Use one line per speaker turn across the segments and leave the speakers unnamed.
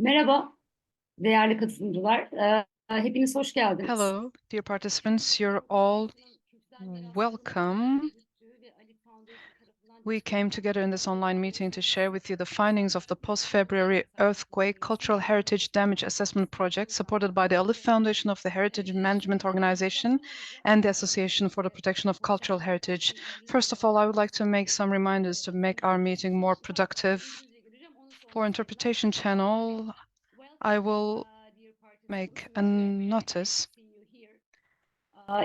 Merhaba, değerli katılımcılar. Hepiniz hoş geldiniz.
Hello, dear participants. You're all welcome. We came together in this online meeting to share with you the findings of the post-February earthquake cultural heritage damage assessment project supported by the ALIPH Foundation of the Heritage Management Organization and the Association for the Protection of Cultural Heritage. First of all, I would like to make some reminders to make our meeting more productive. For interpretation channel, I will make a notice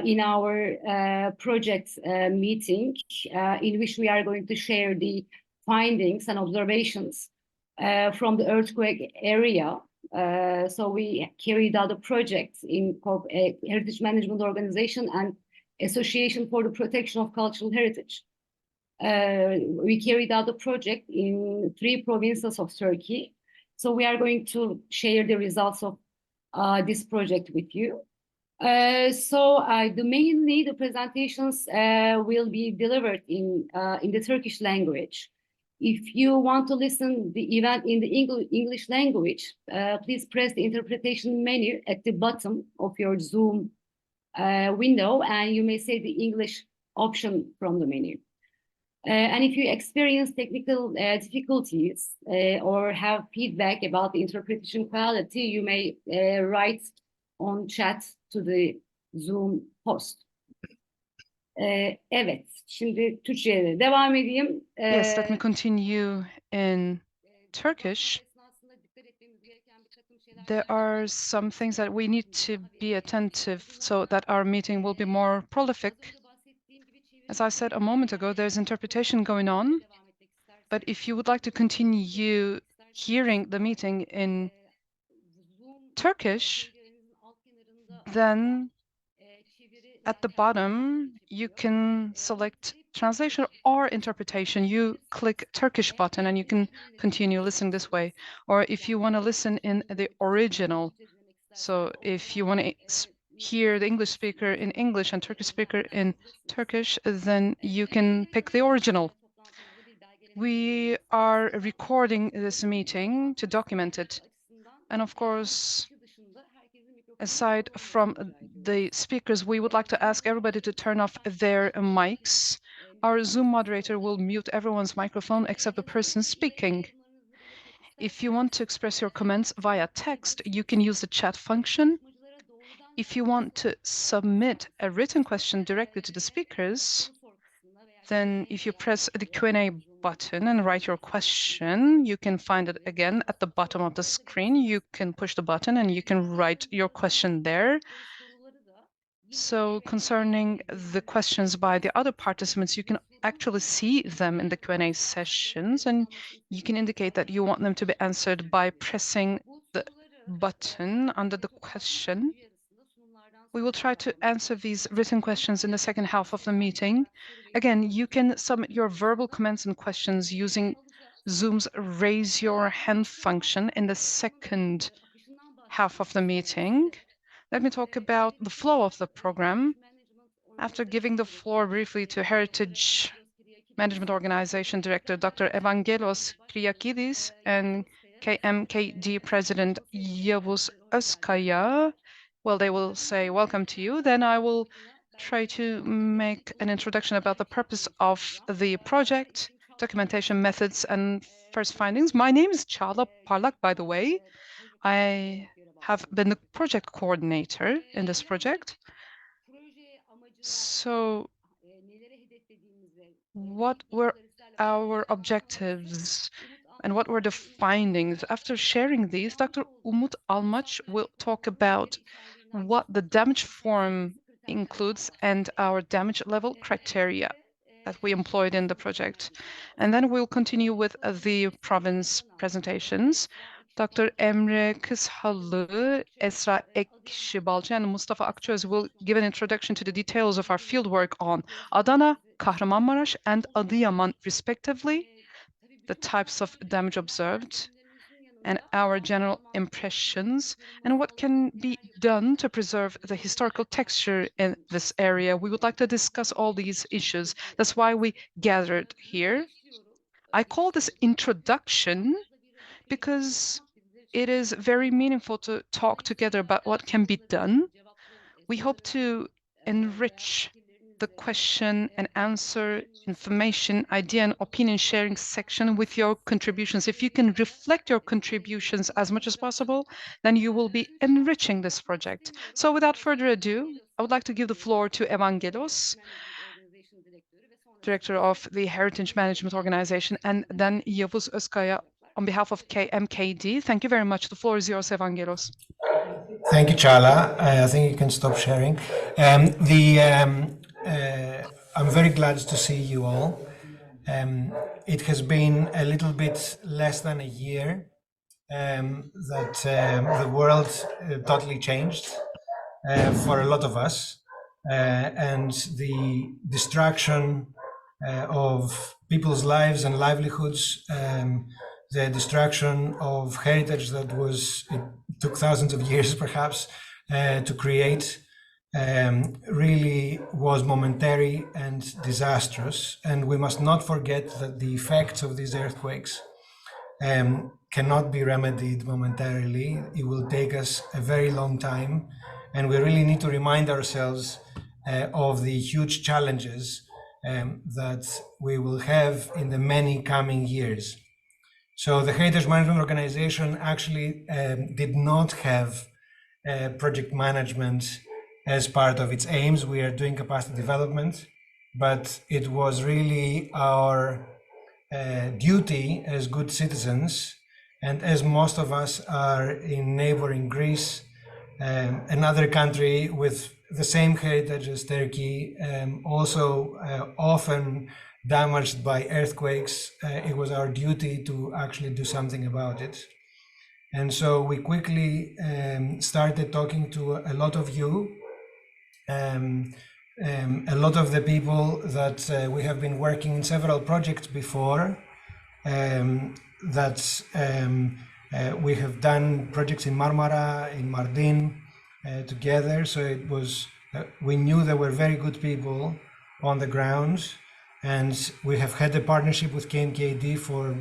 In our project meeting, in which we are going to share the findings and observations from the earthquake area. So we carried out a project in Heritage Management Organization and Association for the Protection of Cultural Heritage. We carried out a project in 3 provinces of Turkey. So we are going to share the results of this project with you. Mainly the presentations will be delivered in the Turkish language. If you want to listen the event in the English language, please press the interpretation menu at the bottom of your Zoom window, and you may say the English option from the menu. And if you experience technical difficulties or have feedback about the interpretation quality, you may write on chat to the Zoom host. Evet, şimdi Türkçe'ye devam edeyim.
Yes, let me continue in Turkish. There are some things that we need to be attentive so that our meeting will be more prolific. As I said a moment ago, there's interpretation going on, but if you would like to continue hearing the meeting in Turkish, then at the bottom, you can select translation or interpretation. You click Turkish button and you can continue listening this way. Or if you want to listen in the original, so if you want to hear the English speaker in English and Turkish speaker in Turkish, then you can pick the original. We are recording this meeting to document it. And of course, aside from the speakers, we would like to ask everybody to turn off their mics. Our Zoom moderator will mute everyone's microphone except the person speaking. If you want to express your comments via text, you can use the chat function. If you want to submit a written question directly to the speakers, then if you press the Q&A button and write your question, you can find it again at the bottom of the screen. You can push the button and you can write your question there. So concerning the questions by the other participants, you can actually see them in the Q&A sessions, and you can indicate that you want them to be answered by pressing the button under the question. We will try to answer these written questions in the second half of the meeting. Again, you can submit your verbal comments and questions using Zoom's raise your hand function in the second half of the meeting. Let me talk about the flow of the program. After giving the floor briefly to Heritage Management Organization Director Dr. Evangelos Kyriakidis and KMKD President Yavuz Özkaya, well, they will say welcome to you. Then I will try to make an introduction about the purpose of the project, documentation methods, and first findings. My name is Çağla Parlak, by the way. I have been the project coordinator in this project. So what were our objectives and what were the findings? After sharing these, Dr. Umut Almaç will talk about what the damage form includes and our damage level criteria that we employed in the project. And then we'll continue with the province presentations. Dr. Emre Kızhalı, Esra Ekşibalcı, and Mustafa Akçöz will give an introduction to the details of our fieldwork on Adana, Kahramanmaraş, and Adıyaman, respectively, the types of damage observed, and our general impressions, and what can be done to preserve the historical texture in this area. We would like to discuss all these issues. That's why we gathered here. I call this introduction because it is very meaningful to talk together about what can be done. We hope to enrich the question and answer, information, idea and opinion sharing section with your contributions. If you can reflect your contributions as much as possible, then you will be enriching this project. So without further ado, I would like to give the floor to Evangelos, Director of the Heritage Management Organization, and then Yavuz Özkaya on behalf of KMKD. Thank you very much. The floor is yours, Evangelos.
Thank you, Chala. I think you can stop sharing. I'm very glad to see you all. It has been a little bit less than a year that the world totally changed for a lot of us, and the destruction of people's lives and livelihoods, the destruction of heritage that it took thousands of years perhaps to create, really was momentary and disastrous. And we must not forget that the effects of these earthquakes cannot be remedied momentarily. It will take us a very long time, and we really need to remind ourselves of the huge challenges that we will have in the many coming years. So the Heritage Management Organization actually did not have project management as part of its aims. We are doing capacity development, but it was really our duty as good citizens, and as most of us are in neighboring Greece, another country with the same heritage as Turkey, also often damaged by earthquakes, it was our duty to actually do something about it. And so we quickly started talking to a lot of you, a lot of the people that we have been working in several projects before, we have done projects in Marmara, in Mardin, together. So it was, we knew there were very good people on the ground, and we have had a partnership with KMKD for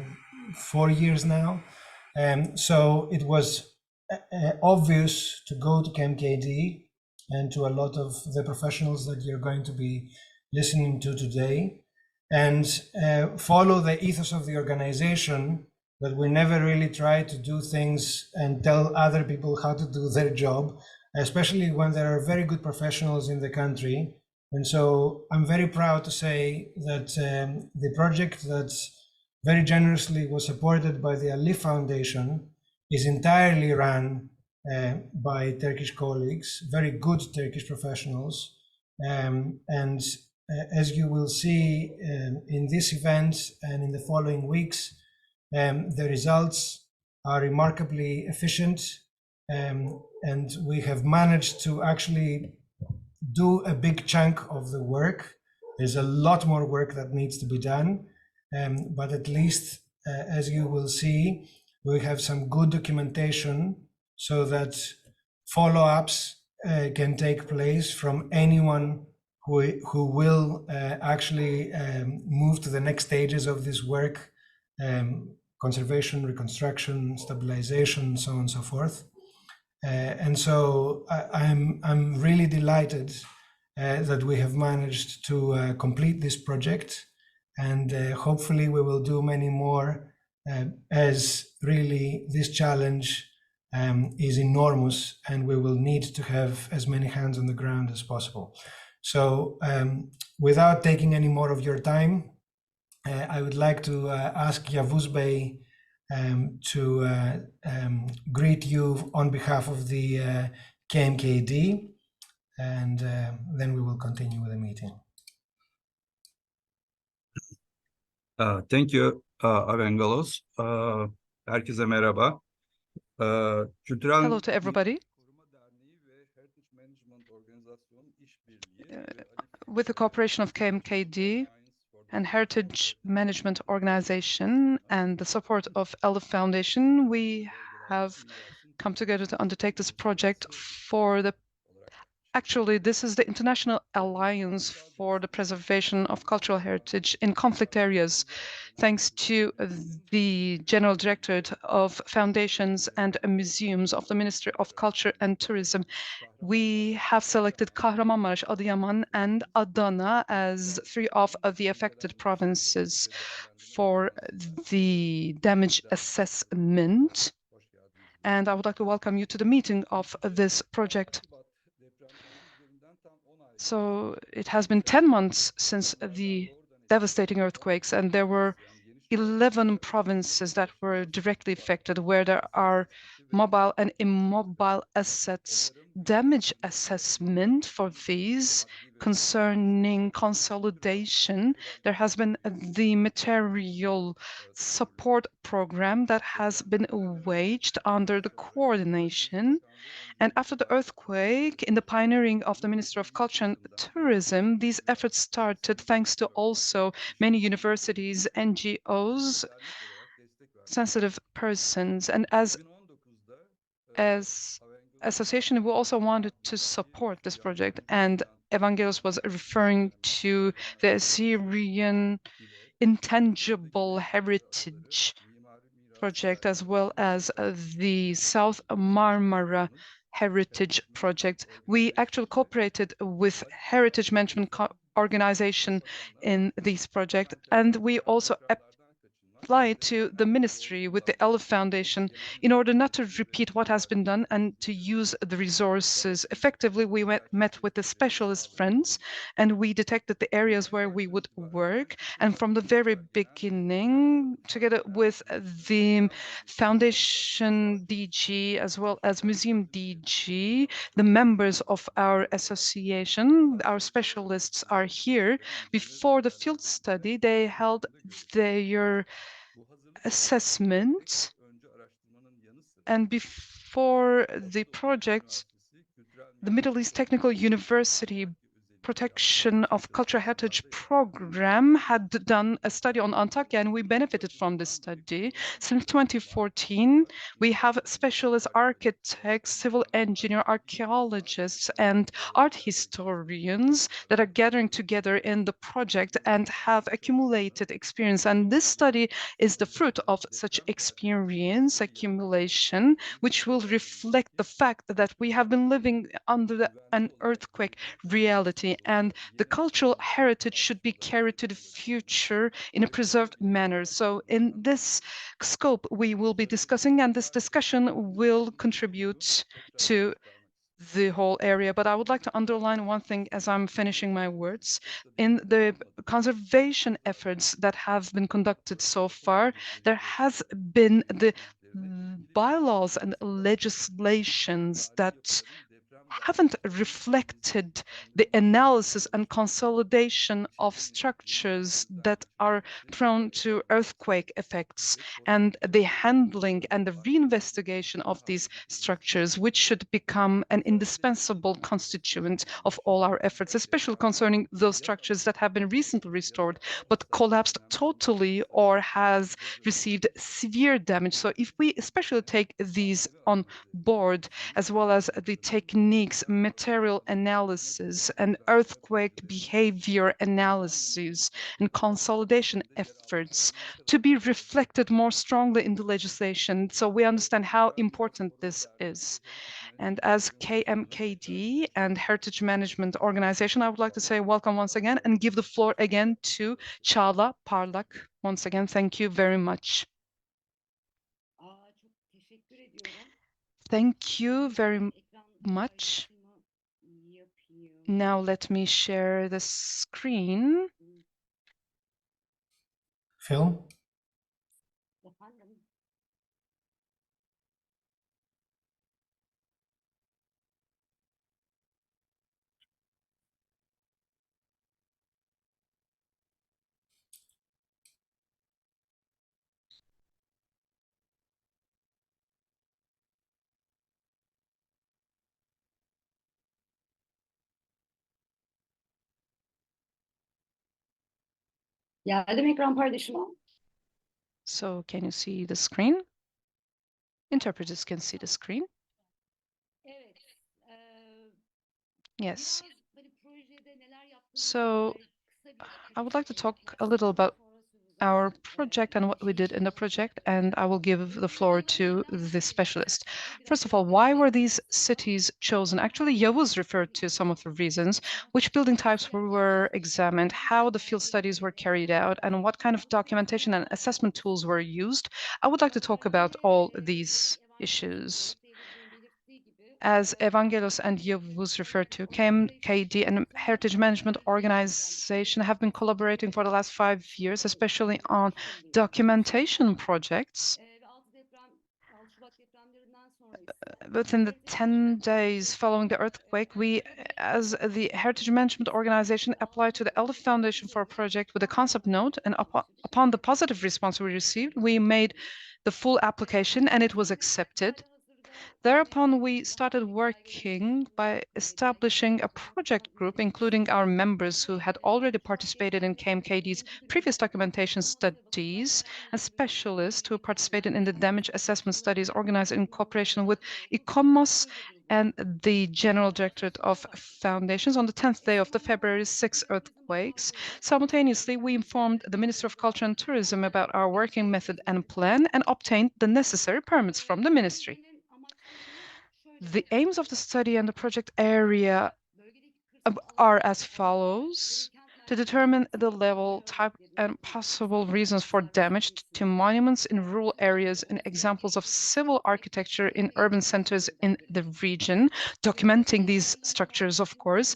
4 years now. So it was obvious to go to KMKD and to a lot of the professionals that you're going to be listening to today, and follow the ethos of the organization, that we never really try to do things and tell other people how to do their job, especially when there are very good professionals in the country. And so I'm very proud to say that the project that very generously was supported by the ALIPH Foundation is entirely run by Turkish colleagues, very good Turkish professionals. As you will see in this event and in the following weeks, the results are remarkably efficient, and we have managed to actually do a big chunk of the work. There's a lot more work that needs to be done, but at least, as you will see, we have some good documentation so that follow-ups can take place from anyone who will actually move to the next stages of this work, conservation, reconstruction, stabilization, so on and so forth. And so I'm really delighted that we have managed to complete this project, and hopefully we will do many more, as really this challenge is enormous, and we will need to have as many hands on the ground as possible. So without taking any more of your time, I would like to ask Yavuz Bey to greet you on behalf of the KMKD, and then we will continue with the meeting.
Thank you, Evangelos. Herkese merhaba.
Hello to everybody. With the cooperation of KMKD and Heritage Management Organization and the support of ALIPH Foundation, we have come together to undertake this project for the Actually, this is the International Alliance for the Preservation of Cultural Heritage in Conflict Areas. Thanks to the General Directorate of Foundations and Museums of the Ministry of Culture and Tourism, we have selected Kahramanmaraş, Adıyaman, and Adana as three of the affected provinces for the damage assessment. And I would like to welcome you to the meeting of this project. So it has been 10 months since the devastating earthquakes, and there were 11 provinces that were directly affected, where there are mobile and immobile assets. Damage assessment for these concerning consolidation. There has been the material support program that has been waged under the coordination. And after the earthquake, in the pioneering of the Ministry of Culture and Tourism, these efforts started thanks to also many universities, NGOs, sensitive persons, and as association, we also wanted to support this project. And Evangelos was referring to the Assyrian intangible heritage project, as well as the South Marmara Heritage Project. We actually cooperated with Heritage Management Organization in this project, and we also apply to the ministry with the ALIPH Foundation in order not to repeat what has been done and to use the resources effectively. We met with the specialist friends and we detected the areas where we would work. And from the very beginning, together with the foundation DG as well as museum DG, the members of our association, our specialists are here. Before the field study, they held their assessment, and before the project, the Middle East Technical University Protection of Cultural Heritage Program had done a study on Antakya, and we benefited from this study. Since 2014, we have specialist architects, civil engineer, archaeologists, and art historians that are gathering together in the project and have accumulated experience. And this study is the fruit of such experience accumulation, which will reflect the fact that we have been living under an earthquake reality, and the cultural heritage should be carried to the future in a preserved manner. So in this scope, we will be discussing, and this discussion will contribute to the whole area. But I would like to underline one thing as I'm finishing my words. In the conservation efforts that have been conducted so far, there has been the bylaws and legislations that haven't reflected the analysis and consolidation of structures that are prone to earthquake effects and the handling and the reinvestigation of these structures, which should become an indispensable constituent of all our efforts, especially concerning those structures that have been recently restored but collapsed totally or has received severe damage. So if we especially take these on board, as well as the techniques, material analysis, and earthquake behavior analysis, and consolidation efforts to be reflected more strongly in the legislation, so we understand how important this is. And as KMKD and Heritage Management Organization, I would like to say welcome once again and give the floor again to Çağla Parlak. Once again, thank you very much.
Çok teşekkür ediyorum.
Thank you very much. Now let me share the screen.
Phil?
Efendim? Geldim ekran paylaşıma.
So can you see the screen? Interpreters can see the screen.
Evet.
Yes. So I would like to talk a little about our project and what we did in the project, and I will give the floor to the specialist. First of all, why were these cities chosen? Actually, Yavuz referred to some of the reasons, which building types were examined, how the field studies were carried out, and what kind of documentation and assessment tools were used. I would like to talk about all these issues. As Evangelos and Yavuz referred to, KMKD and Heritage Management Organization have been collaborating for the last 5 years, especially on documentation projects. Within the 10 days following the earthquake, we, as the Heritage Management Organization, applied to the ALIPH Foundation for a project with a concept note, and upon the positive response we received, we made the full application and it was accepted. Thereupon, we started working by establishing a project group, including our members who had already participated in KMKD's previous documentation studies, and specialists who participated in the damage assessment studies organized in cooperation with ICOMOS and the General Directorate of Foundations on the 10th day of the February 6 earthquakes. Simultaneously, we informed the Minister of Culture and Tourism about our working method and plan and obtained the necessary permits from the ministry. The aims of the study and the project area are as follows: to determine the level, type, and possible reasons for damage to monuments in rural areas and examples of civil architecture in urban centers in the region, documenting these structures, of course,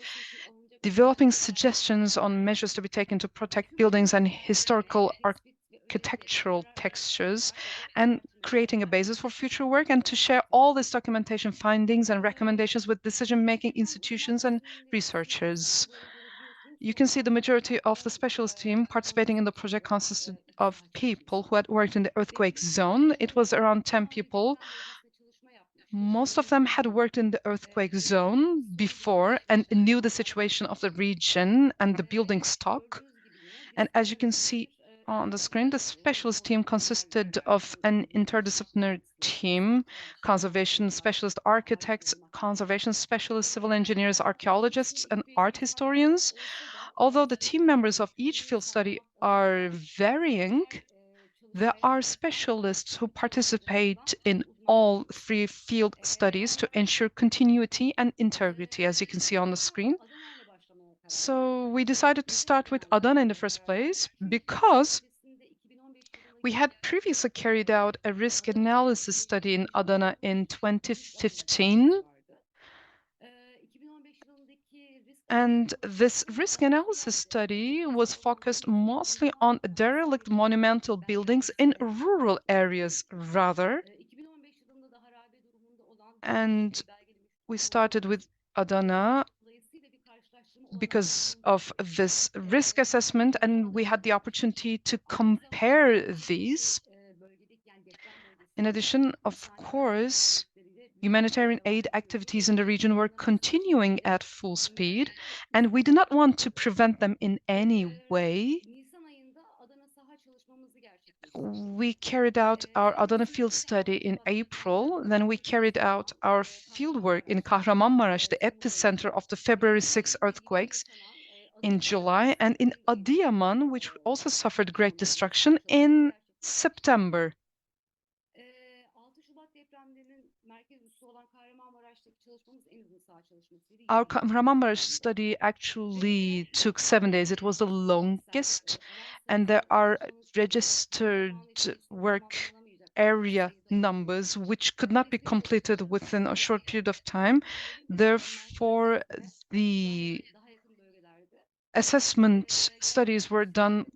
developing suggestions on measures to be taken to protect buildings and historical architectural textures, and creating a basis for future work, and to share all this documentation findings and recommendations with decision-making institutions and researchers. You can see the majority of the specialist team participating in the project consisted of people who had worked in the earthquake zone. It was around 10 people. Most of them had worked in the earthquake zone before and knew the situation of the region and the building stock. And as you can see on the screen, the specialist team consisted of an interdisciplinary team: conservation specialist architects, conservation specialists, civil engineers, archaeologists, and art historians. Although the team members of each field study are varying, there are specialists who participate in all 3 field studies to ensure continuity and integrity, as you can see on the screen. So we decided to start with Adana in the first place because we had previously carried out a risk analysis study in Adana in 2015. And this risk analysis study was focused mostly on derelict monumental buildings in rural areas rather. And we started with Adana because of this risk assessment, and we had the opportunity to compare these. In addition, of course, humanitarian aid activities in the region were continuing at full speed, and we did not want to prevent them in any way. We carried out our Adana field study in April. Then we carried out our field work in Kahramanmaraş, the epicenter of the February 6 earthquakes, in July, and in Adıyaman, which also suffered great destruction, in September. Our Kahramanmaraş study actually took 7 days. It was the longest, and there are registered work area numbers which could not be completed within a short period of time. Therefore, the assessment studies were done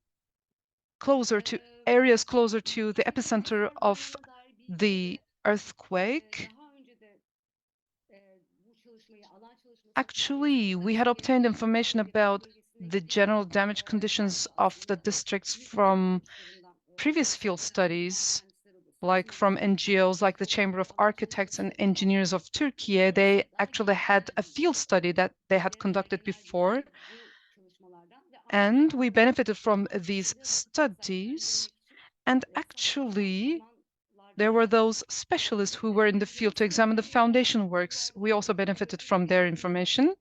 closer to areas closer to the epicenter of the earthquake. Actually, we had obtained information about the general damage conditions of the districts from previous field studies, like from NGOs like the Chamber of Architects and Engineers of Turkey. They actually had a field study that they had conducted before, and we benefited from these studies. And actually, there were those specialists who were in the field to examine the foundation works. We also benefited from their information.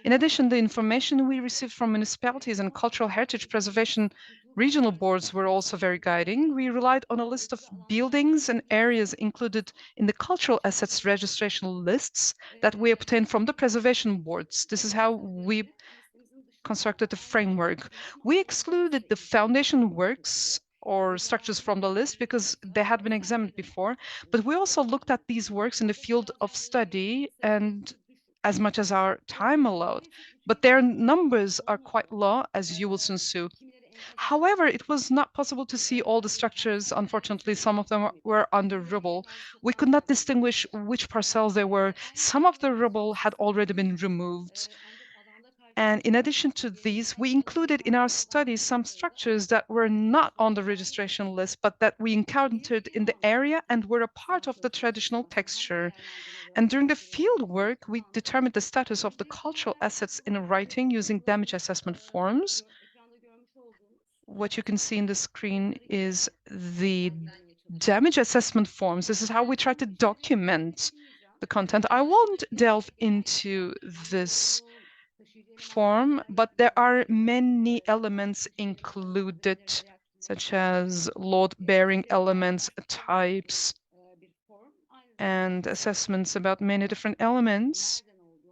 In addition, the information we received from municipalities and cultural heritage preservation regional boards were also very guiding. We relied on a list of buildings and areas included in the cultural assets registration lists that we obtained from the preservation boards. This is how we constructed the framework. We excluded the foundation works or structures from the list because they had been examined before, but we also looked at these works in the field of study and as much as our time allowed, but their numbers are quite low, as you will soon see. However, it was not possible to see all the structures. Unfortunately, some of them were under rubble. We could not distinguish which parcels they were. Some of the rubble had already been removed. And in addition to these, we included in our studies some structures that were not on the registration list, but that we encountered in the area and were a part of the traditional texture. And during the field work, we determined the status of the cultural assets in writing using damage assessment forms. What you can see in the screen is the damage assessment forms. This is how we try to document the content. I won't delve into this form, but there are many elements included, such as load-bearing elements, types, and assessments about many different elements,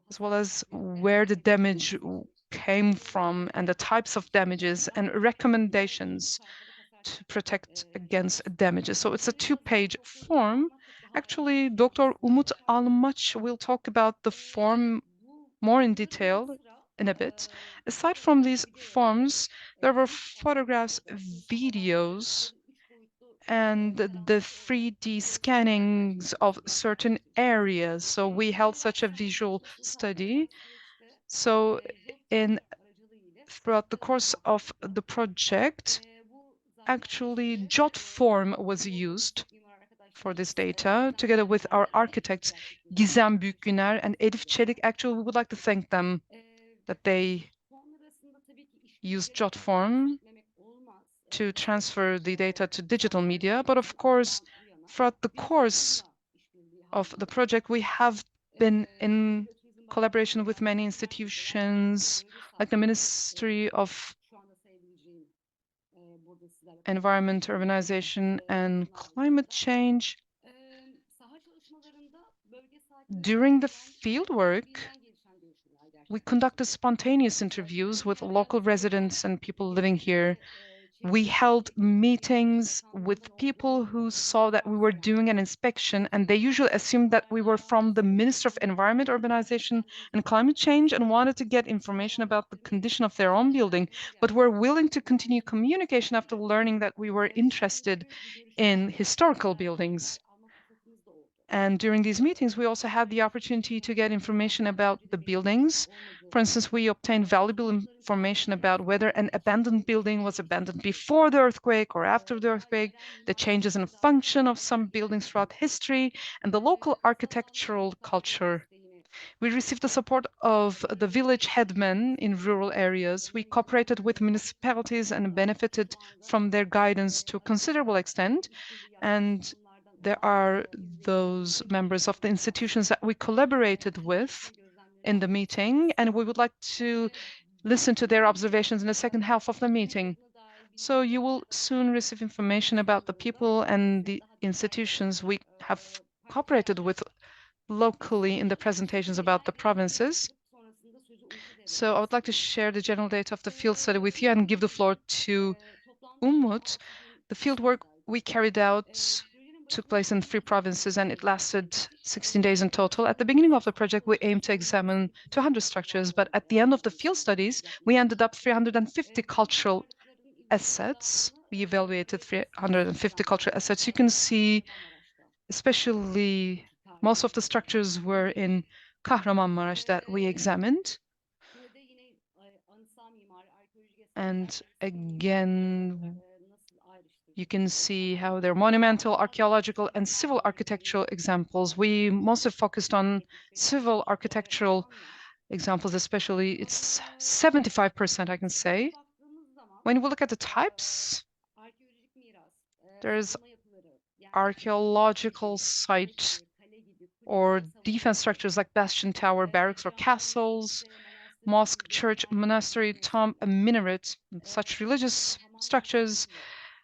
as well as where the damage came from and the types of damages and recommendations to protect against damages. So it's a two-page form. Actually, Dr. Umut Almaç will talk about the form more in detail in a bit. Aside from these forms, there were photographs, videos, and the 3D scannings of certain areas. So we held such a visual study. So throughout the course of the project, actually JOT form was used for this data, together with our architects, Gizem Büyükgüner and Elif Çelik. Actually, we would like to thank them that they used JOT form to transfer the data to digital media. But of course, throughout the course of the project, we have been in collaboration with many institutions, like the Ministry of Environment, Urbanization, and Climate Change. During the fieldwork, we conducted spontaneous interviews with local residents and people living here. We held meetings with people who saw that we were doing an inspection, and they usually assumed that we were from the Ministry of Environment, Urbanization, and Climate Change and wanted to get information about the condition of their own building, but were willing to continue communication after learning that we were interested in historical buildings. And during these meetings, we also had the opportunity to get information about the buildings. For instance, we obtained valuable information about whether an abandoned building was abandoned before the earthquake or after the earthquake, the changes in function of some buildings throughout history, and the local architectural culture. We received the support of the village headmen in rural areas. We cooperated with municipalities and benefited from their guidance to a considerable extent. And there are those members of the institutions that we collaborated with in the meeting, and we would like to listen to their observations in the second half of the meeting. So you will soon receive information about the people and the institutions we have cooperated with locally in the presentations about the provinces. So I would like to share the general data of the field study with you and give the floor to Umut. The field work we carried out took place in 3 provinces and it lasted 16 days in total. At the beginning of the project, we aimed to examine 200 structures, but at the end of the field studies, we ended up 350 cultural assets. We evaluated 350 cultural assets. You can see, especially most of the structures were in Kahramanmaraş that we examined. And again, you can see how they're monumental, archaeological, and civil architectural examples. We mostly focused on civil architectural examples, especially it's 75%, I can say. When we look at the types, there's archaeological sites or defense structures like bastion tower, barracks, or castles. mosque, church, monastery, tomb, a minaret, such religious structures,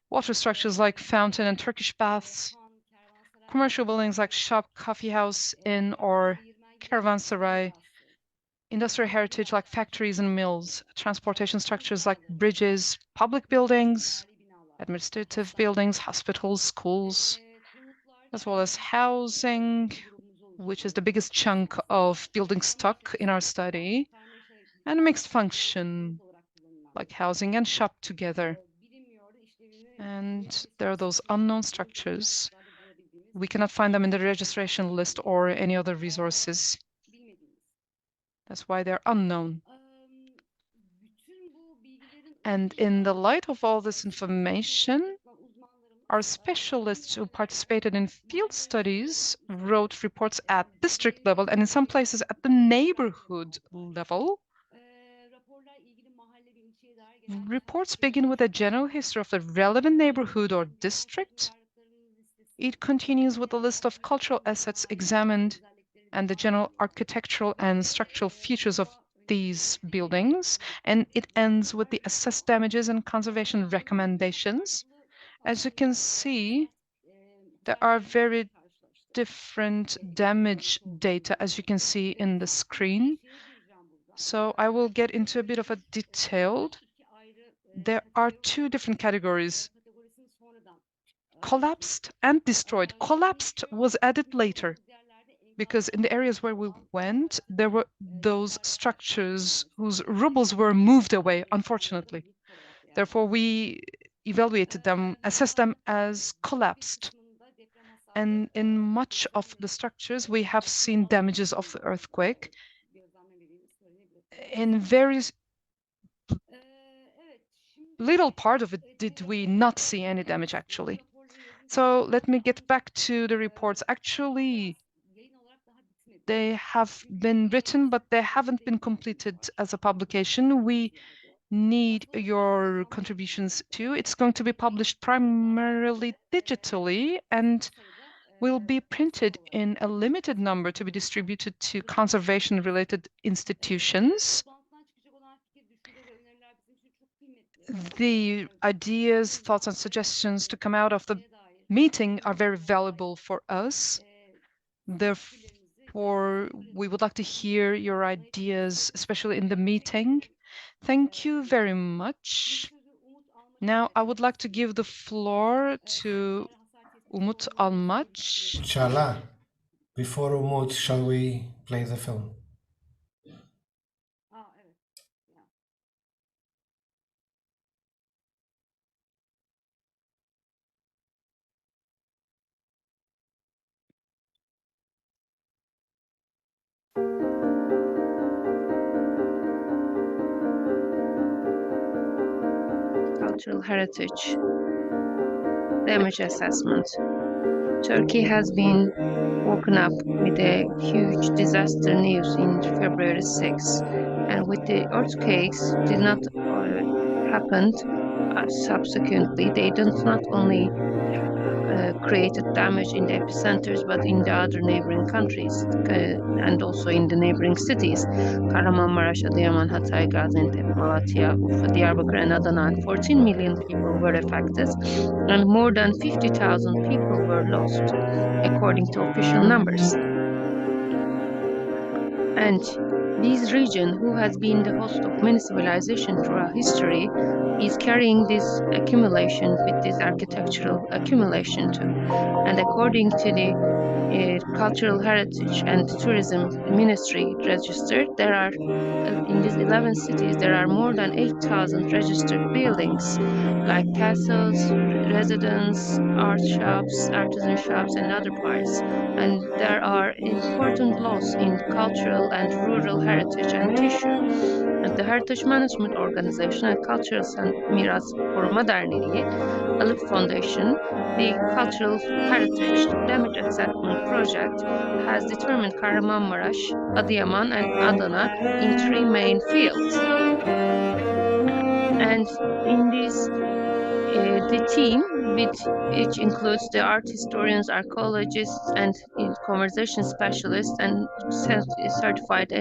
water structures like fountain and Turkish baths, commercial buildings like shop, coffee house, inn, or caravanserai, industrial heritage like factories and mills, transportation structures like bridges, public buildings, administrative buildings, hospitals, schools, as well as housing, which is the biggest chunk of building stock in our study, and mixed function, like housing and shop together. And there are those unknown structures. We cannot find them in the registration list or any other resources. That's why they're unknown. And in the light of all this information, our specialists who participated in field studies wrote reports at district level and in some places at the neighborhood level. Reports begin with a general history of the relevant neighborhood or district. It continues with a list of cultural assets examined and the general architectural and structural features of these buildings, and it ends with the assessed damages and conservation recommendations. As you can see, there are very different damage data, as you can see in the screen. So I will get into a bit of a detailed. There are two different categories: collapsed and destroyed. Collapsed was added later because in the areas where we went, there were those structures whose rubbles were moved away, unfortunately. Therefore, we evaluated them, assessed them as collapsed. And in much of the structures, we have seen damages of the earthquake. In very little part of it did we not see any damage, actually. So let me get back to the reports. Actually, they have been written, but they haven't been completed as a publication. We need your contributions too. It's going to be published primarily digitally and will be printed in a limited number to be distributed to conservation-related institutions. The ideas, thoughts, and suggestions to come out of the meeting are very valuable for us. Therefore, we would like to hear your ideas, especially in the meeting. Thank you very much. Now, I would like to give the floor to Umut Almaç.
Çağla, before Umut, shall we play the film?
Cultural heritage damage assessment. Turkey has been woken up with a huge disaster news in February 6, and with the earthquakes did not happen subsequently. They did not only created damage in the epicenters, but in the other neighboring countries and also in the neighboring cities. Kahramanmaraş, Adıyaman, Hatay, Gaziantep, Malatya, Urfa, Diyarbakır, and Adana, and 14 million people were affected, and more than 50,000 people were lost, according to official numbers. And this region, who has been the host of many civilizations throughout history, is carrying this accumulation with this architectural accumulation too. And according to the Cultural Heritage and Tourism Ministry registered, there are in these 11 cities, there are more than 8,000 registered buildings like castles, residence, art shops, artisan shops, and other parts. And there are important loss in cultural and rural heritage and tissue. And the Heritage Management Organization and Cultural Miras Koruma Derneği, ALIPH Foundation, the Cultural Heritage Damage Assessment Project, has determined Kahramanmaraş, Adıyaman, and Adana in 3 main fields. And in this, the team, which includes the art historians, archaeologists, and conversation specialists, and certified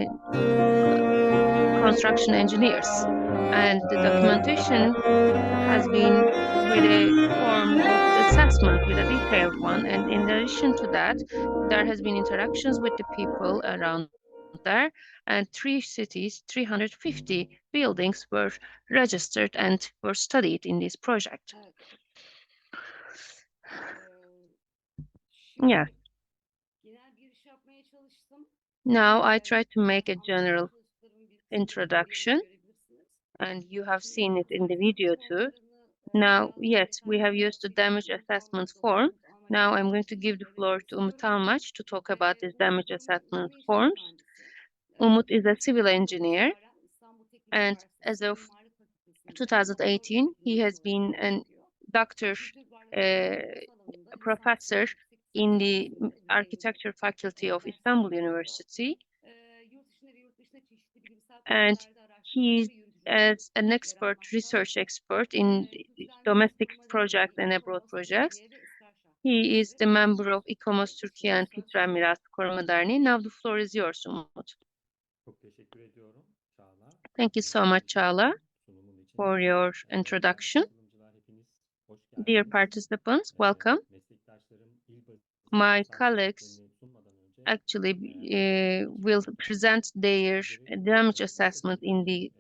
construction engineers. And the documentation has been with a form of assessment, with a detailed one. And in addition to that, there has been interactions with the people around there, and 3 cities, 350 buildings were registered and were studied in this project.
Evet.
Yeah.
Genel giriş yapmaya çalıştım.
Now I try to make a
Anlatmaya
general
çalıştıklarımın bir kısmını
introduction,
görebilirsiniz.
and you have
Şimdi
seen it in the
damage
video
assessment
too.
formlarını,
Now, yes, we have used the damage assessment form. Now I'm going to give the floor to Umut Almaç to talk about this damage assessment forms. Umut is a civil engineer, and as of 2018, he has been a doctor, professor in the architecture faculty of Istanbul University, and he's as an expert, research expert in domestic projects and abroad projects. He is the member of İKOMOS Türkiye and Kültürel Miras Koruma Derneği. Now the floor is yours, Umut. Thank you so much, Çağla, for your introduction. Dear participants, welcome. My colleagues actually will present their damage assessment in the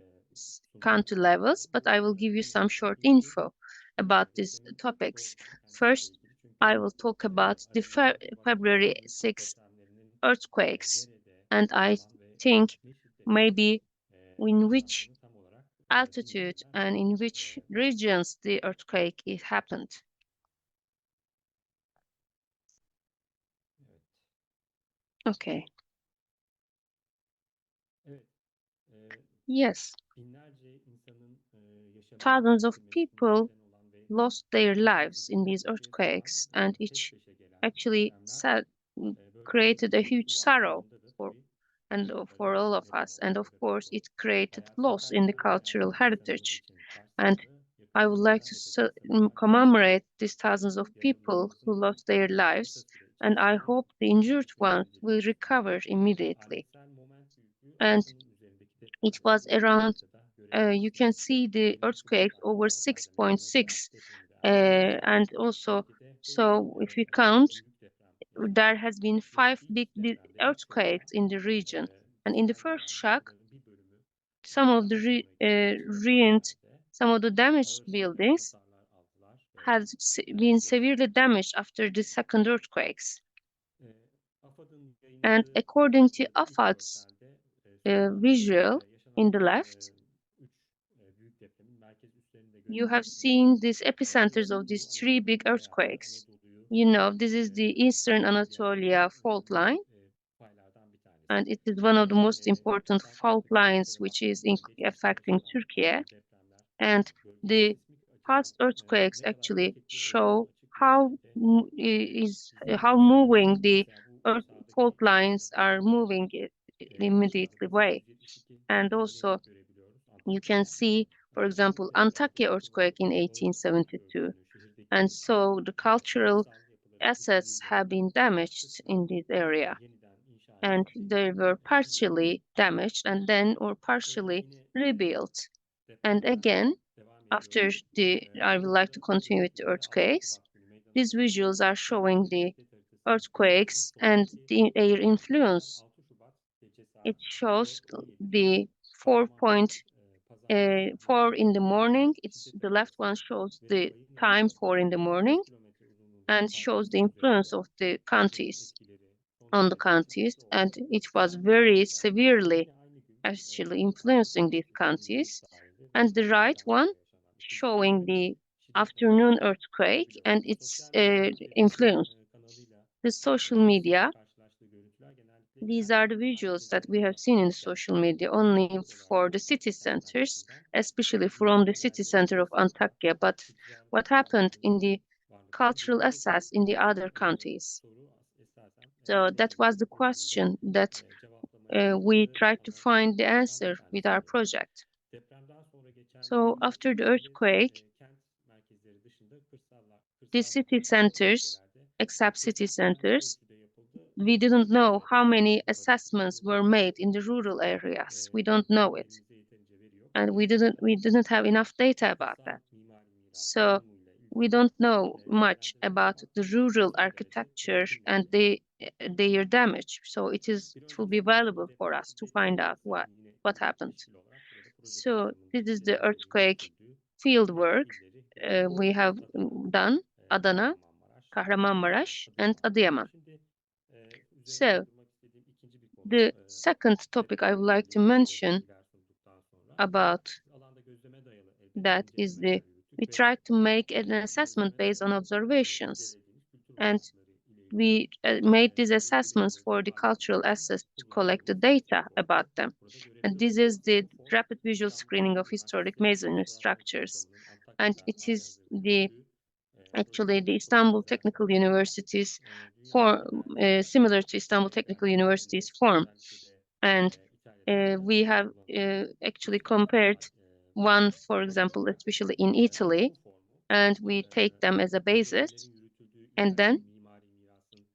county levels, but I will give you some short info about these topics. First, I will talk about the February 6 earthquakes, and I think maybe in which altitude and in which regions the earthquake it happened. Okay. Yes. Thousands of people lost their lives in these earthquakes, and it actually created a huge sorrow for all of us. And of course, it created loss in the cultural heritage. And I would like to commemorate these thousands of people who lost their lives, and I hope the injured ones will recover immediately. And it was around, you can see the earthquakes over 6.6, and also, so if you count, there has been 5 big earthquakes in the region. And in the first shock, some of the some of the damaged buildings has been severely damaged after the second earthquakes. And according to AFAD's visual in the left, you have seen these epicenters of these 3 big earthquakes. You know, this is the Eastern Anatolia fault line, and it is one of the most important fault lines which is affecting Turkey. And the past earthquakes actually show how moving the fault lines are moving immediately way. And also, you can see, for example, Antakya earthquake in 1872. And so the cultural assets have been damaged in this area. And they were partially damaged and then or partially rebuilt. And again, after I would like to continue with the earthquakes. These visuals are showing the earthquakes and their influence. It shows the 4.4 in the morning. The left one shows the time 4 in the morning and shows the influence of the counties on the counties. And it was very severely actually influencing these counties. And the right one showing the afternoon earthquake and its influence. The social media, these are the visuals that we have seen in the social media only for the city centers, especially from the city center of Antakya. But what happened in the cultural assets in the other counties? So that was the question that we tried to find the answer with our project. So after the earthquake, the city centers, except city centers, we didn't know how many assessments were made in the rural areas. We don't know it. and we didn't have enough data about that. So we don't know much about the rural architecture and their damage. So it will be valuable for us to find out what happened. So this is the earthquake field work we have done: Adana, Kahramanmaraş, and Adıyaman. So the second topic I would like to mention about that is we tried to make an assessment based on observations, and we made these assessments for the cultural assets to collect the data about them. And this is the rapid visual screening of historic masonry structures. And it is actually the Istanbul Technical University's similar to Istanbul Technical University's form. And we have actually compared one, for example, especially in Italy, and we take them as a basis, and then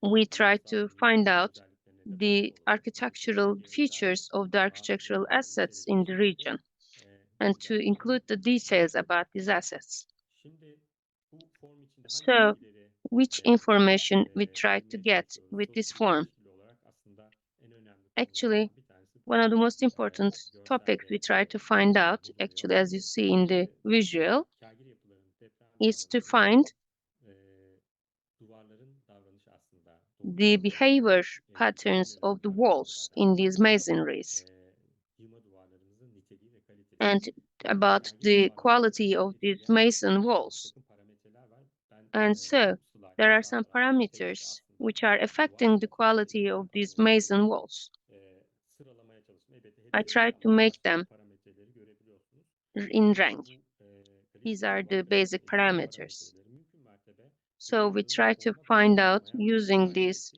we try to find out the architectural features of the architectural assets in the region and to include the details about these assets. So, which information we try to get with this form? Actually, one of the most important topics we try to find out, actually, as you see in the visual, is to find the behavior patterns of the walls in these masonries and about the quality of these mason walls. And so there are some parameters which are affecting the quality of these mason walls. I tried to make them in rank. These are the basic parameters. So we try to find out using these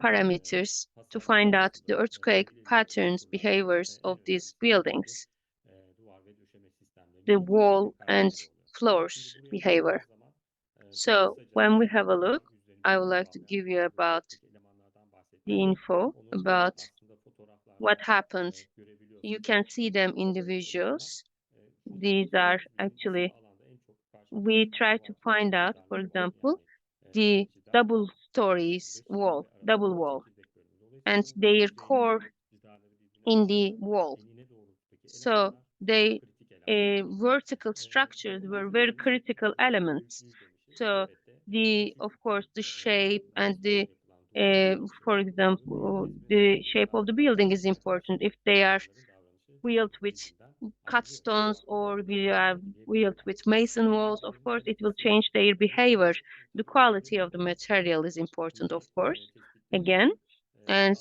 parameters to find out the earthquake patterns, behaviors of these buildings, the wall and floors behavior. So when we have a look, I would like to give you about the info about what happened. You can see them in the visuals. These are actually, we try to find out, for example, the double wall, and their core in the wall. So they vertical structures were very critical elements. So of course, the shape and for example, the shape of the building is important. If they are built with cut stones or we are built with mason walls, of course, it will change their behavior. The quality of the material is important, of course, again. And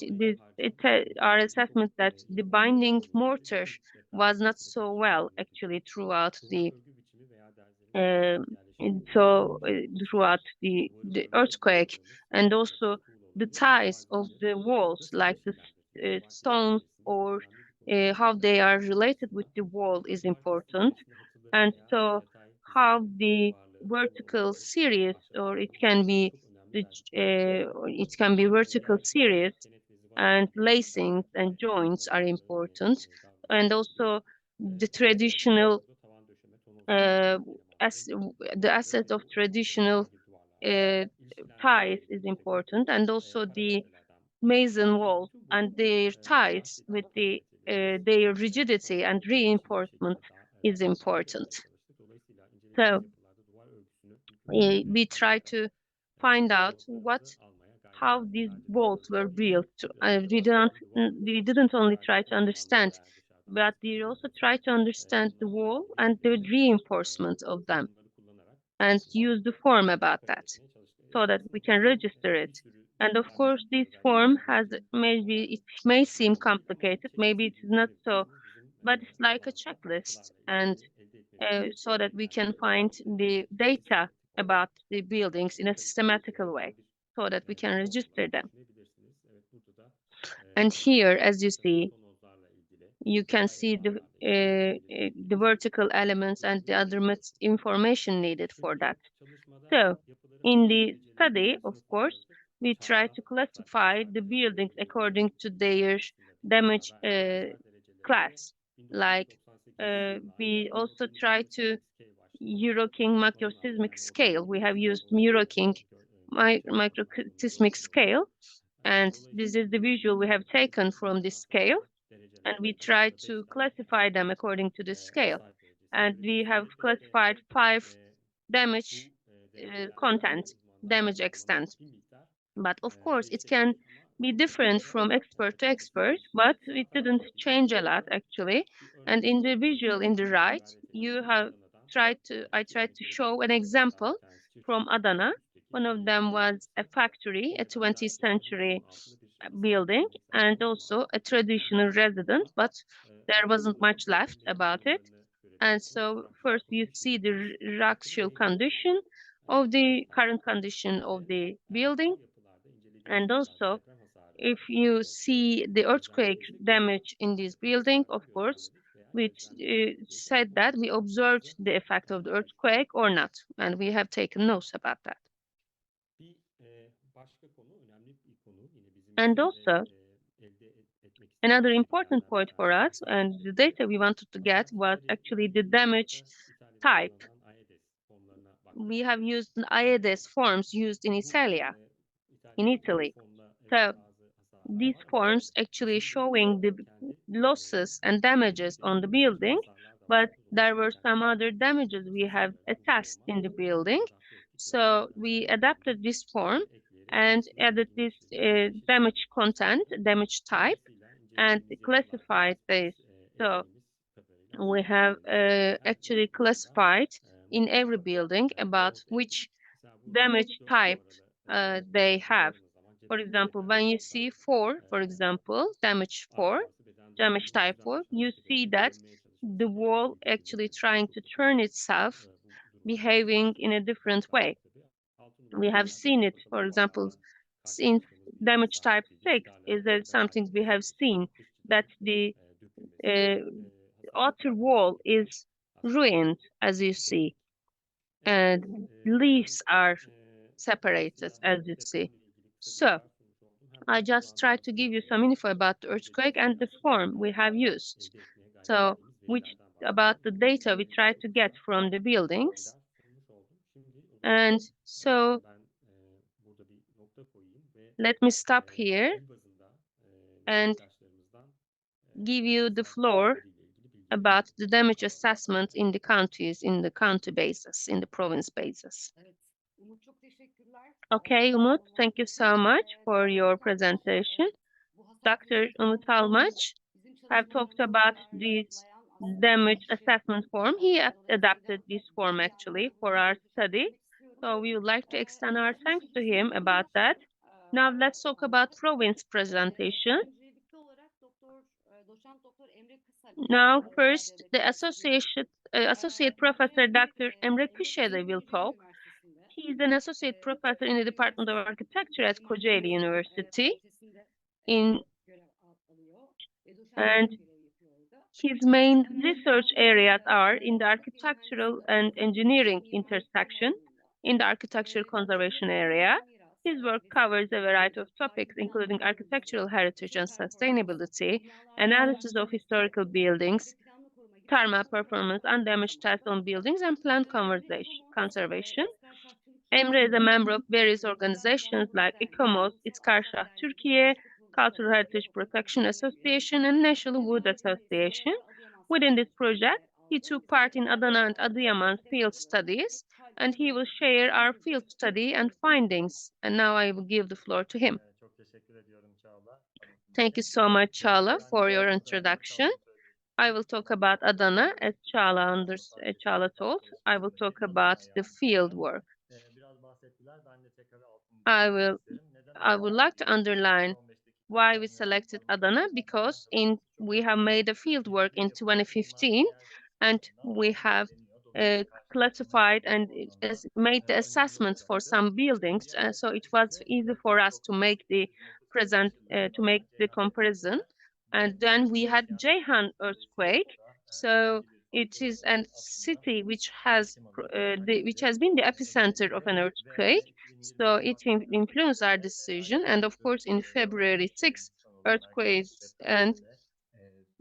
our assessment that the binding mortar was not so well actually throughout the throughout the earthquake, and also the ties of the walls, like the stones or how they are related with the wall is important. And so how the vertical series, or it can be vertical series, and lacings and joints are important. And also the traditional the asset of traditional ties is important, and also the mason walls and their ties with their rigidity and reinforcement is important. So we try to find out how these walls were built. We didn't only try to understand, but we also try to understand the wall and the reinforcement of them, and use the form about that so that we can register it. And of course, this form it may seem complicated, maybe it's not so, but it's like a checklist, and so that we can find the data about the buildings in a systematical way so that we can register them. And here, as you see, you can see the vertical elements and the other information needed for that. So in the study, of course, we try to classify the buildings according to their damage class. Like we also try to Euroking macroseismic scale. We have used Euroking microseismic scale, and this is the visual we have taken from this scale, and we try to classify them according to the scale. And we have classified 5 damage content, damage extent. But of course, it can be different from expert to expert, but it didn't change a lot actually. And in the visual in the right, I tried to show an example from Adana. One of them was a factory, a 20th century building, and also a traditional residence, but there wasn't much left about it. And so first you see the structural condition of the current condition of the building. And also, if you see the earthquake damage in this building, of course, we said that we observed the effect of the earthquake or not, and we have taken notes about that. And also, another important point for us, and the data we wanted to get, was actually the damage type. We have used IEDES forms used in Italia, in Italy. So these forms actually showing the losses and damages on the building, but there were some other damages we have assessed in the building. So we adapted this form and added this damage content, damage type, and classified this. So we have actually classified in every building about which damage type they have. For example, when you see 4, for example, damage 4, damage type 4, you see that the wall actually trying to turn itself, behaving in a different way. We have seen it, for example, since damage type 6 is something we have seen, that the outer wall is ruined, as you see, and leaves are separated, as you see. So I just tried to give you some info about the earthquake and the form we have used. So about the data we tried to get from the buildings. And so let me stop here and give you the floor about the damage assessment in the counties, in the county basis, in the province basis. Okay, Umut, thank you so much for your presentation. Dr. Umut Almaç have talked about this damage assessment form. He adapted this form actually for our study. So we would like to extend our thanks to him about that. Now let's talk about province presentation. Now first, the Associate Professor Dr. Emre Kışede will talk. He is an associate professor in the Department of Architecture at Kocaeli University. And his main research areas are in the architectural and engineering intersection, in the architectural conservation area. His work covers a variety of topics, including architectural heritage and sustainability, analysis of historical buildings, thermal performance and damage tests on buildings, and plant conservation. Emre is a member of various organizations like İKOMOS, İskarşah Türkiye, Cultural Heritage Protection Association, and National Wood Association. Within this project, he took part in Adana and Adıyaman field studies, and he will share our field study and findings. And now I will give the floor to him. Thank you so much, Çağla, for your introduction. I will talk about Adana, as Çağla told. I will talk about the field work. I would like to underline why we selected Adana, because we have made a field work in 2015, and we have classified and made the assessments for some buildings, so it was easy for us to make the comparison. And then we had Ceyhan earthquake, so it is a city which has been the epicenter of an earthquake, so it influenced our decision. And of course, in February 6, earthquakes and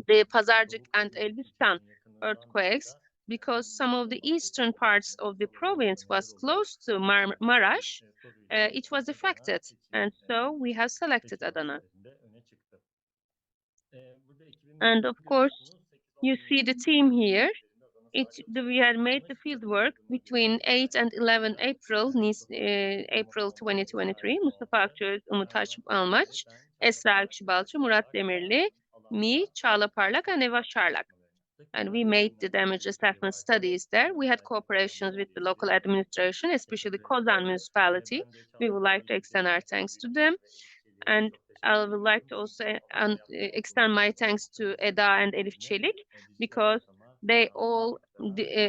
the Pazarcık and Elbistan earthquakes, because some of the eastern parts of the province was close to Maraş, it was affected, and so we have selected Adana. And of course, you see the team here. We had made the field work between 8 and 11 April, April 2023. Mustafa Akçöz, Umut Almaç, Esra Akçıbalcı, Murat Demirli, me, Çağla Parlak, and Eva Şarlak. And we made the damage assessment studies there. We had cooperations with the local administration, especially Kozan municipality. We would like to extend our thanks to them. And I would like to also extend my thanks to Eda and Elif Çelik, because they all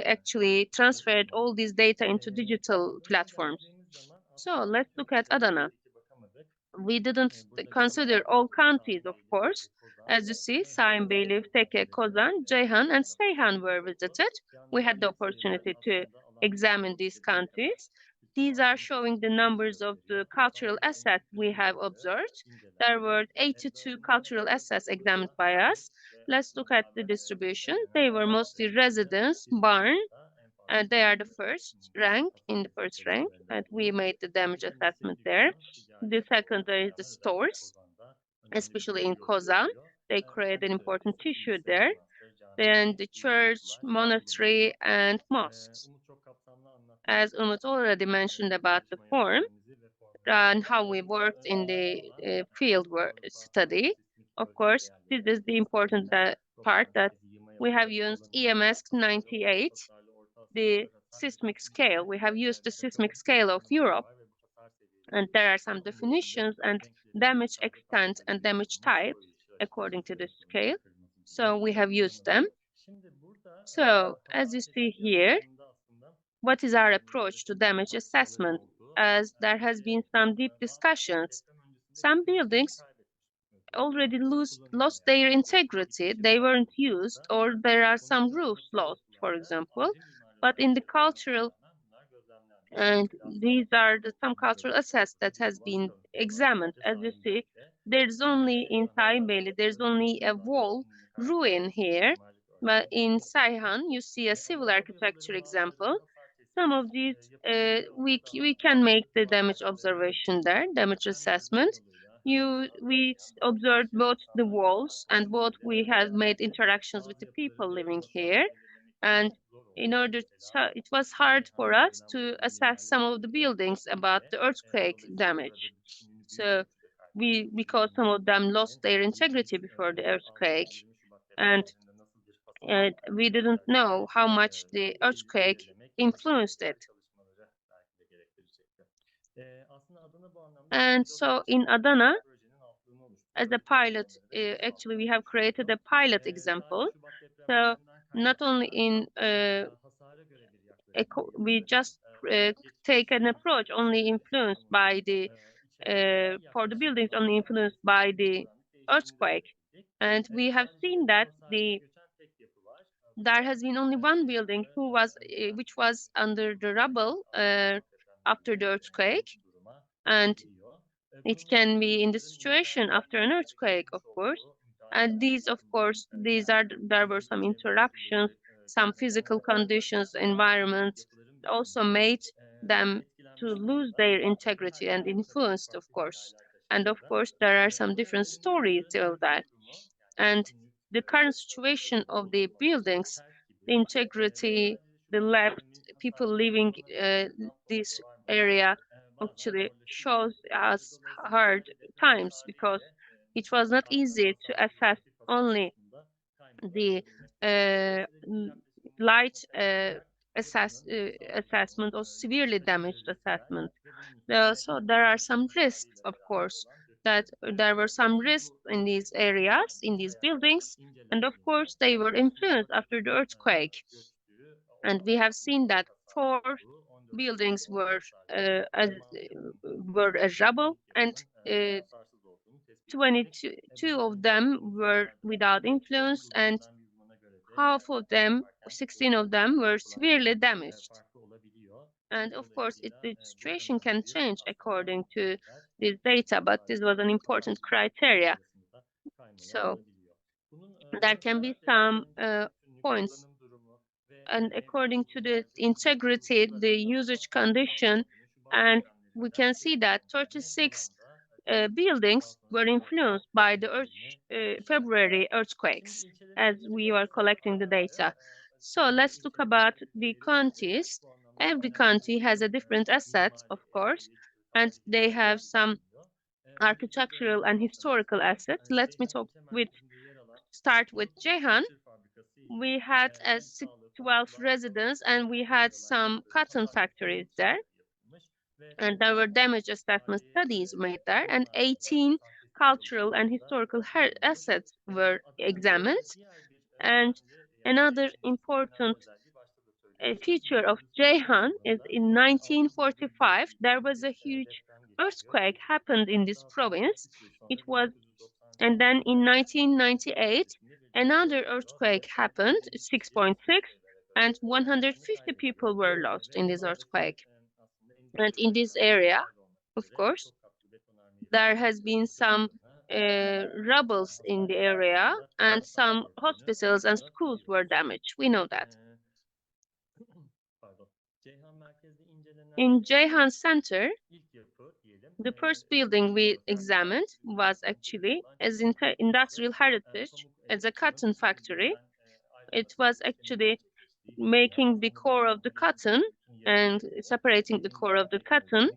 actually transferred all this data into digital platforms. So let's look at Adana. We didn't consider all counties, of course. As you see, Saim, Beyliv, Teke, Kozan, Ceyhan, and Seyhan were visited. We had the opportunity to examine these counties. These are showing the numbers of the cultural assets we have observed. There were 82 cultural assets examined by us. Let's look at the distribution. They were mostly residence, barn, and they are the first rank, in the first rank, and we made the damage assessment there. The second is the stores, especially in Kozan. They create an important tissue there. Then the church, monastery, and mosques. As Umut already mentioned about the form and how we worked in the field work study, of course, this is the important part that we have used EMS 98, the seismic scale. We have used the seismic scale of Europe, and there are some definitions and damage extent and damage types according to the scale. So we have used them. So as you see here, what is our approach to damage assessment? As there has been some deep discussions, some buildings already lost their integrity, they weren't used, or there are some roofs lost, for example. But in the cultural, and these are some cultural assets that has been examined. As you see, there's only in Sahimbeyli, there's only a wall ruin here, but in Sayhan, you see a civil architecture example. Some of these, we can make the damage observation there, damage assessment. We observed both the walls and both we have made interactions with the people living here. And in order to, it was hard for us to assess some of the buildings about the earthquake damage. So because some of them lost their integrity before the earthquake, and we didn't know how much the earthquake influenced it. And so in Adana, as a pilot, actually we have created a pilot example. So not only in we just take an approach only influenced by the for the buildings only influenced by the earthquake, and we have seen that there has been only one building which was under the rubble after the earthquake, and it can be in the situation after an earthquake, of course. And these, of course, there were some interruptions, some physical conditions, environment also made them to lose their integrity and influenced, of course. And of course, there are some different stories of that. And the current situation of the buildings, the integrity, the left people living this area actually shows us hard times, because it was not easy to assess only the light assessment or severely damaged assessment. So there are some risks, of course, that there were some risks in these areas, in these buildings, and of course they were influenced after the earthquake. And we have seen that 4 buildings were as rubble, and 22 of them were without influence, and half of them, 16 of them, were severely damaged. And of course, the situation can change according to this data, but this was an important criteria. So there can be some points, and according to the integrity, the usage condition, and we can see that 36 buildings were influenced by the February earthquakes as we were collecting the data. So let's look about the counties. Every county has a different asset, of course, and they have some architectural and historical assets. Let me start with Ceyhan. We had 12 residents and we had some cotton factories there. And there were damage assessment studies made there, and 18 cultural and historical assets were examined. And another important feature of Ceyhan is in 1945, there was a huge earthquake happened in this province. And then in 1998, another earthquake happened, 6.6, and 150 people were lost in this earthquake. And in this area, of course, there has been some rubbles in the area, and some hospitals and schools were damaged. We know that. In Ceyhan Center, the first building we examined was actually as industrial heritage, as a cotton factory. It was actually making the core of the cotton and separating the core of the cotton.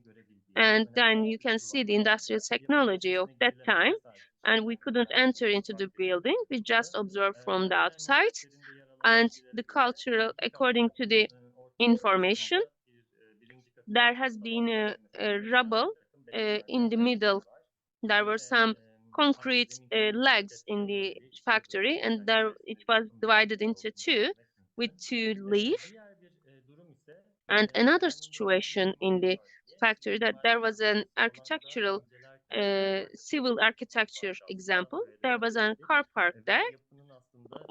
And then you can see the industrial technology of that time. And we couldn't enter into the building. We just observed from the outside. And the cultural, according to the information, there has been a rubble in the middle. There were some concrete legs in the factory, and there it was divided into two with two leaves. And another situation in the factory, that there was an architectural civil architecture example. There was a car park there.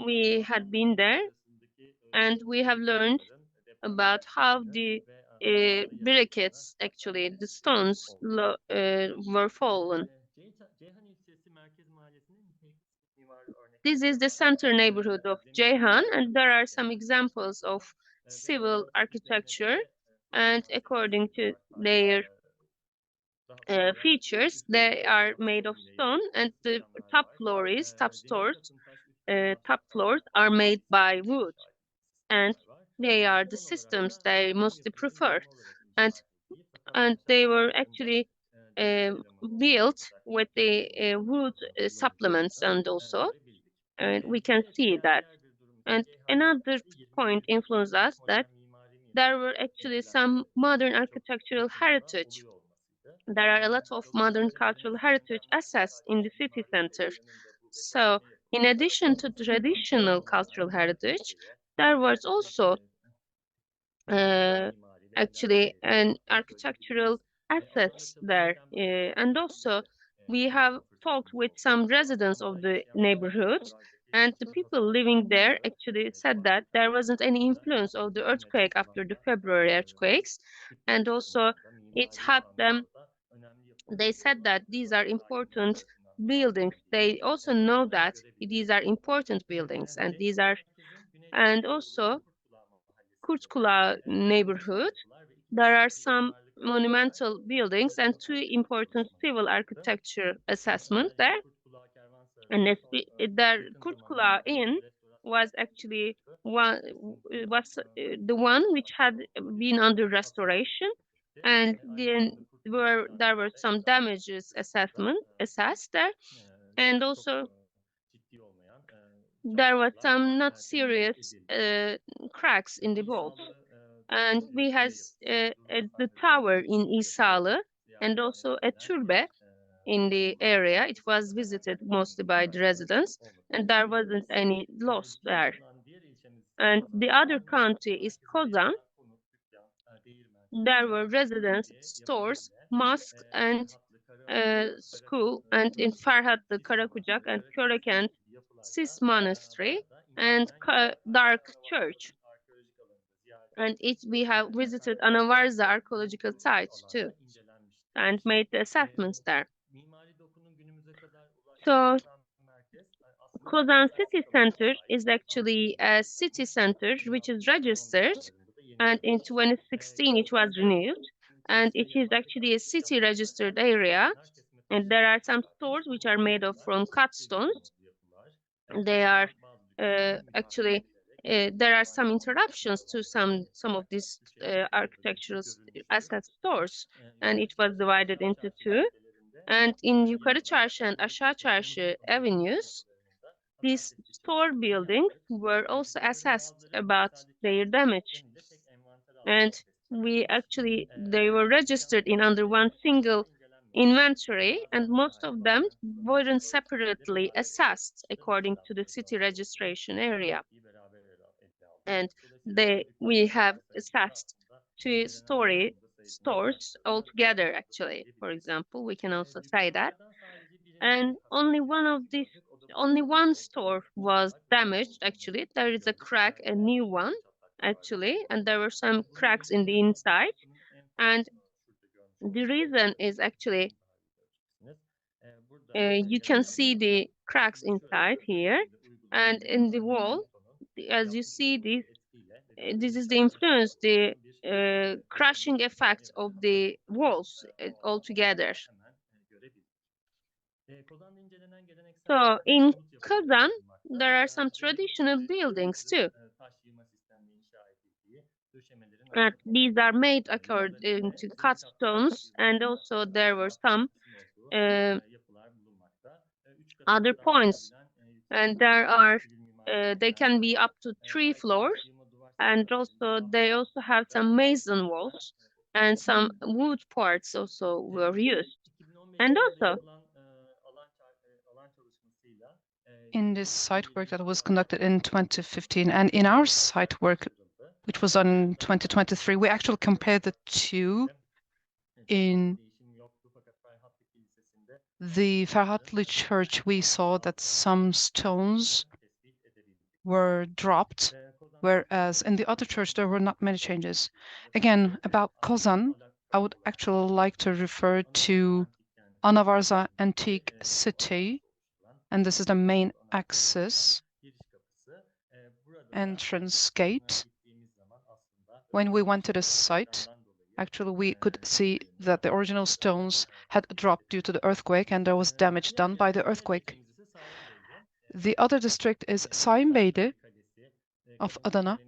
We had been there, and we have learned about how the briquettes, actually the stones, were fallen. This is the center neighborhood of Ceyhan, and there are some examples of civil architecture, and according to their features, they are made of stone, and the top floors are made by wood, and they are the systems they mostly prefer, and they were actually built with the wood supplements, and also we can see that. And another point influenced us, that there were actually some modern architectural heritage. There are a lot of modern cultural heritage assets in the city center. So in addition to traditional cultural heritage, there was also actually an architectural assets there. And also we have talked with some residents of the neighborhood, and the people living there actually said that there wasn't any influence of the earthquake after the February earthquakes. And also it helped them. They said that these are important buildings. They also know that these are important buildings, and these are, and also Kurtkula neighborhood, there are some monumental buildings and two important civil architecture assessments there. And the Kurtkula Inn was actually the one which had been under restoration, and then there were some damages assessed there, and also there was some not serious cracks in the walls. And we had the tower in İsalı, and also a türbe in the area. It was visited mostly by the residents, and there wasn't any loss there. And the other county is Kozan. There were residence, stores, mosques, and school, and in Ferhat the Karakucak and Körekent Sis Monastery and Dark Church. And we have visited Anavarza archaeological sites too, and made the assessments there. So Kozan city center is actually a city center which is registered, and in 2016 it was renewed, and it is actually a city registered area, and there are some stores which are made of from cut stones. They are actually there are some interruptions to some of these architectural asset stores, and it was divided into two. And in Yukarı Çarşı and Aşağı Çarşı avenues, these store buildings were also assessed about their damage, and they were registered in under one single inventory, and most of them weren't separately assessed according to the city registration area. And we have assessed two stores altogether, actually. For example, we can also say that. And only one store was damaged, actually. There is a crack, a new one, actually, and there were some cracks in the inside. And the reason is actually you can see the cracks inside here, and in the wall, as you see this is the influence, the crushing effect of the walls altogether. So in Kazan, there are some traditional buildings too. And these are made according to cut stones, and also there were some other points, and they can be up to 3 floors, and also they also have some mason walls, and some wood parts also were used. And also
in this site work that was conducted in 2015, and in our site work, which was done in 2023, we actually compared the two. In the Ferhatlı Church, we saw that some stones were dropped, whereas in the other church there were not many changes. Again, about Kozan, I would actually like to refer to Anavarza Antique City, and this is the main access entrance gate. When we went to the site, actually we could see that the original stones had dropped due to the earthquake, and there was damage done by the earthquake. The other district is Saimbeyli of Adana.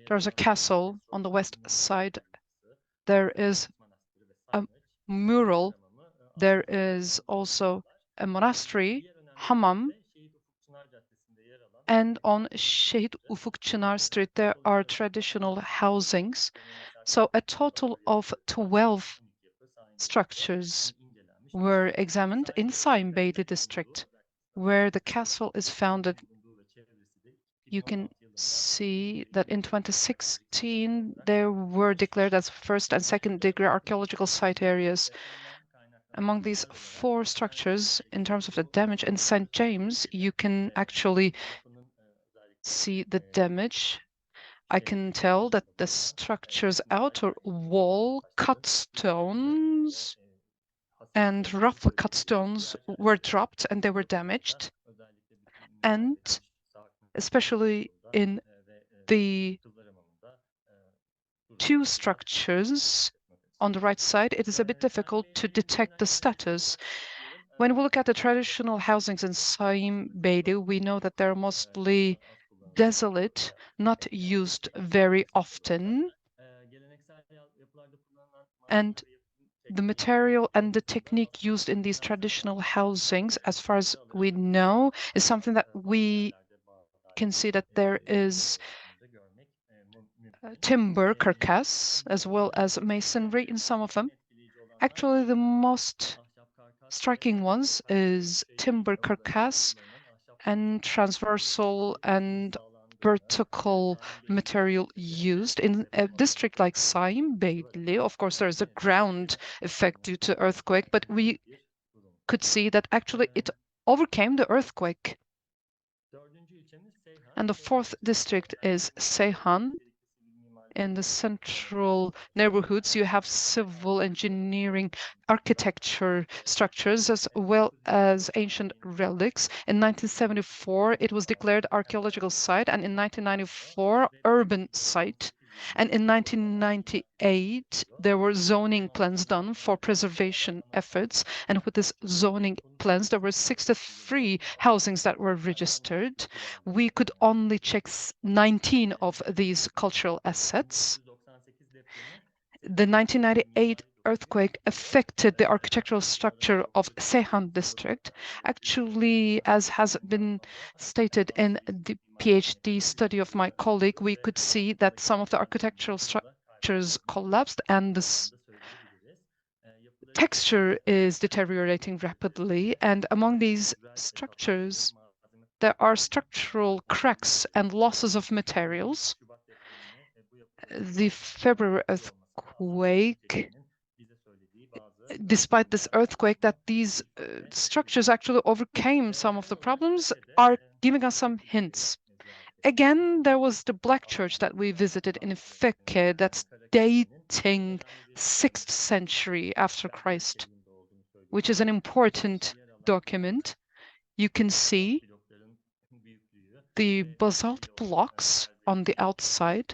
There's a castle on the west side. There is a mural. There is also a monastery, Hamam, and on Şehit Ufuk Çınar Street there are traditional housings. So a total of 12 structures were examined in Saimbeyli district, where the castle is founded. You can see that in 2016 they were declared as first and second degree archaeological site areas. Among these 4 structures, in terms of the damage in St. James, you can actually see the damage. I can tell that the structure's outer wall cut stones and roughly cut stones were dropped and they were damaged. And especially in the 2 structures on the right side, it is a bit difficult to detect the status. When we look at the traditional housings in Saimbeyli, we know that they're mostly desolate, not used very often. And the material and the technique used in these traditional housings, as far as we know, is something that we can see that there is timber carcass as well as masonry in some of them. Actually, the most striking ones is timber carcass and transversal and vertical material used. In a district like Saimbeyli, of course, there is a ground effect due to earthquake, but we could see that actually it overcame the earthquake. And the 4th district is Seyhan. in the central neighborhoods, you have civil engineering architecture structures as well as ancient relics. In 1974, it was declared archaeological site, and in 1994, urban site. And in 1998, there were zoning plans done for preservation efforts. And with this zoning plans, there were 63 housings that were registered. We could only check 19 of these cultural assets. The 1998 earthquake affected the architectural structure of Seyhan district. Actually, as has been stated in the PhD study of my colleague, we could see that some of the architectural structures collapsed and the texture is deteriorating rapidly. And among these structures, there are structural cracks and losses of materials. The February earthquake, despite this earthquake, that these structures actually overcame some of the problems, are giving us some hints. Again, there was the Black Church that we visited in Fekke, that's dating 6th century after Christ, which is an important document. You can see the basalt blocks on the outside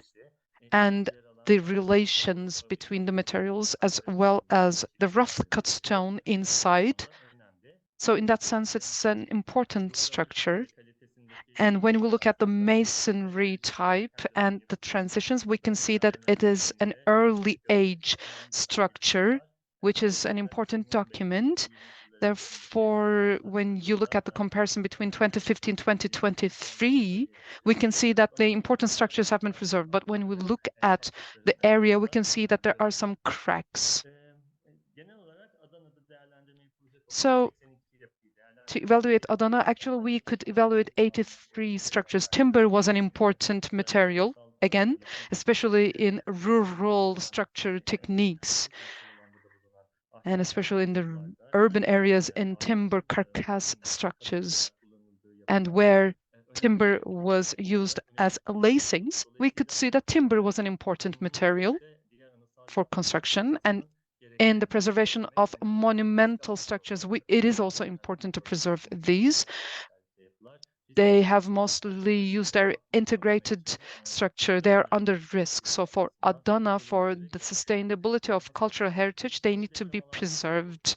and the relations between the materials as well as the rough cut stone inside. So in that sense, it's an important structure. And when we look at the masonry type and the transitions, we can see that it is an early age structure, which is an important document. Therefore, when you look at the comparison between 2015 and 2023, we can see that the important structures have been preserved. But when we look at the area, we can see that there are some cracks. So to evaluate Adana, actually, we could evaluate 83 structures. Timber was an important material, again, especially in rural structure techniques, and especially in the urban areas in timber carcass structures. And where timber was used as lacings, we could see that timber was an important material for construction. And in the preservation of monumental structures, it is also important to preserve these. They have mostly used their integrated structure. They are under risk. So for Adana, for the sustainability of cultural heritage, they need to be preserved.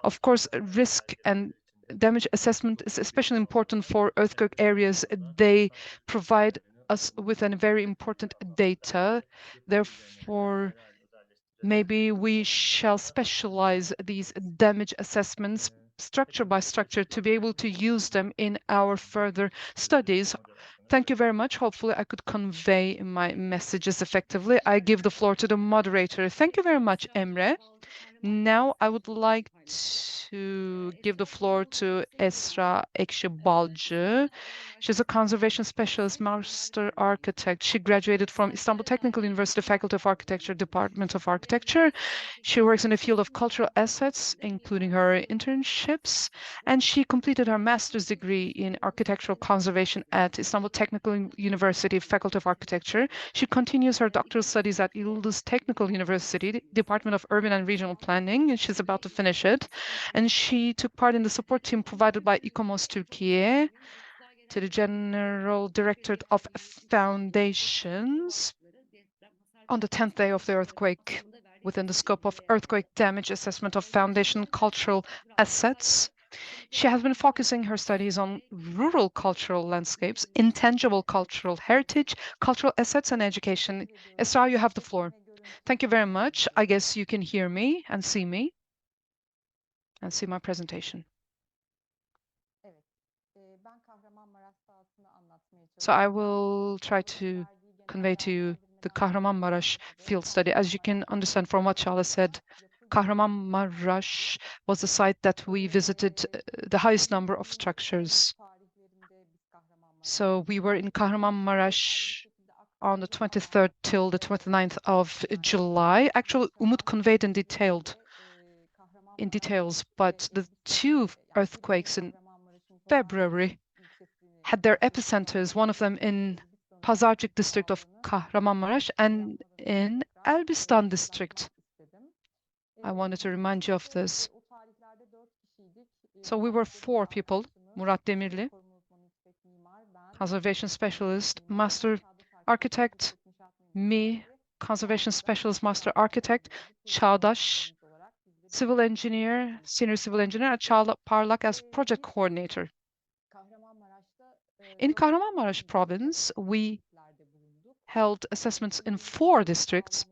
Of course, risk and damage assessment is especially important for earthquake areas. They provide us with a very important data. Therefore, maybe we shall specialize these damage assessments structure by structure to be able to use them in our further studies. Thank you very much. Hopefully I could convey my messages effectively. I give the floor to the moderator. Thank you very much, Emre. Now I would like to give the floor to Esra Ekşibalcı. She's a conservation specialist, master architect. She graduated from Istanbul Technical University Faculty of Architecture, Department of Architecture. She works in the field of cultural assets, including her internships, and she completed her master's degree in architectural conservation at Istanbul Technical University Faculty of Architecture. She continues her doctoral studies at Yıldız Technical University, Department of Urban and Regional Planning, and she's about to finish it. And she took part in the support team provided by ICOMOS Turkey to the General Directorate of Foundations on the 10th day of the earthquake within the scope of earthquake damage assessment of foundation cultural assets. She has been focusing her studies on rural cultural landscapes, intangible cultural heritage, cultural assets, and education. Esra, you have the floor. Thank you very much. I guess you can hear me and see my presentation. So I will try to convey to you the Kahramanmaraş field study. As you can understand from what Çağla said, Kahramanmaraş was the site that we visited the highest number of structures. So we were in Kahramanmaraş on the 23rd till the 29th of July. Actually, Umut conveyed in details, but the two earthquakes in February had their epicenters, one of them in Pazarcık district of Kahramanmaraş and in Elbistan district. I wanted to remind you of this. So we were 4 people: Murat Demirli, conservation specialist, master architect, me, conservation specialist, master architect, Çağdaş, civil engineer, senior civil engineer, and Çağla Parlak as project coordinator. In Kahramanmaraş province, we held assessments in 4 districts.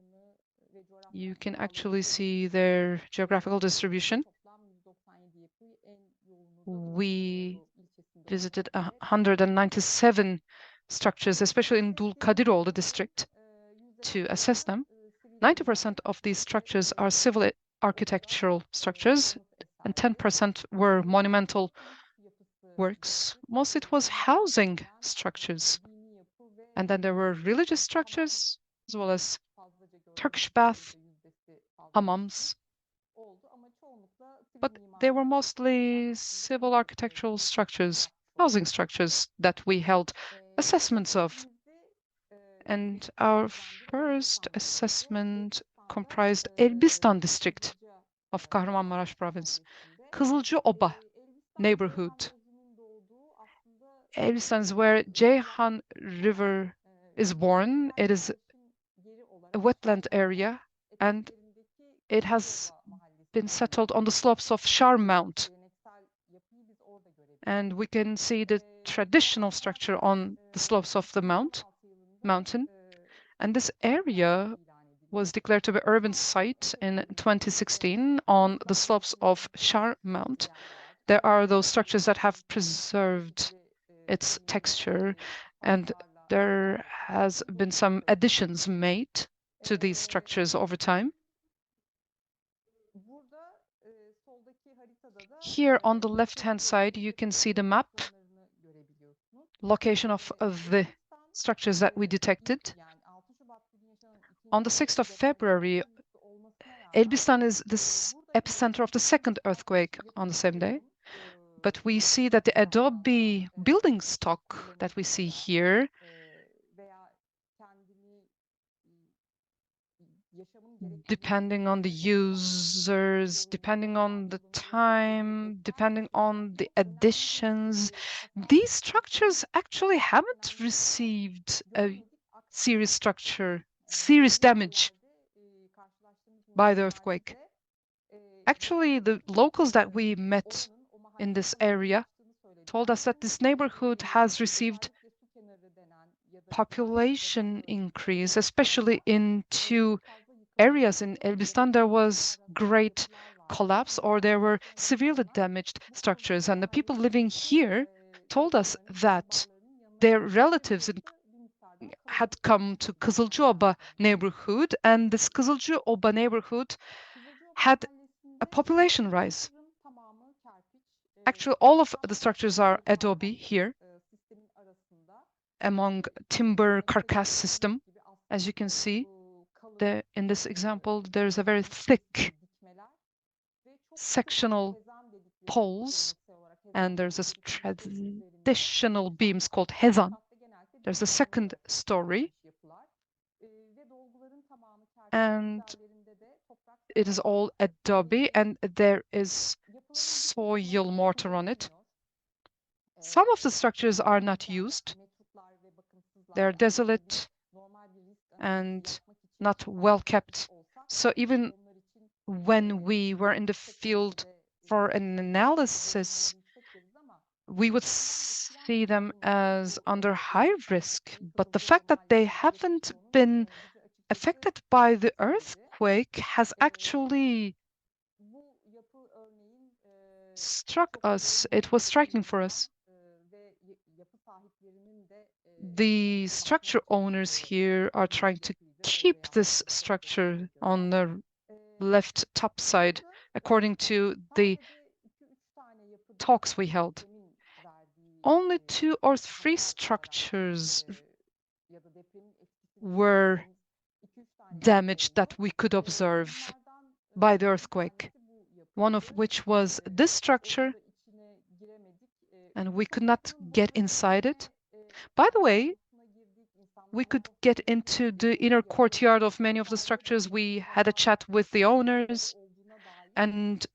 You can actually see their geographical distribution. We visited 197 structures, especially in Dulkadiroğlu district, to assess them. 90% of these structures are civil architectural structures, and 10% were monumental works. Most it was housing structures. And then there were religious structures, as well as Turkish bath, hammams. But they were mostly civil architectural structures, housing structures that we held assessments of. And our first assessment comprised Elbistan district of Kahramanmaraş province, Kızılcıoba neighborhood. Elbistan is where Ceyhan River is born. It is a wetland area, and it has been settled on the slopes of Şar Mount. And we can see the traditional structure on the slopes of the mountain. And this area was declared to be urban site in 2016 on the slopes of Şar Mount. There are those structures that have preserved its texture, and there has been some additions made to these structures over time. Here on the left-hand side, you can see the map, location of the structures that we detected. On the 6th of February, Elbistan is the epicenter of the second earthquake on the same day. But we see that the adobe building stock that we see here depending on the users, depending on the time, depending on the additions, these structures actually haven't received a serious damage by the earthquake. Actually, the locals that we met in this area told us that this neighborhood has received population increase, especially in 2 areas in Elbistan. There was great collapse, or there were severely damaged structures, and the people living here told us that their relatives had come to Kızılcıoba neighborhood, and this Kızılcıoba neighborhood had a population rise. Actually, all of the structures are adobe here, among timber carcass system. As you can see, in this example, there's a very thick sectional poles, and there's a traditional beams called hezan. There's a second story, and it is all adobe, and there is soil mortar on it. Some of the structures are not used. They're desolate and not well kept. So even when we were in the field for an analysis, we would see them as under high risk. But the fact that they haven't been affected by the earthquake has actually struck us. It was striking for us. The structure owners here are trying to keep this structure on the left top side, according to the talks we held. Only 2 or 3 structures were damaged that we could observe by the earthquake, one of which was this structure, and we could not get inside it. By the way, we could get into the inner courtyard of many of the structures. We had a chat with the owners, and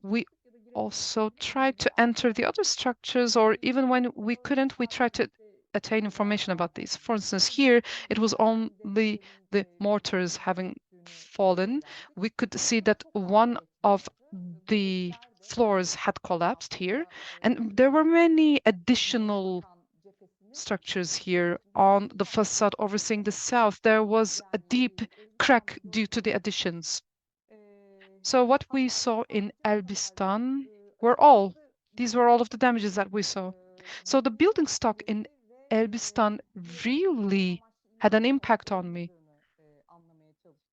we also tried to enter the other structures, or even when we couldn't, we tried to attain information about these. For instance, here, it was only the mortars having fallen. We could see that one of the floors had collapsed here, and there were many additional structures here on the facade overseeing the south. There was a deep crack due to the additions. So what we saw in Elbistan these were all of the damages that we saw. So the building stock in Elbistan really had an impact on me.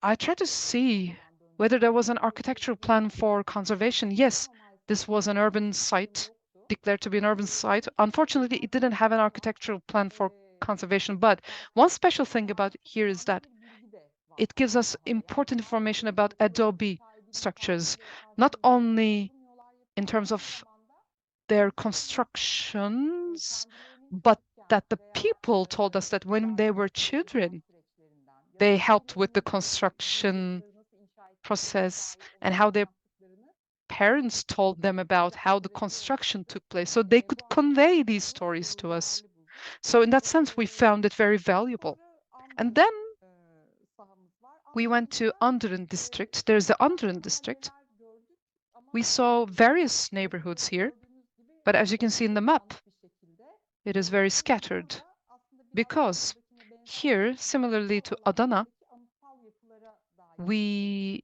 I tried to see whether there was an architectural plan for conservation. Yes, this was an urban site, declared to be an urban site. Unfortunately, it didn't have an architectural plan for conservation. But one special thing about here is that it gives us important information about adobe structures, not only in terms of their constructions, but that the people told us that when they were children, they helped with the construction process and how their parents told them about how the construction took place. So they could convey these stories to us. So in that sense, we found it very valuable. And then we went to Underen district. There's the Underen district. We saw various neighborhoods here, but as you can see in the map, it is very scattered because here, similarly to Adana, we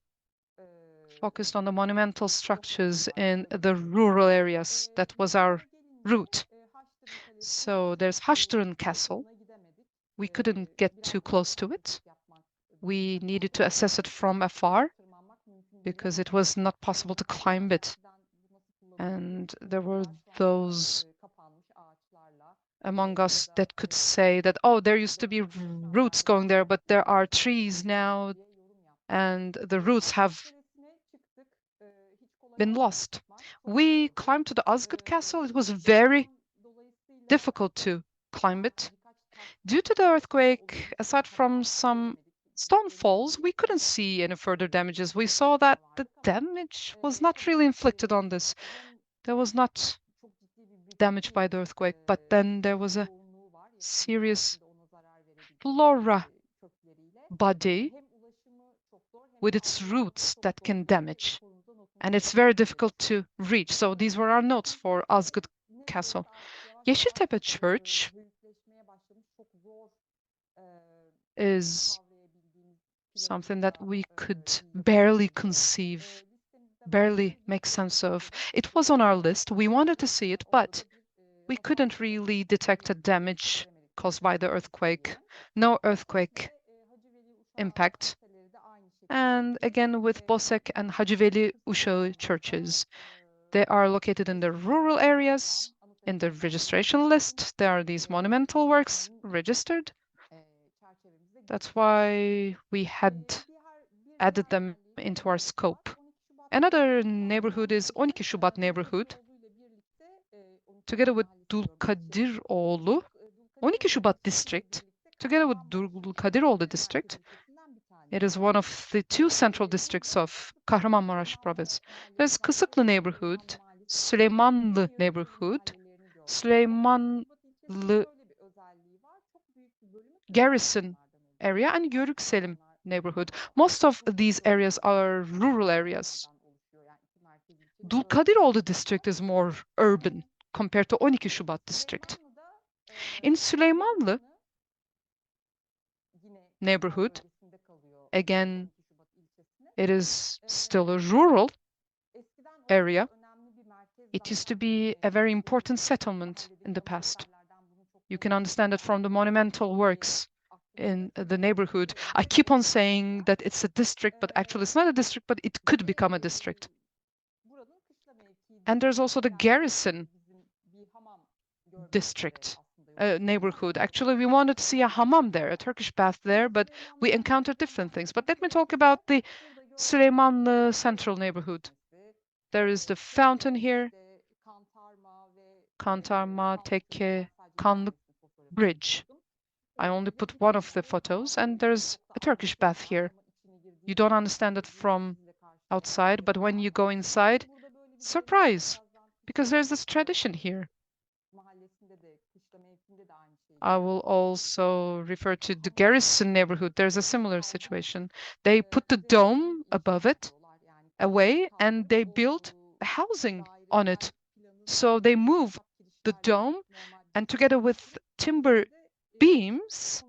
focused on the monumental structures in the rural areas. That was our route. So there's Haştırın Castle. We couldn't get too close to it. We needed to assess it from afar because it was not possible to climb it. And there were those among us that could say that, oh, there used to be roots going there, but there are trees now, and the roots have been lost. We climbed to the Azgut Castle. It was very difficult to climb it. Due to the earthquake, aside from some stone falls, we couldn't see any further damages. We saw that the damage was not really inflicted on this. There was not damage by the earthquake, but then there was a serious flora body with its roots that can damage, and it's very difficult to reach. So these were our notes for Azgut Castle. Yeşiltepe Church is something that we could barely conceive, barely make sense of. It was on our list. We wanted to see it, but we couldn't really detect a damage caused by the earthquake. No earthquake impact. And again, with Bosek and Hacıveli Uşağı churches, they are located in the rural areas. In the registration list, there are these monumental works registered. That's why we had added them into our scope. Another neighborhood is 12 Şubat neighborhood. Together with Dulkadiroğlu, 12 Şubat district, together with Dulkadiroğlu district, it is one of the two central districts of Kahramanmaraş province. There's Kısıklı neighborhood, Süleymanlı neighborhood, Süleymanlı Garrison area, and Yörükselim neighborhood. Most of these areas are rural areas. Dulkadiroğlu district is more urban compared to 12 Şubat district. In Süleymanlı neighborhood, again, it is still a rural area. It used to be a very important settlement in the past. You can understand it from the monumental works in the neighborhood. I keep on saying that it's a district, but actually it's not a district, but it could become a district. And there's also the Garrison district neighborhood. Actually, we wanted to see a hammam there, a Turkish bath there, but we encountered different things. But let me talk about the Süleymanlı central neighborhood. There is the fountain here, Kantarma, Tekke, Kanlık Bridge. I only put one of the photos, and there's a Turkish bath here. You don't understand it from outside, but when you go inside, surprise, because there's this tradition here. I will also refer to the Garrison neighborhood. There's a similar situation. They put the dome above it away, and they build a housing on it. So they move the dome, and together with timber beams,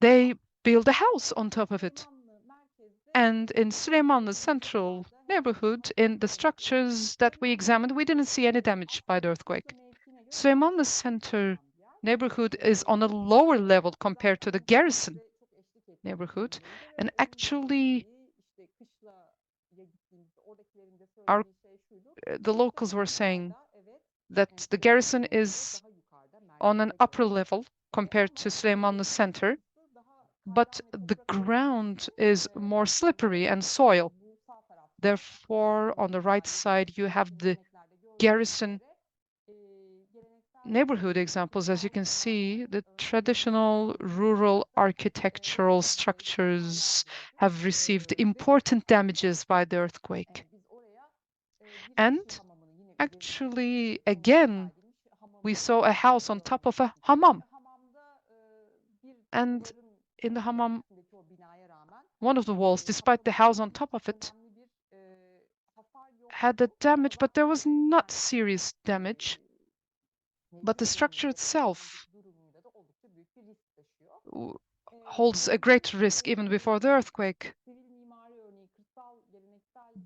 they build a house on top of it. And in Süleymanlı Central neighborhood, in the structures that we examined, we didn't see any damage by the earthquake. Süleymanlı Center neighborhood is on a lower level compared to the Garrison neighborhood. And actually, the locals were saying that the Garrison is on an upper level compared to Süleymanlı Center, but the ground is more slippery and soil. Therefore, on the right side, you have the Garrison neighborhood examples. As you can see, the traditional rural architectural structures have received important damages by the earthquake. And actually, again, we saw a house on top of a hammam. And in the hammam, one of the walls, despite the house on top of it, had a damage, but there was not serious damage. But the structure itself holds a great risk even before the earthquake.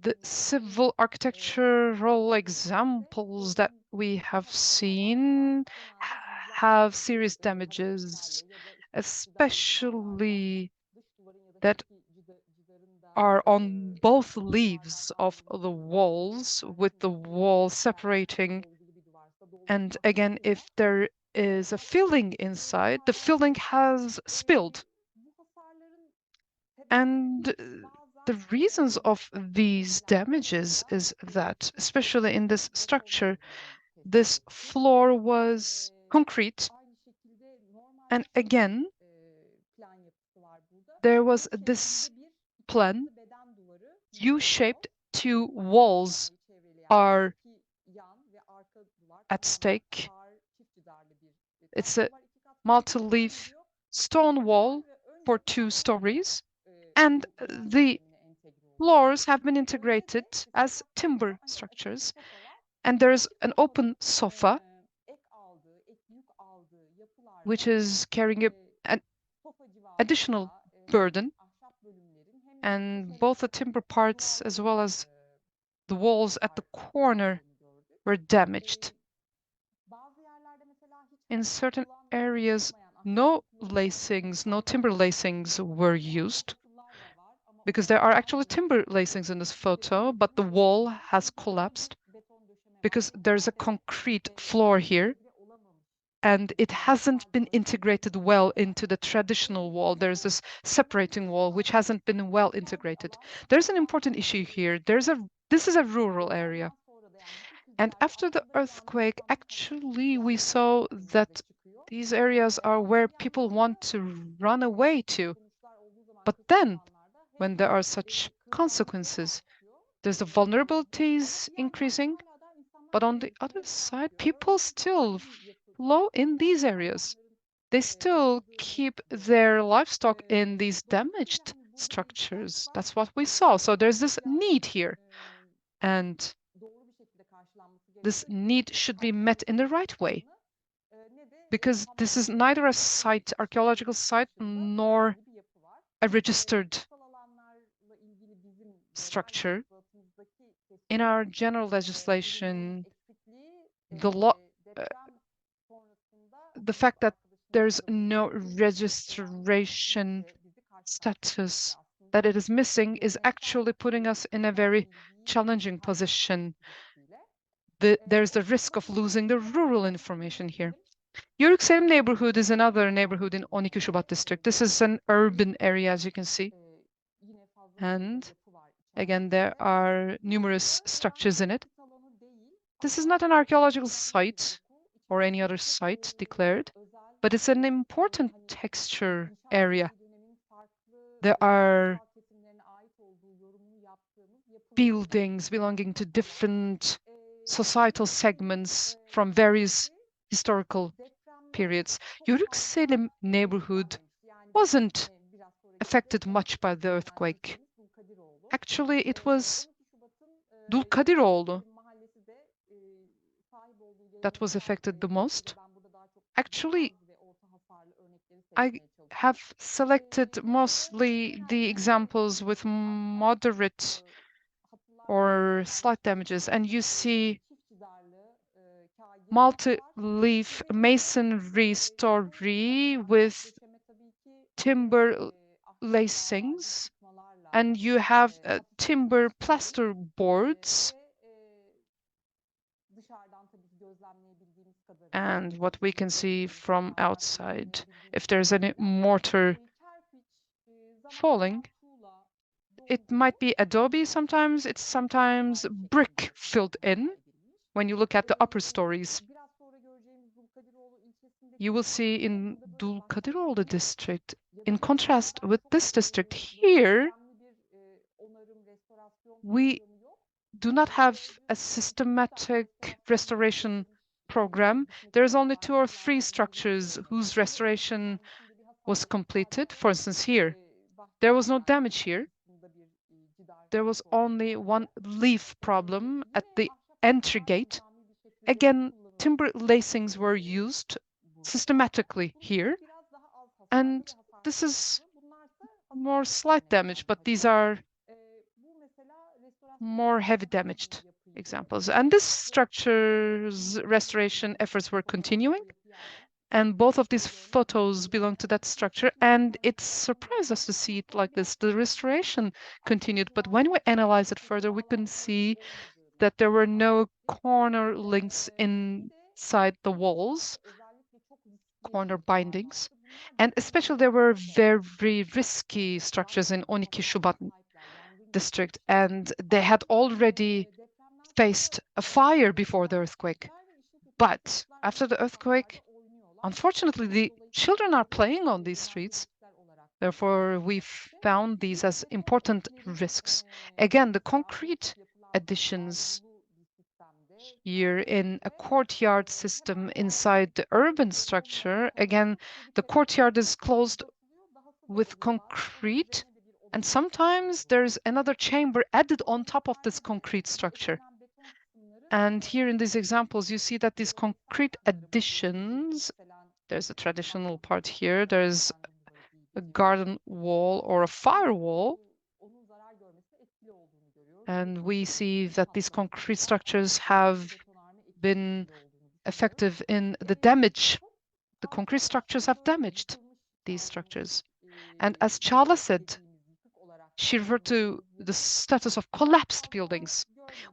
The civil architectural examples that we have seen have serious damages, especially that are on both leaves of the walls, with the wall separating. And again, if there is a filling inside, the filling has spilled. And the reasons of these damages is that, especially in this structure, this floor was concrete. And again, there was this plan, U-shaped. Two walls are at stake. It's a multi-leaf stone wall for 2 stories, and the floors have been integrated as timber structures. And there's an open sofa, which is carrying an additional burden. And both the timber parts as well as the walls at the corner were damaged. In certain areas, no lacings, no timber lacings were used, because there are actually timber lacings in this photo, but the wall has collapsed because there's a concrete floor here, and it hasn't been integrated well into the traditional wall. There's this separating wall which hasn't been well integrated. There's an important issue here. This is a rural area. And after the earthquake, actually, we saw that these areas are where people want to run away to. But then, when there are such consequences, there's the vulnerabilities increasing. But on the other side, people still flow in these areas. They still keep their livestock in these damaged structures. That's what we saw. So there's this need here. And this need should be met in the right way, because this is neither a site, archaeological site, nor a registered structure. In our general legislation, the fact that there's no registration status, that it is missing, is actually putting us in a very challenging position. There's the risk of losing the rural information here. Yörükselim neighborhood is another neighborhood in 12 Şubat district. This is an urban area, as you can see. And again, there are numerous structures in it. This is not an archaeological site or any other site declared. but it's an important texture area. There are buildings belonging to different societal segments from various historical periods. Yörük neighborhood wasn't affected much by the earthquake. Actually, it was Dulkadiroğlu that was affected the most. Actually, I have selected mostly the examples with moderate or slight damages, and you see multi-leaf masonry story with timber lacings, and you have timber plaster boards. And what we can see from outside, if there's any mortar falling, it might be adobe sometimes, it's sometimes brick filled in. When you look at the upper stories, you will see in Dulkadiroğlu district, in contrast with this district here, we do not have a systematic restoration program. There's only 2 or 3 structures whose restoration was completed. For instance, here, there was no damage here. There was only one leaf problem at the entry gate. Again, timber lacings were used systematically here. And this is more slight damage, but these are more heavy damaged examples. And this structure's restoration efforts were continuing. And both of these photos belong to that structure. And it surprised us to see it like this. The restoration continued. But when we analyze it further, we can see that there were no corner links inside the walls, corner bindings. And especially there were very risky structures in 12 Şubat district. And they had already faced a fire before the earthquake. But after the earthquake, unfortunately, the children are playing on these streets. Therefore, we found these as important risks. Again, the concrete additions here in a courtyard system inside the urban structure. Again, the courtyard is closed with concrete, and sometimes there's another chamber added on top of this concrete structure. And here in these examples, you see that these concrete additions, there's a traditional part here, there's a garden wall or a firewall. And we see that these concrete structures have been effective in the damage. The concrete structures have damaged these structures. And as Çağla said, she referred to the status of collapsed buildings.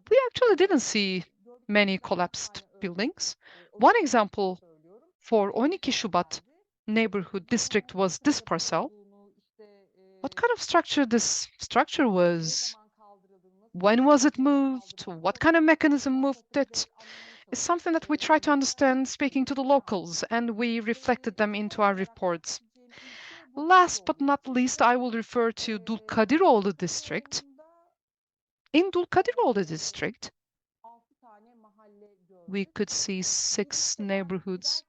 We actually didn't see many collapsed buildings. One example for 12 Şubat neighborhood district was this parcel. What kind of structure this structure was? When was it moved? What kind of mechanism moved it? It's something that we try to understand speaking to the locals, and we reflected them into our reports. Last but not least, I will refer to Dulkadiroğlu district. In Dulkadiroğlu district, we could see 6 neighborhoods.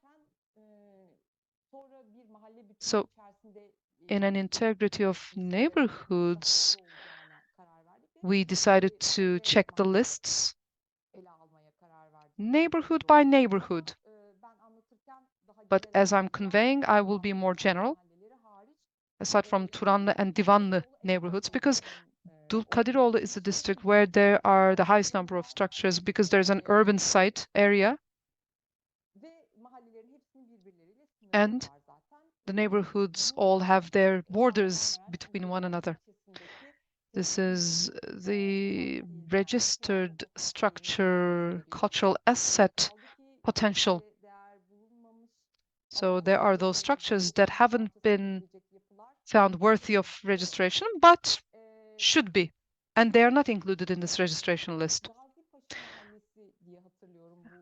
So in an integrity of neighborhoods, we decided to check the lists neighborhood by neighborhood. But as I'm conveying, I will be more general, aside from Turanlı and Divanlı neighborhoods, because Dulkadiroğlu is a district where there are the highest number of structures, because there's an urban site area. And the neighborhoods all have their borders between one another. This is the registered structure cultural asset potential. So there are those structures that haven't been found worthy of registration, but should be. And they are not included in this registration list.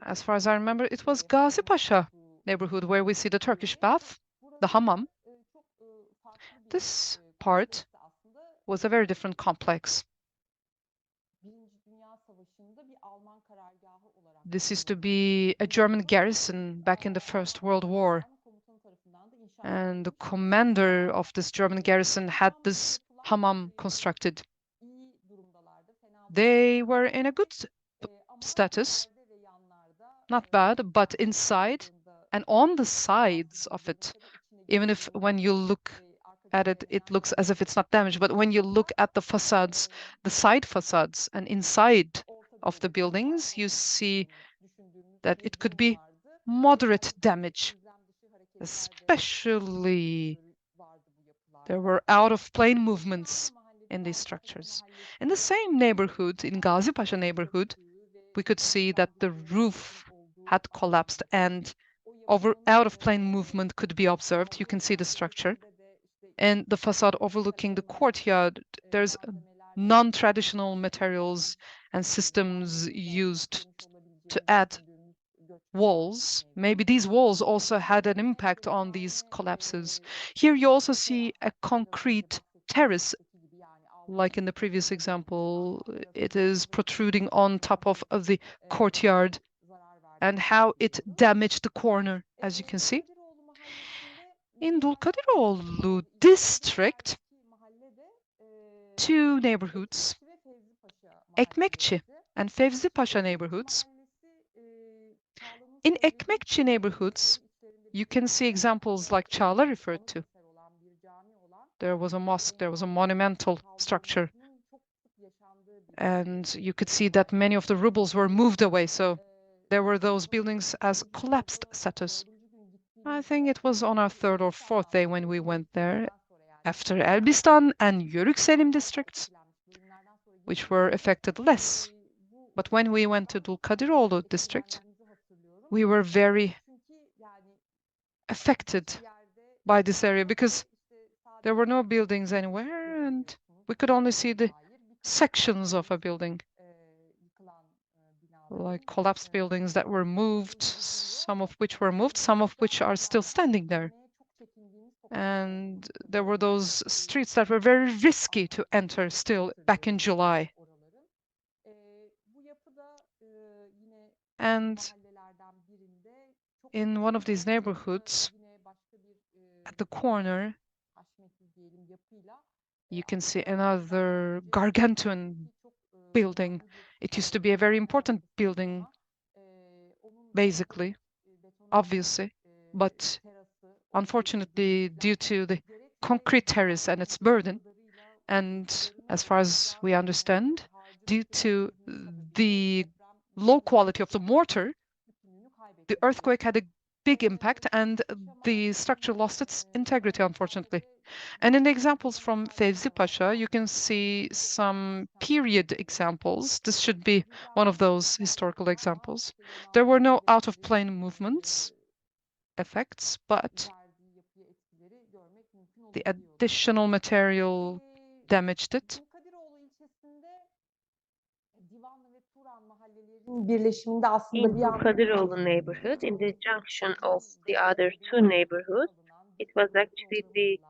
As far as I remember, it was Gazi Pasha neighborhood where we see the Turkish bath, the hammam. This part was a very different complex. This used to be a German garrison back in the First World War. And the commander of this German garrison had this hammam constructed. They were in a good status, not bad, but inside and on the sides of it, even if when you look at it, it looks as if it's not damaged, but when you look at the facades, the side facades and inside of the buildings, you see that it could be moderate damage, especially there were out-of-plane movements in these structures. In the same neighborhood, in Gazi Pasha neighborhood, we could see that the roof had collapsed and out-of-plane movement could be observed. You can see the structure. And the facade overlooking the courtyard, there's non-traditional materials and systems used to add walls. Maybe these walls also had an impact on these collapses. Here you also see a concrete terrace, like in the previous example. It is protruding on top of the courtyard and how it damaged the corner, as you can see. In Dulkadiroğlu district, two neighborhoods, Ekmekçi and Fevzi Pasha neighborhoods. In Ekmekçi neighborhoods, you can see examples like Çağla referred to. There was a mosque, there was a monumental structure. And you could see that many of the rubles were moved away. So there were those buildings as collapsed status. I think it was on our third or fourth day when we went there after Elbistan and Yörük districts, which were affected less. But when we went to Dulkadiroğlu district, we were very affected by this area because there were no buildings anywhere and we could only see the sections of a building, like collapsed buildings that were moved, some of which were moved, some of which are still standing there. And there were those streets that were very risky to enter still back in July. And in one of these neighborhoods, at the corner, you can see another gargantuan building. It used to be a very important building, basically, obviously, but unfortunately, due to the concrete terrace and its burden, and as far as we understand, due to the low quality of the mortar, the earthquake had a big impact and the structure lost its integrity, unfortunately. And in the examples from Fevzi Pasha, you can see some period examples. This should be one of those historical examples. There were no out-of-plane movements effects, but the additional material damaged it.
In Dulkadiroğlu neighborhood, in the junction of the other two neighborhoods, it was actually the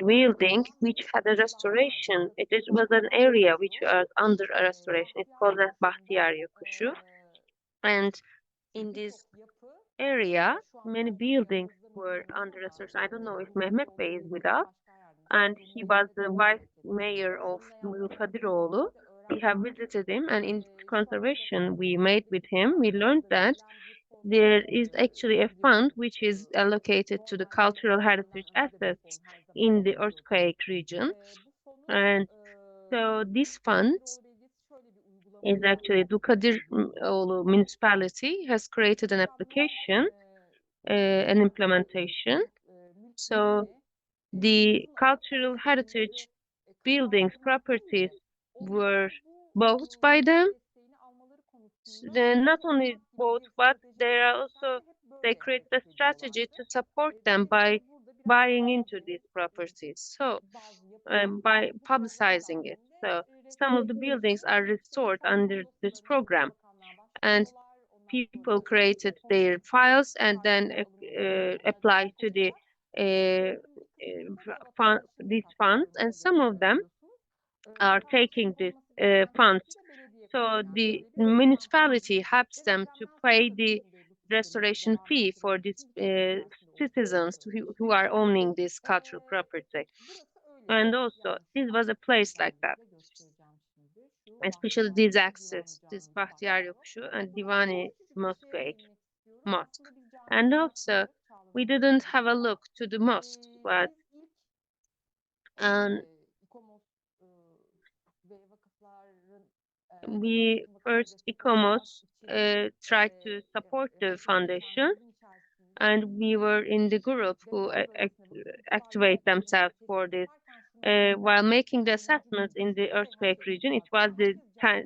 building which had a restoration. It was an area which was under a restoration. It's called as Bahtiyar Yokuşu. And in this area, many buildings were under restoration. I don't know if Mehmet Bey is with us, and he was the vice mayor of Dulkadiroğlu. We have visited him, and in conservation we made with him, we learned that there is actually a fund which is allocated to the cultural heritage assets in the earthquake region. And so this fund is actually Dulkadiroğlu municipality has created an application, an implementation. So the cultural heritage buildings, properties were bought by them. Not only bought, but they create a strategy to support them by buying into these properties. So by publicizing it. So some of the buildings are restored under this program. And people created their files and then applied to the these funds, and some of them are taking these funds. So the municipality helps them to pay the restoration fee for these citizens who are owning this cultural property. And also, this was a place like that, especially these axes, this Bahtiyar Yokuşu and Divani Mosque. And also, we didn't have a look to the mosques, but we first, ICOMOS, tried to support the foundation, and we were in the group who activate themselves for this. While making the assessments in the earthquake region, it was the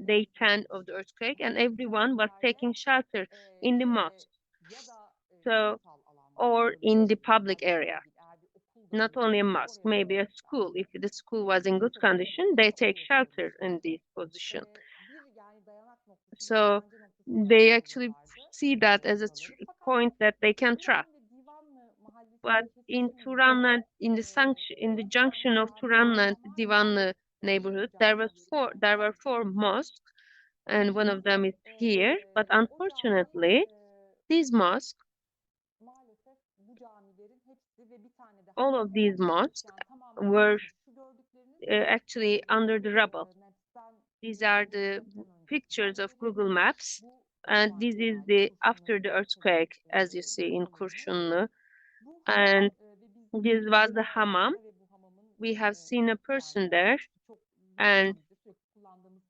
day 10 of the earthquake, and everyone was taking shelter in the mosque, so, or in the public area. Not only a mosque, maybe a school. If the school was in good condition, they take shelter in this position. So they actually see that as a point that they can trust. But in Turanlı, in the junction of Turanlı and Divanlı neighborhood, there were four mosques, and one of them is here. But unfortunately, these mosques, all of these mosques were actually under the rubble. These are the pictures of Google Maps, and this is the after the earthquake, as you see in Kurşunlu. And this was the hammam. We have seen a person there, and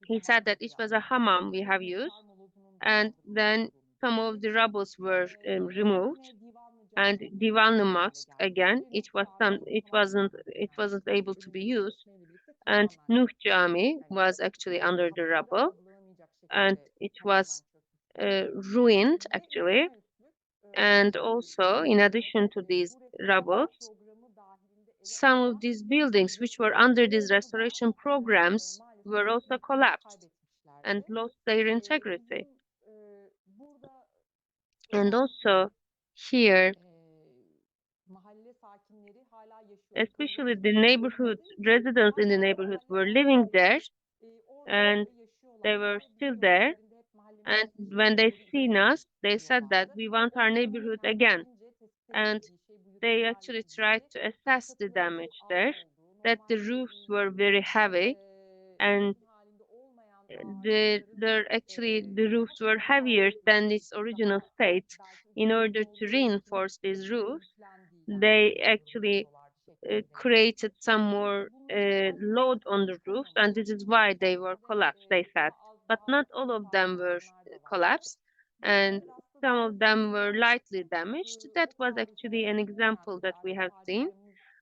he said that it was a hammam we have used, and then some of the rubbles were removed. And Divanlı Mosque again, it wasn't able to be used. And Nuh Cami was actually under the rubble, and it was ruined actually. And also, in addition to these rubbles, some of these buildings which were under these restoration programs were also collapsed and lost their integrity. And also here, especially the neighborhood residents in the neighborhood were living there, and they were still there. And when they seen us, they said that we want our neighborhood again. And they actually tried to assess the damage there, that the roofs were very heavy, and the roofs were heavier than its original state. In order to reinforce these roofs, they actually created some more load on the roofs, and this is why they were collapsed, they said. But not all of them were collapsed, and some of them were lightly damaged. That was actually an example that we have seen.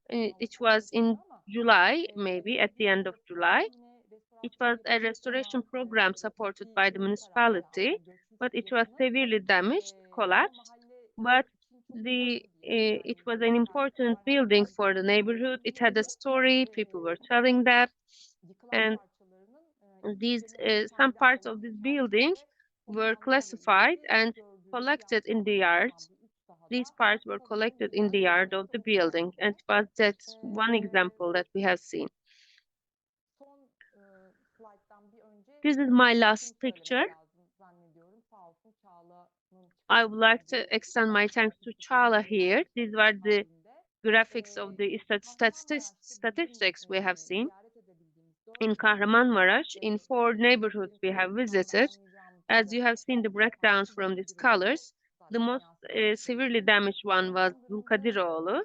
It was in July, maybe at the end of July. It was a restoration program supported by the municipality, but it was severely damaged, collapsed. But it was an important building for the neighborhood. It had a story. People were telling that, and these some parts of this building were classified and collected in the yard. These parts were collected in the yard of the building, and that's one example that we have seen. This is my last picture. I would like to extend my thanks to Çağla here. These were the graphics of the statistics we have seen. In Kahramanmaraş, in 4 neighborhoods we have visited. As you have seen the breakdowns from these colors, the most severely damaged one was Dulkadiroğlu.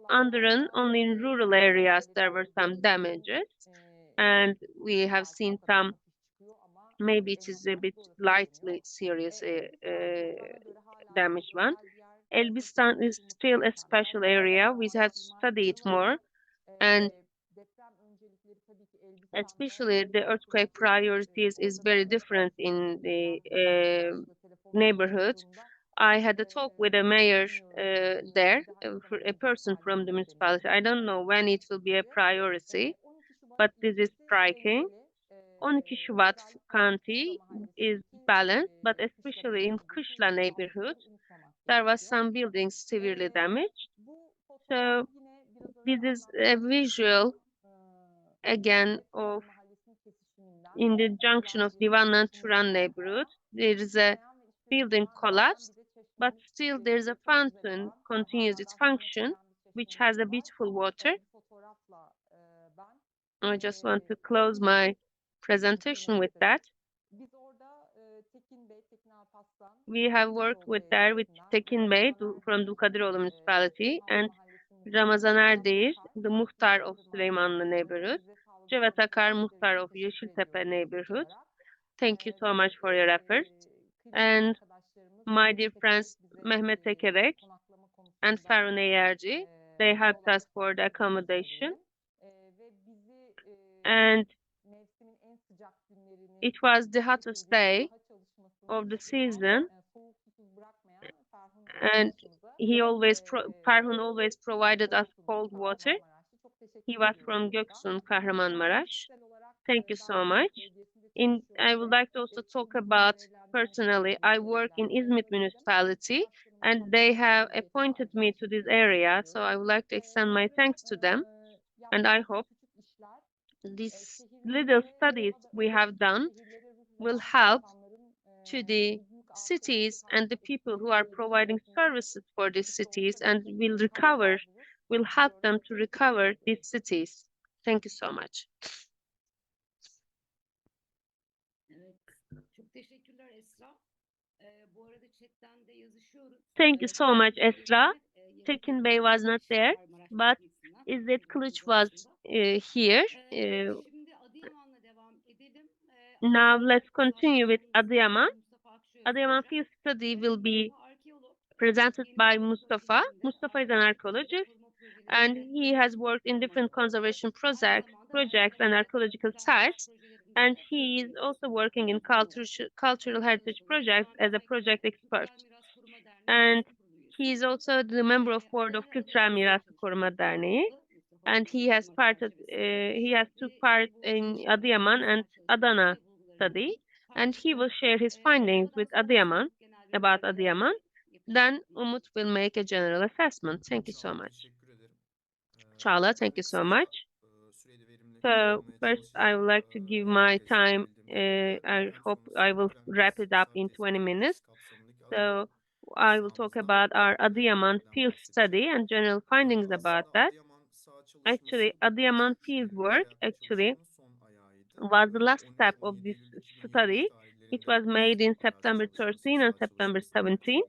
Only in rural areas there were some damages, and we have seen some, maybe it is a bit lightly serious damaged one. Elbistan is still a special area. We have to study it more, and especially the earthquake priorities is very different in the neighborhood. I had a talk with a mayor there, a person from the municipality. I don't know when it will be a priority, but this is striking. 12 Şubat County is balanced, but especially in Kışla neighborhood, there was some buildings severely damaged. So this is a visual again of in the junction of Divan and Turan neighborhood. There is a building collapsed, but still there's a fountain continues its function, which has a beautiful water. I just want to close my presentation with that. We have worked with Tekin Bey from Dulkadiroğlu municipality and Ramazan Erdeğir, the Muhtar of Süleymanlı neighborhood, Cevat Akar, Muhtar of Yeşiltepe neighborhood. Thank you so much for your efforts. And my dear friends Mehmet Tekerek and Ferun Eyerci, they helped us for the accommodation. And it was the hottest day of the season. And Ferhun always provided us cold water. He was from Göksun, Kahramanmaraş. Thank you so much. I would like to also talk about personally, I work in İzmit municipality and they have appointed me to this area. So I would like to extend my thanks to them. And I hope these little studies we have done will help to the cities and the people who are providing services for these cities and will help them to recover these cities. Thank you so much.
Evet. Çok teşekkürler Esra. Bu arada chatten de yazışıyoruz.
Thank you so much, Esra.
Yarın
Tekin Bey was not there, but İzzet Kılıç was here.
Şimdi Adıyaman'la devam edelim.
Now let's continue with Adıyaman.
Mustafa Akşener
Adıyaman
olacak.
field study will be
Arkeolog.
presented
Yeni
by
koruma
Mustafa.
projelerinde
Mustafa is an archaeologist
koruma projeleri
and
yönetmeni,
he has worked in different conservation
aynı zamanda
projects and archaeological sites. And he is also working in cultural heritage projects as a project expert. And he is also the member of board of Kültürel Mirası Koruma Derneği. And he has took part in Adıyaman and Adana study. And he will share his findings with Adıyaman about Adıyaman. Then Umut will make a general assessment. Thank you so much. Çağla, thank you so much. So first, I would like to give my time. I hope I will wrap it up in 20 minutes. So I will talk about our Adıyaman field study and general findings about that. Actually, Adıyaman field work was the last step of this study. It was made in September 13 and September 17.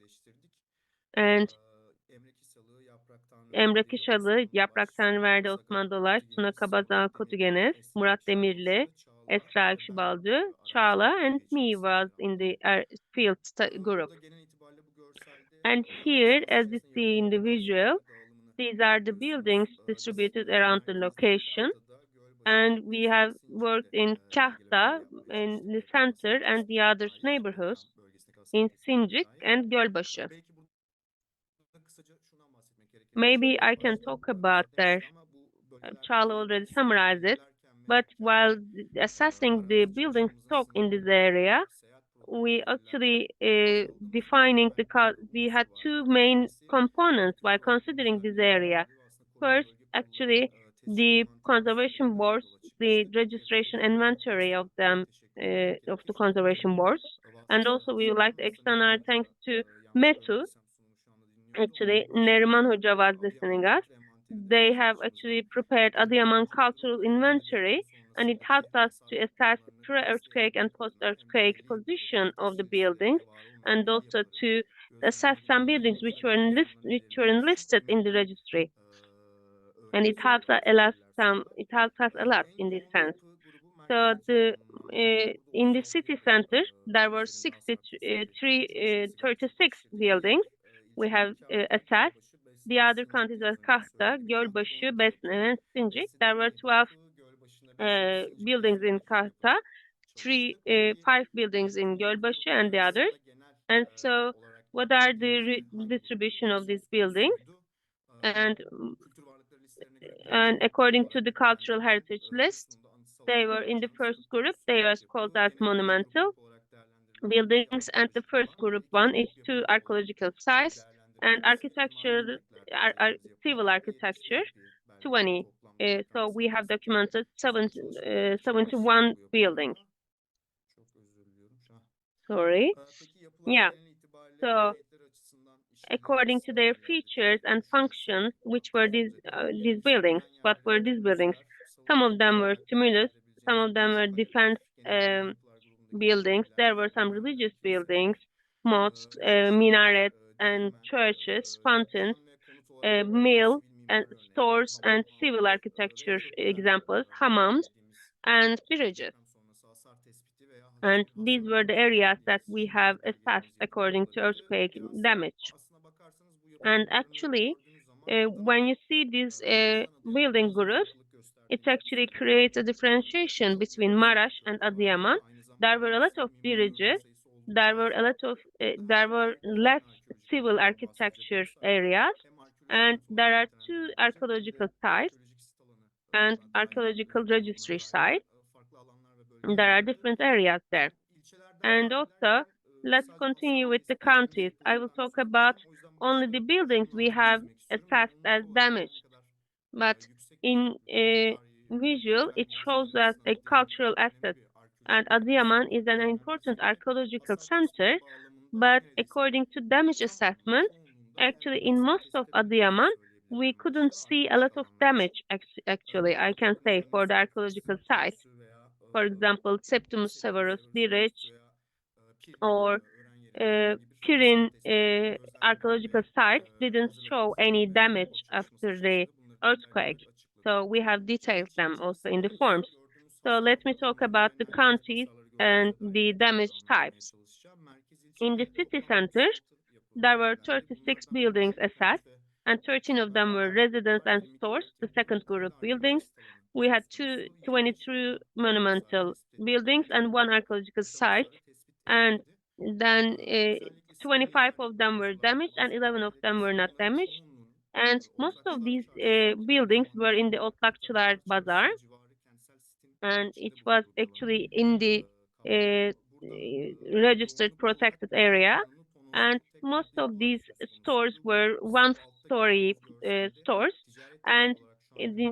And Emre Kışalı, Yaprak Tanrıverdi, Osman Dolaş, Suna Kabazan Kotugenes, Murat Demirli, Esra Akşibalcı, Çağla, and me was in the field group. And here, as you see in the visual, these are the buildings distributed around the location. And we have worked in Kahta, in the center, and the other neighborhoods, in Sincik and Gölbaşı. Maybe I can talk about there. Çağla already summarized it. But while assessing the building stock in this area, we actually we had two main components while considering this area. First, actually, the conservation boards, the registration inventory of them, of the conservation boards. And also we would like to extend our thanks to METU. Actually, Neriman Hoca was listening us. They have actually prepared Adıyaman cultural inventory, and it helped us to assess pre-earthquake and post-earthquake position of the buildings, and also to assess some buildings which were enlisted in the registry. And it helps us a lot in this sense. So in the city center, there were 36 buildings we have assessed. The other counties are Kahta, Gölbaşı, Besne, and Sincik. There were 12 buildings in Kahta, 5 buildings in Gölbaşı, and the others. And so, what are the distribution of these buildings? And according to the cultural heritage list, They were in the first group, they were called as monumental buildings, and the first group one is 2 archaeological sites, and architecture, civil architecture, 20. So we have documented 71 buildings. Sorry. Yeah. So according to their features and functions, which were these buildings? What were these buildings? Some of them were tumulus, some of them were defense buildings. There were some religious buildings, mosques, minarets, and churches, fountains, mill and stores, and civil architecture examples, hammams, and villages. And these were the areas that we have assessed according to earthquake damage. And actually, when you see these building groups, it actually creates a differentiation between Maraş and Adıyaman. There were a lot of villages, there were less civil architecture areas, and there are 2 archaeological sites and archaeological registry sites. There are different areas there. And also, let's continue with the counties. I will talk about only the buildings we have assessed as damaged. But in visual, it shows us a cultural asset. And Adıyaman is an important archaeological center. But according to damage assessment, actually in most of Adıyaman, we couldn't see a lot of damage, actually, I can say, for the archaeological sites. For example, Septimus Severus Diriç or Pirin archaeological site didn't show any damage after the earthquake. So we have detailed them also in the forms. So let me talk about the counties and the damage types. In the city center, there were 36 buildings assessed, and 13 of them were residence and stores, the second group buildings. We had 22 monumental buildings and 1 archaeological site, and then 25 of them were damaged and 11 of them were not damaged. And most of these buildings were in the Otlakçılar Bazaar, and it was actually in the registered protected area. And most of these stores were 1-story stores, and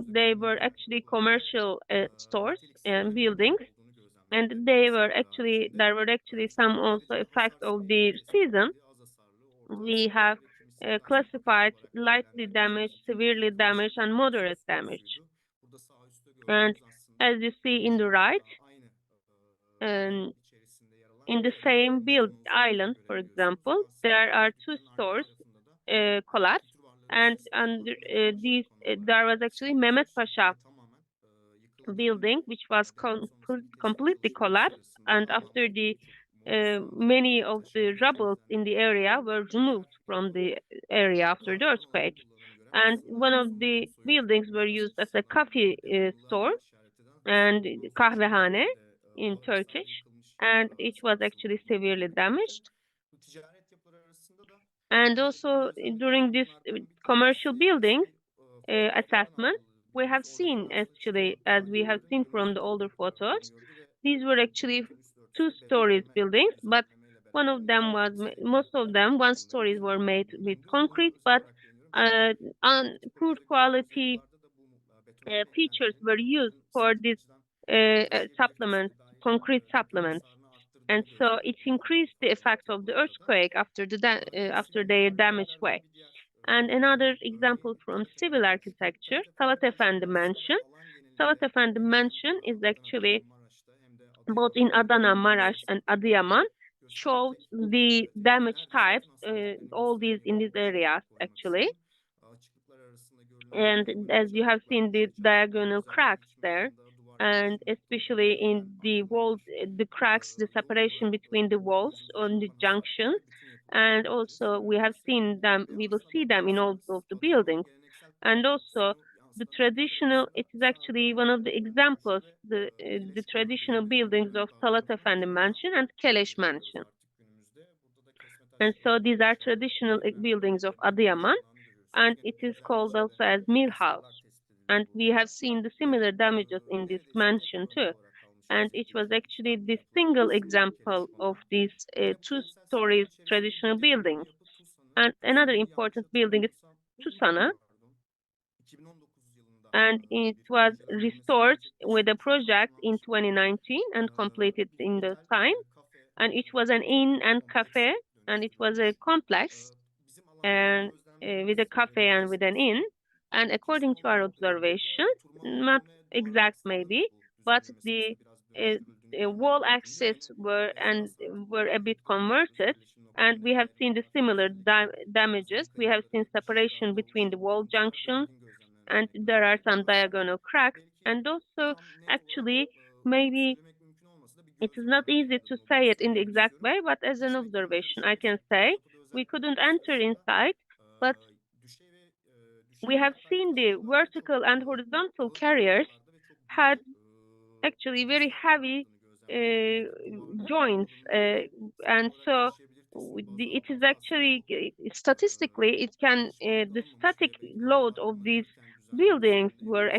they were actually commercial stores and buildings. And there were actually some also effects of the season. We have classified lightly damaged, severely damaged, and moderate damage. And as you see in the right, and in the same island, for example, there are 2 stores collapsed, and under these there was actually Mehmet Pasha building which was completely collapsed, and after the many of the rubble in the area were removed from the area after the earthquake. And one of the buildings were used as a coffee store and kahvehane in Turkish, and it was actually severely damaged. And also during this commercial building assessment, we have seen actually, as we have seen from the older photos, these were actually 2-story buildings, but most of them 1 stories were made with concrete, but poor quality features were used for this concrete supplements. And so it increased the effect of the earthquake after their damaged way. And another example from civil architecture, Talat Efendi Mansion. Talat Efendi Mansion is actually both in Adana, Maraş, and Adıyaman, showed the damage types, all these in these areas actually. And as you have seen the diagonal cracks there, and especially in the walls, the cracks, the separation between the walls on the junction. And also we will see them in all of the buildings. And also the traditional, it is actually one of the examples, the traditional buildings of Talat Efendi Mansion and Keleş Mansion. And so these are traditional buildings of Adıyaman, and it is called also as Mill House. and we have seen the similar damages in this mansion too. And it was actually the single example of this two-story traditional building. And another important building is Tusana, and it was restored with a project in 2019 and completed in those time. And it was an inn and cafe, and it was a complex and with a cafe and with an inn. And according to our observations, not exact maybe, but the wall access were a bit converted, and we have seen the similar damages. We have seen separation between the wall junctions, and there are some diagonal cracks, and also actually maybe it is not easy to say it in the exact way, but as an observation, I can say we couldn't enter inside, but we have seen the vertical and horizontal carriers had actually very heavy joints, and so it is actually statistically it can the static load of these buildings were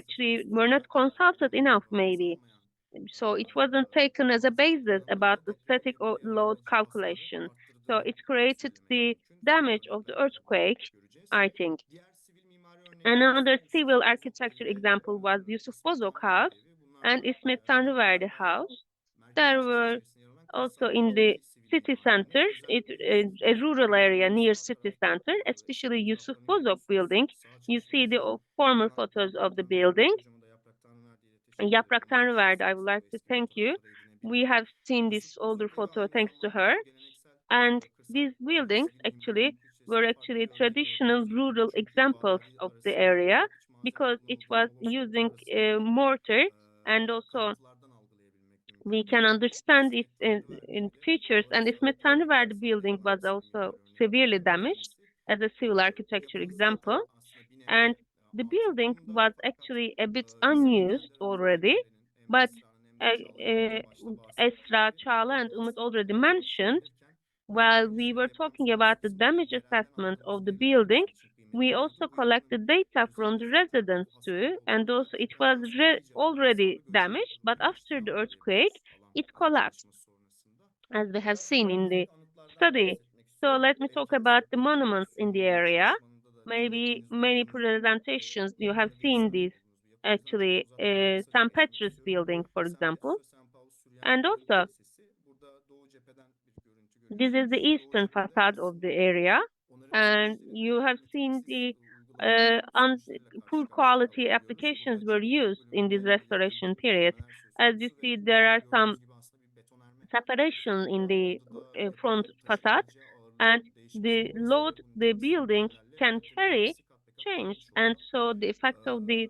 not consulted enough maybe, so it wasn't taken as a basis about the static load calculation. So it created the damage of the earthquake, I think. Another civil architecture example was Yusuf Bozok House and İsmet Tanrıverdi House. There were also in the city center, a rural area near city center, especially Yusuf Bozok building. You see the former photos of the building. Yaprak Tanrıverdi, I would like to thank you. We have seen this older photo thanks to her. And these buildings were traditional rural examples of the area because it was using mortar, and also we can understand it in features. And İsmet Tanrıverdi building was also severely damaged as a civil architecture example. And the building was actually a bit unused already, but Esra, Çağla, and Umut already mentioned, while we were talking about the damage assessment of the building, we also collected data from the residents too, and also it was already damaged, but after the earthquake, it collapsed, as we have seen in the study. So let me talk about the monuments in the area. Maybe many presentations you have seen this, actually, St. Petrus building, for example. And also, this is the eastern facade of the area, and you have seen the poor quality applications were used in this restoration period. As you see, there are some separation in the front facade, and the load the building can carry changed, and so the effect of the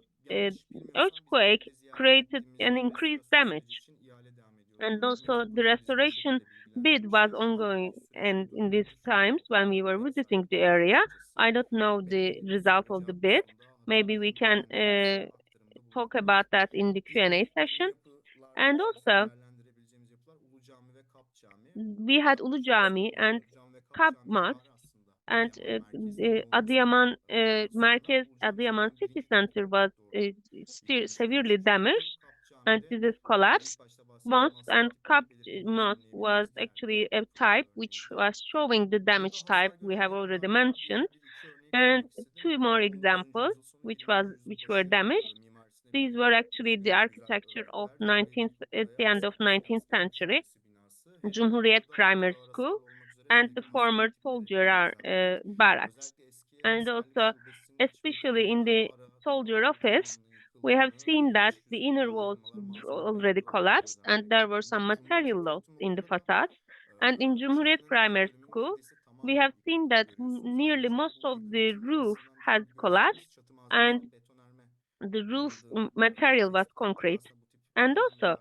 earthquake created an increased damage. And also the restoration bid was ongoing, and in these times when we were visiting the area, I don't know the result of the bid. Maybe we can talk about that in the Q&A session. And also, we had Ulu Cami and Kap Mosque, and Adıyaman Merkez, Adıyaman city center was still severely damaged, and this is collapsed. Mosque and Kap Mosque was actually a type which was showing the damage type we have already mentioned. And two more examples which were damaged. These were actually the architecture of at the end of 19th century, Cumhuriyet Primary School, and the former soldier barracks. And also, especially in the soldier office, we have seen that the inner walls already collapsed, and there were some material loss in the facades. And in Cumhuriyet Primary School, we have seen that nearly most of the roof has collapsed, and the roof material was concrete. And also,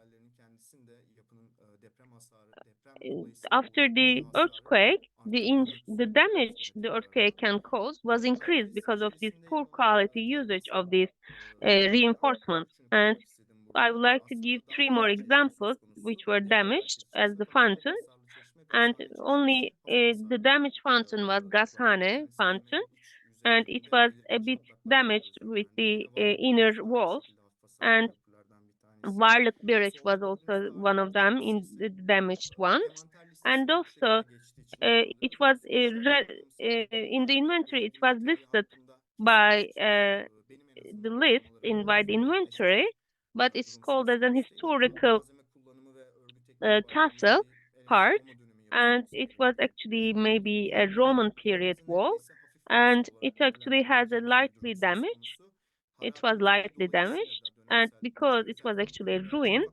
after the earthquake, the damage the earthquake can cause was increased because of this poor quality usage of these reinforcements. And I would like to give three more examples which were damaged as the fountain. And only the damaged fountain was Gazhane fountain. and it was a bit damaged with the inner walls, and Varlık Bridge was also one of them in the damaged ones. And also, it was in the inventory, it was listed by the list in by the inventory, but it's called as an historical castle part, and it was actually maybe a Roman period wall, and it actually has a lightly damage. It was lightly damaged, and because it was actually a ruin,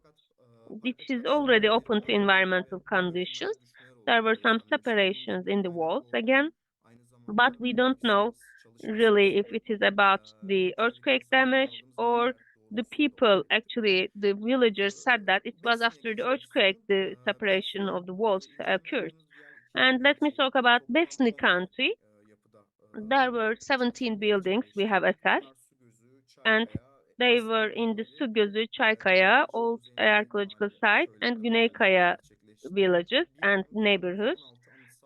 it is already open to environmental conditions. There were some separations in the walls again, but we don't know really if it is about the earthquake damage or the people. Actually, the villagers said that it was after the earthquake the separation of the walls occurred. And let me talk about Besni County. There were 17 buildings we have assessed, and they were in the Su Gözü, Çaykaya, Old Archaeological Site, and Güneykaya villages and neighborhoods.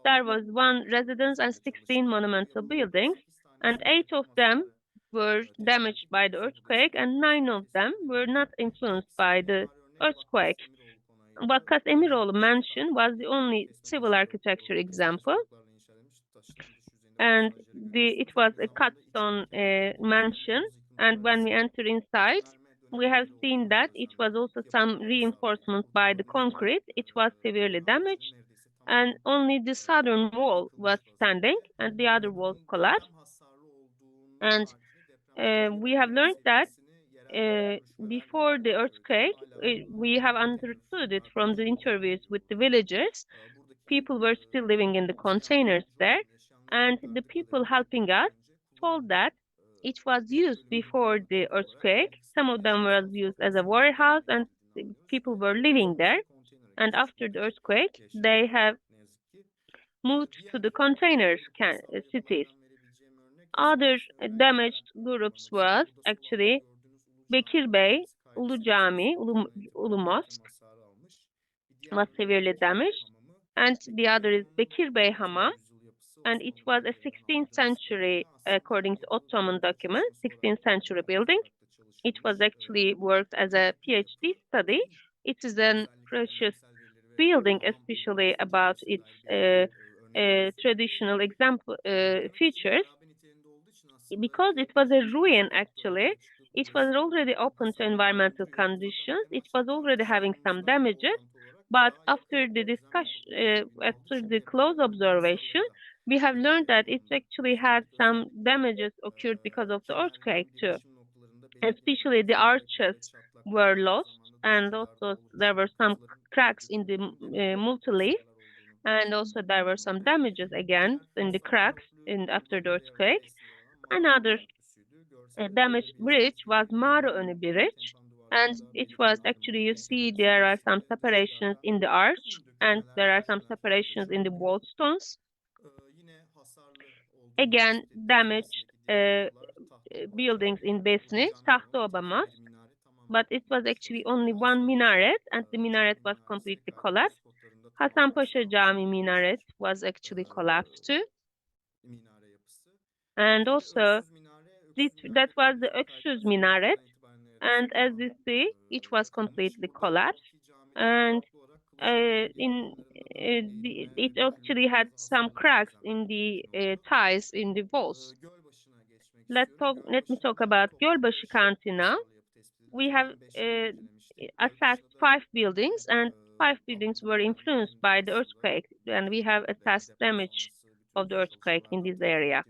There was one residence and 16 monumental buildings, and 8 of them were damaged by the earthquake, and 9 of them were not influenced by the earthquake. Vakkas Emiroğlu Mansion was the only civil architecture example, and it was a cut stone mansion. And when we enter inside, we have seen that it was also some reinforcement by the concrete. It was severely damaged, and only the southern wall was standing, and the other walls collapsed. And we have learned that before the earthquake, we have understood it from the interviews with the villagers. People were still living in the containers there, and the people helping us told that it was used before the earthquake. Some of them were used as a warehouse, and people were living there. And after the earthquake, they have moved to the container cities. Other damaged groups was actually Bekir Bey, Ulu Cami, Ulu Mosque was severely damaged, and the other is Bekir Bey Hamam, and it was a 16th century, according to Ottoman documents, 16th century building. It was actually worked as a PhD study. It is a precious building, especially about its traditional example features. Because it was a ruin, actually, it was already open to environmental conditions. It was already having some damages, but after the discussion, after the close observation, we have learned that it actually had some damages occurred because of the earthquake too. Especially the arches were lost, and also there were some cracks in the multi-leaf, and also there were some damages again in the cracks after the earthquake. Another damaged bridge was Mağaraönü Bridge, and it was actually, you see, there are some separations in the arch, and there are some separations in the wall stones. Again, damaged buildings in Besni, Tahtaoba Mosque, but it was actually only one minaret, and the minaret was completely collapsed. Hasanpaşa Cami minaret was actually collapsed too. And also, that was the Öksüz minaret, and as you see, it was completely collapsed. And it actually had some cracks in the ties in the walls. Let me talk about Gölbaşı County now. We have assessed 5 buildings, and 5 buildings were influenced by the earthquake, and we have assessed damage of the earthquake in this area.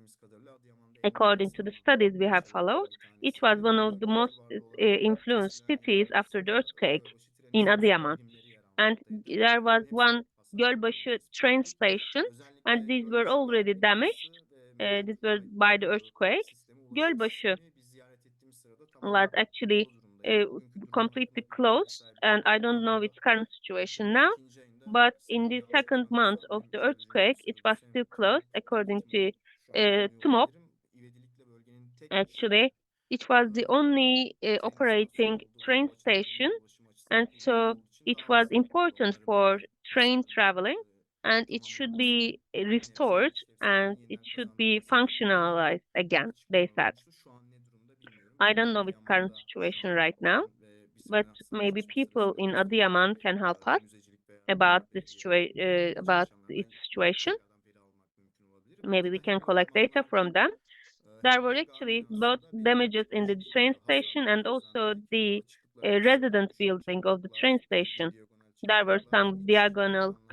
According to the studies we have followed, it was one of the most influenced cities after the earthquake in Adıyaman. And there was one Gölbaşı train station, and these were already damaged. This was by the earthquake. Gölbaşı was actually completely closed, and I don't know its current situation now, but in the second month of the earthquake, it was still closed, according to TMOP. Actually, it was the only operating train station, and so it was important for train traveling. and it should be restored and it should be functionalized again, they said. I don't know its current situation right now, but maybe people in Adıyaman can help us about about its situation. Maybe we can collect data from them. There were actually both damages in the train station and also the residence building of the train station. There were some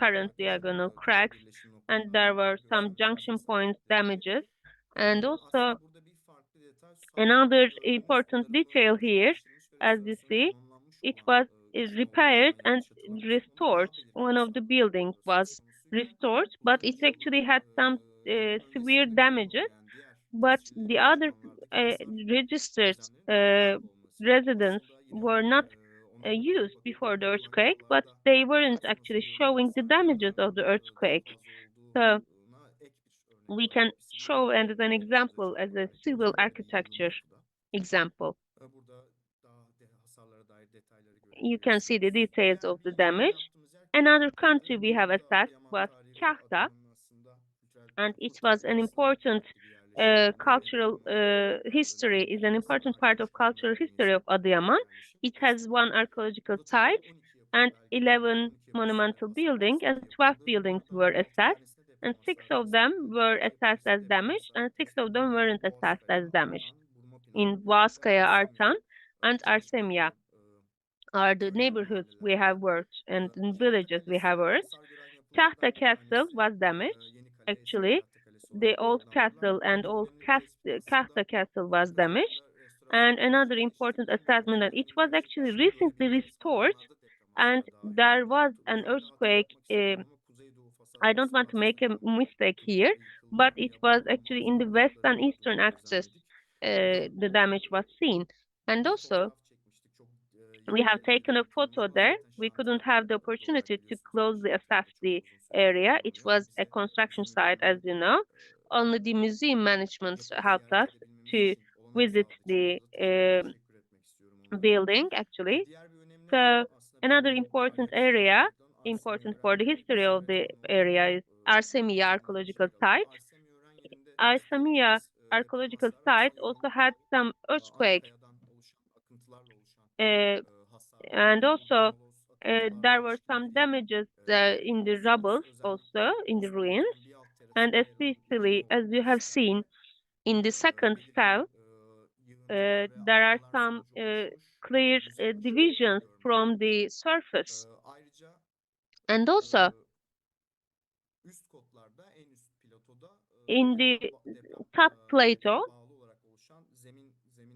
current diagonal cracks, and there were some junction points damages. And also another important detail here, as you see, it was repaired and restored. One of the buildings was restored, but it actually had some severe damages. But the other registered residents were not used before the earthquake, but they weren't actually showing the damages of the earthquake. So we can show as an example, as a civil architecture example. You can see the details of the damage. Another country we have assessed was Kahta, and it was an important cultural history, is an important part of cultural history of Adıyaman. It has one archaeological site and 11 monumental buildings, and 12 buildings were assessed, and 6 of them were assessed as damaged, and 6 of them weren't assessed as damaged. In Vaskaya, Artan, and Arsemia are the neighborhoods we have worked and in villages we have worked. Tahta Castle was damaged, actually. The old castle and Kahta Castle was damaged. And another important assessment that it was actually recently restored, and there was an earthquake. I don't want to make a mistake here, but it was actually in the west and eastern axis the damage was seen. And also, we have taken a photo there. We couldn't have the opportunity to closely assess the area. It was a construction site, as you know. Only the museum management helped us to visit the building, actually. So another important area, important for the history of the area, is Arsemiya archaeological site. Arsemiya archaeological site also had some earthquake and also there were some damages in the rubble, also in the ruins, and especially as you have seen in the second cell, there are some clear divisions from the surface. And also in the top plateau,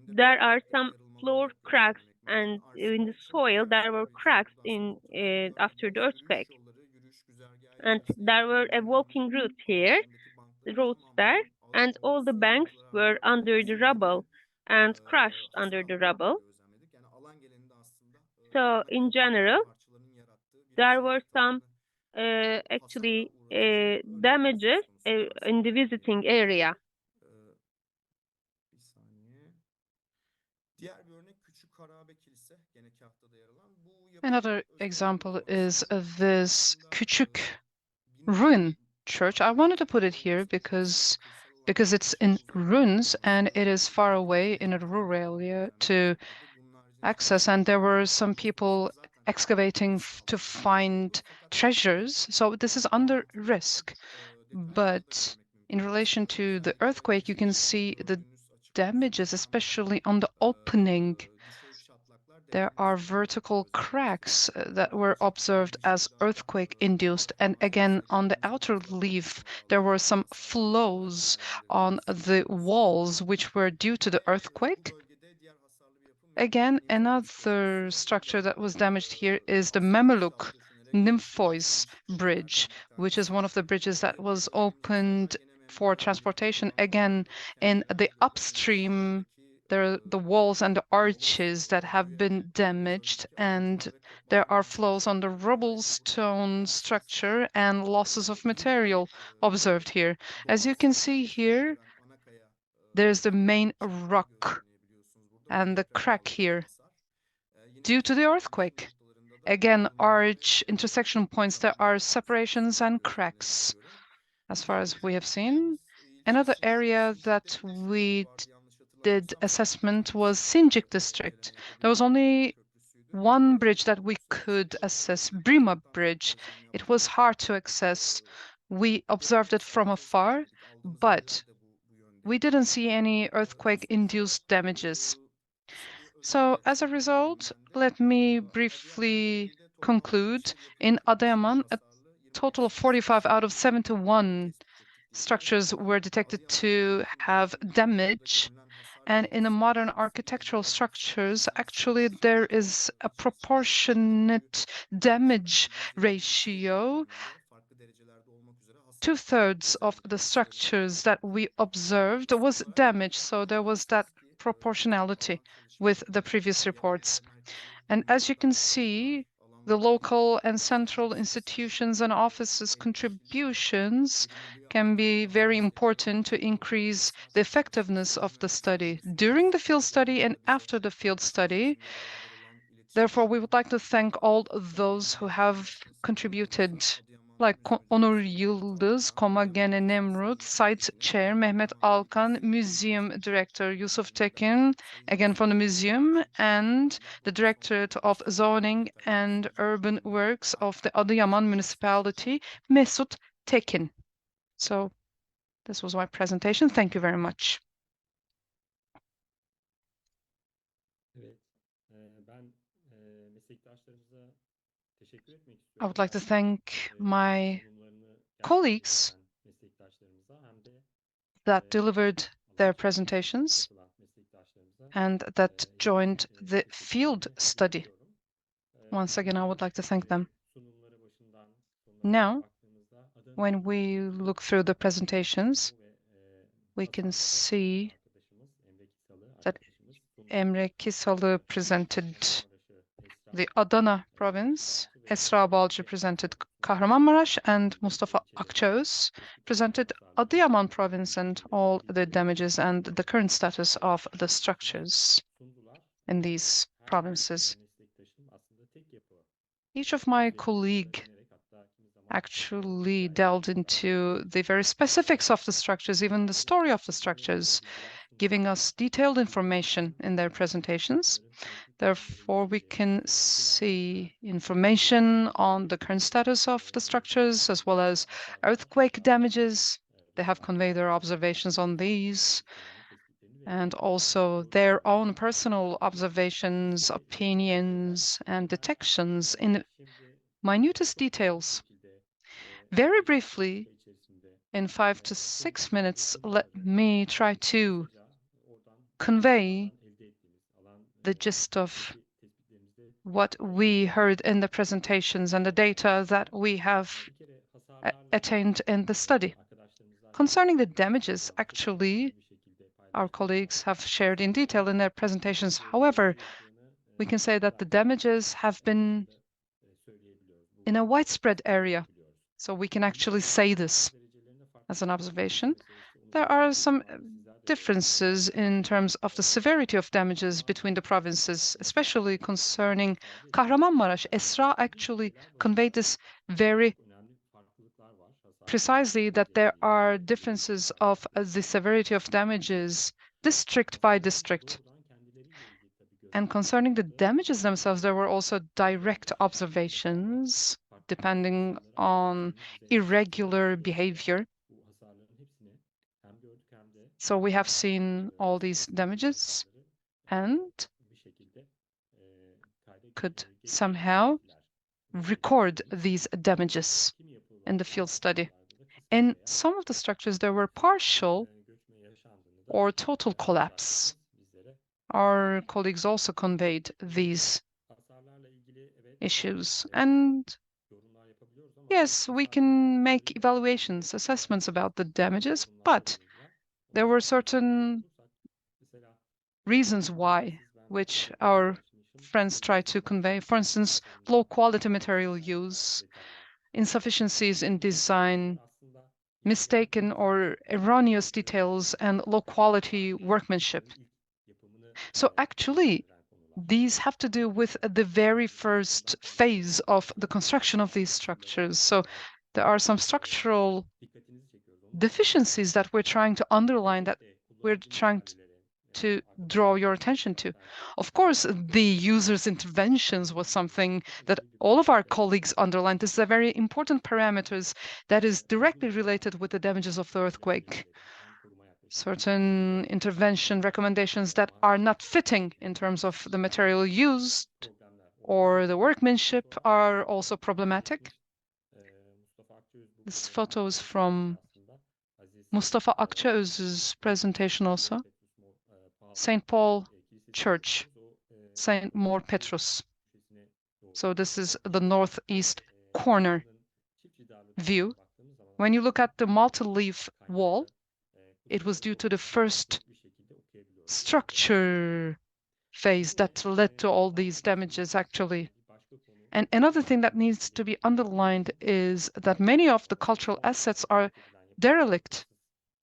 there are some floor cracks, and in the soil there were cracks in after the earthquake. And there were a walking route here, roads there, and all the banks were under the rubble and crushed under the rubble. So in general, there were some actually damages in the visiting area.
Another example is this Küçük Ruin church. I wanted to put it here because it's in ruins and it is far away in a rural area to access, and there were some people excavating to find treasures. So this is under risk. But in relation to the earthquake, you can see the damages, especially on the opening. There are vertical cracks that were observed as earthquake-induced, and again on the outer leaf there were some flows on the walls which were due to the earthquake. Again, another structure that was damaged here is the Mameluke Nymphois Bridge, which is one of the bridges that was opened for transportation. Again, in the upstream, there are the walls and the arches that have been damaged, and there are flows on the rubble stone structure and losses of material observed here. As you can see here, there's the main rock and the crack here due to the earthquake. again, arch intersection points, there are separations and cracks, as far as we have seen. Another area that we did assessment was Sinjik district. There was only one bridge that we could assess, Brima Bridge. It was hard to access. We observed it from afar, but we didn't see any earthquake-induced damages. So as a result, let me briefly conclude. In Adıyaman, a total of 45 out of 71 structures were detected to have damage. And in the modern architectural structures, actually, there is a proportionate damage ratio. 2/3 of the structures that we observed was damaged, so there was that proportionality with the previous reports. And as you can see, the local and central institutions and offices' contributions can be very important to increase the effectiveness of the study during the field study and after the field study. Therefore, we would like to thank all those who have contributed, like Onur Yıldız, Koma Gene Nemrut, Site Chair Mehmet Alkan, Museum Director Yusuf Tekin, again from the museum, and the Directorate of Zoning and Urban Works of the Adıyaman Municipality, Mesut Tekin. So this was my presentation. Thank you very much. I would like to thank my colleagues that delivered their presentations and that joined the field study. Once again, I would like to thank them. Now, when we look through the presentations, we can see that Emre Kisalı presented the Adana province, Esra Balcı presented Kahramanmaraş, and Mustafa Akçağız presented Adıyaman province and all the damages and the current status of the structures in these provinces. Each of my colleagues actually delved into the very specifics of the structures, even the story of the structures, giving us detailed information in their presentations. Therefore, we can see information on the current status of the structures as well as earthquake damages. They have conveyed their observations on these and also their own personal observations, opinions, and detections in minutest details. Very briefly, in 5 to 6 minutes, let me try to convey the gist of what we heard in the presentations and the data that we have attained in the study. Concerning the damages, actually, our colleagues have shared in detail in their presentations. However, we can say that the damages have been in a widespread area. So we can actually say this as an observation. There are some differences in terms of the severity of damages between the provinces, especially concerning Kahramanmaraş. Esra actually conveyed this very precisely, that there are differences of the severity of damages district by district. And concerning the damages themselves, there were also direct observations depending on irregular behavior. So we have seen all these damages and could somehow record these damages in the field study. In some of the structures, there were partial or total collapse. Our colleagues also conveyed these issues. And yes, we can make evaluations, assessments about the damages, but there were certain reasons why, which our friends tried to convey. For instance, low quality material use, insufficiencies in design, mistaken or erroneous details, and low quality workmanship. So actually, these have to do with the very first phase of the construction of these structures. So there are some structural deficiencies that we're trying to underline, that we're trying to draw your attention to. Of course, the user's interventions was something that all of our colleagues underlined. This is a very important parameters that is directly related with the damages of the earthquake. Certain intervention recommendations that are not fitting in terms of the material used or the workmanship are also problematic. This photo is from Mustafa Akçaöz's presentation also. St. Paul Church, St. Mor Petrus. So this is the northeast corner view. When you look at the multi-leaf wall, it was due to the first structure phase that led to all these damages, actually. And another thing that needs to be underlined is that many of the cultural assets are derelict,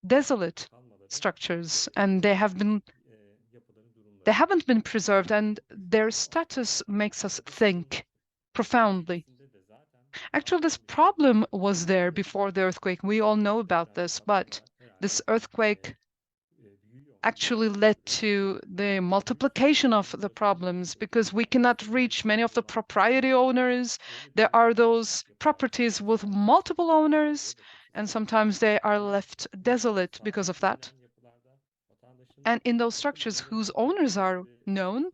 desolate structures, and they haven't been preserved, and their status makes us think profoundly. Actually, this problem was there before the earthquake. We all know about this, but this earthquake actually led to the multiplication of the problems, because we cannot reach many of the propriety owners. There are those properties with multiple owners, and sometimes they are left desolate because of that. And in those structures whose owners are known,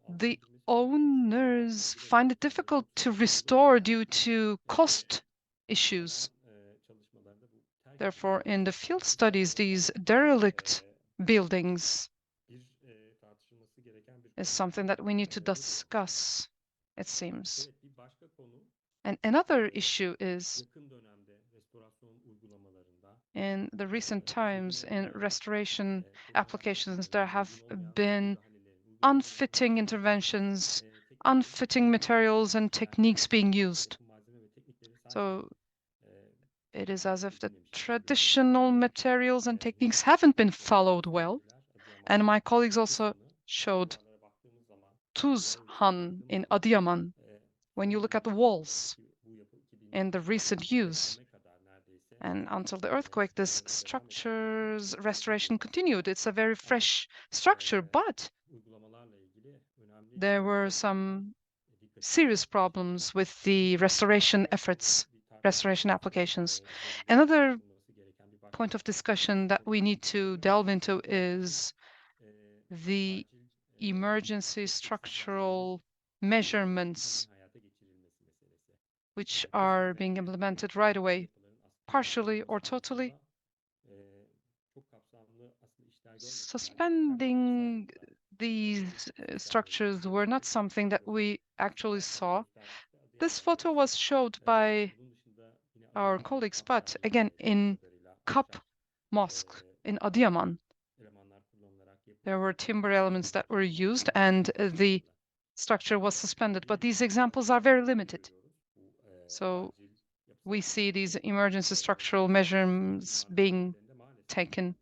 the owners find it difficult to restore due to cost issues. Therefore, in the field studies, these derelict buildings is something that we need to discuss, it seems. And another issue is, in the recent times, in restoration applications, there have been unfitting interventions, unfitting materials and techniques being used. So it is as if the traditional materials and techniques haven't been followed well. And my colleagues also showed Tuzhan in Adıyaman. When you look at the walls in the recent use, and until the earthquake, this structure's restoration continued. It's a very fresh structure, but there were some serious problems with the restoration efforts, restoration applications. Another point of discussion that we need to delve into is the emergency structural measurements, which are being implemented right away, partially or totally. Suspending these structures were not something that we actually saw. This photo was showed by our colleagues, but again, in Kap Mosque in Adıyaman, there were timber elements that were used and the structure was suspended, but these examples are very limited. So we see these emergency structural measurements being taken,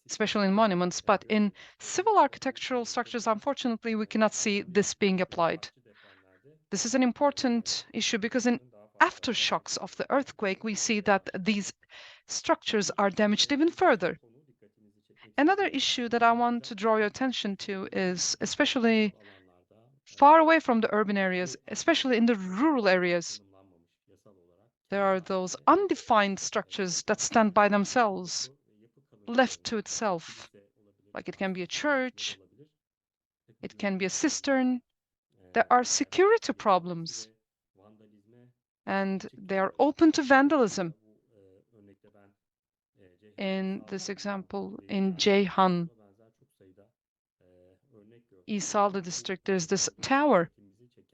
especially in monuments, but in civil architectural structures, unfortunately, we cannot see this being applied. This is an important issue because in aftershocks of the earthquake, we see that these structures are damaged even further. Another issue that I want to draw your attention to is, especially far away from the urban areas, especially in the rural areas, there are those undefined structures that stand by themselves, left to itself. Like it can be a church, it can be a cistern. There are security problems, and they are open to vandalism. In this example, in Ceyhan, İsalı district, there's this tower.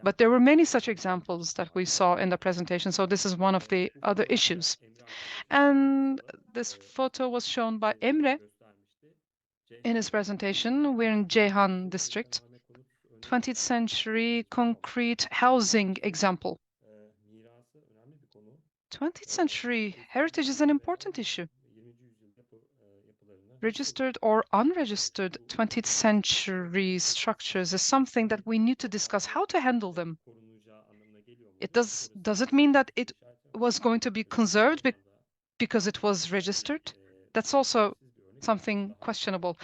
But there were many such examples that we saw in the presentation, so this is one of the other issues. And this photo was shown by Emre in his presentation. We're in Ceyhan district, 20th century concrete housing example. 20th century heritage is an important issue. registered or unregistered 20th century structures is something that we need to discuss how to handle them. Does it mean that it was going to be conserved because it was registered? That's also something questionable.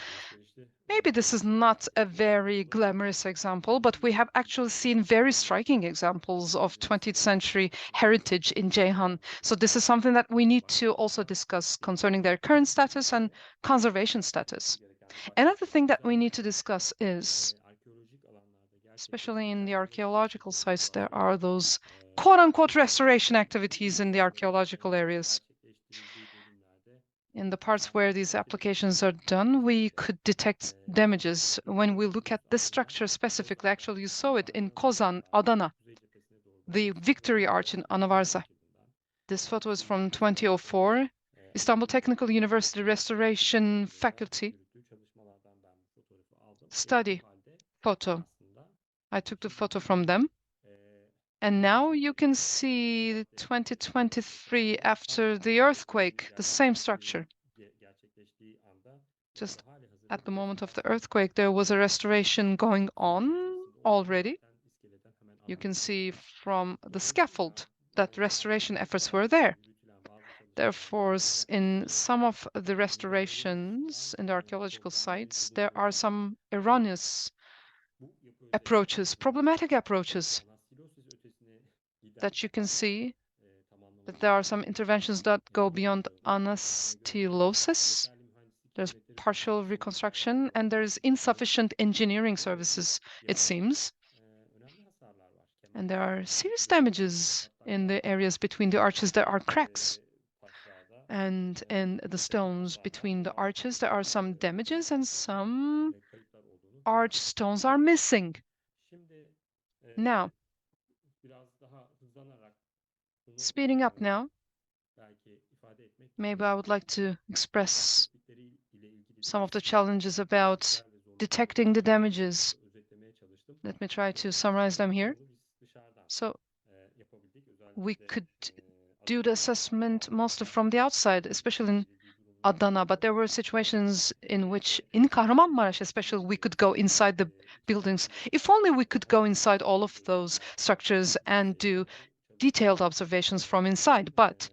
Maybe this is not a very glamorous example, but we have actually seen very striking examples of 20th century heritage in Ceyhan. So this is something that we need to also discuss concerning their current status and conservation status. Another thing that we need to discuss is, especially in the archaeological sites, there are those quote-unquote restoration activities in the archaeological areas. In the parts where these applications are done, we could detect damages. When we look at this structure specifically, actually you saw it in Kozan, Adana, the Victory Arch in Anavarza. This photo is from 2004, Istanbul Technical University Restoration Faculty study photo. I took the photo from them. And now you can see 2023 after the earthquake, the same structure. Just at the moment of the earthquake, there was a restoration going on already. You can see from the scaffold that restoration efforts were there. Therefore, in some of the restorations in the archaeological sites, there are some erroneous approaches, problematic approaches that you can see that there are some interventions that go beyond anastylosis. There's partial reconstruction and there's insufficient engineering services, it seems. And there are serious damages in the areas between the arches. There are cracks. And in the stones between the arches, there are some damages and some arch stones are missing. Now, speeding up now, maybe I would like to express some of the challenges about detecting the damages. Let me try to summarize them here. So we could do the assessment mostly from the outside, especially in Adana, but there were situations in which, in Kahramanmaraş especially, we could go inside the buildings. If only we could go inside all of those structures and do detailed observations from inside, but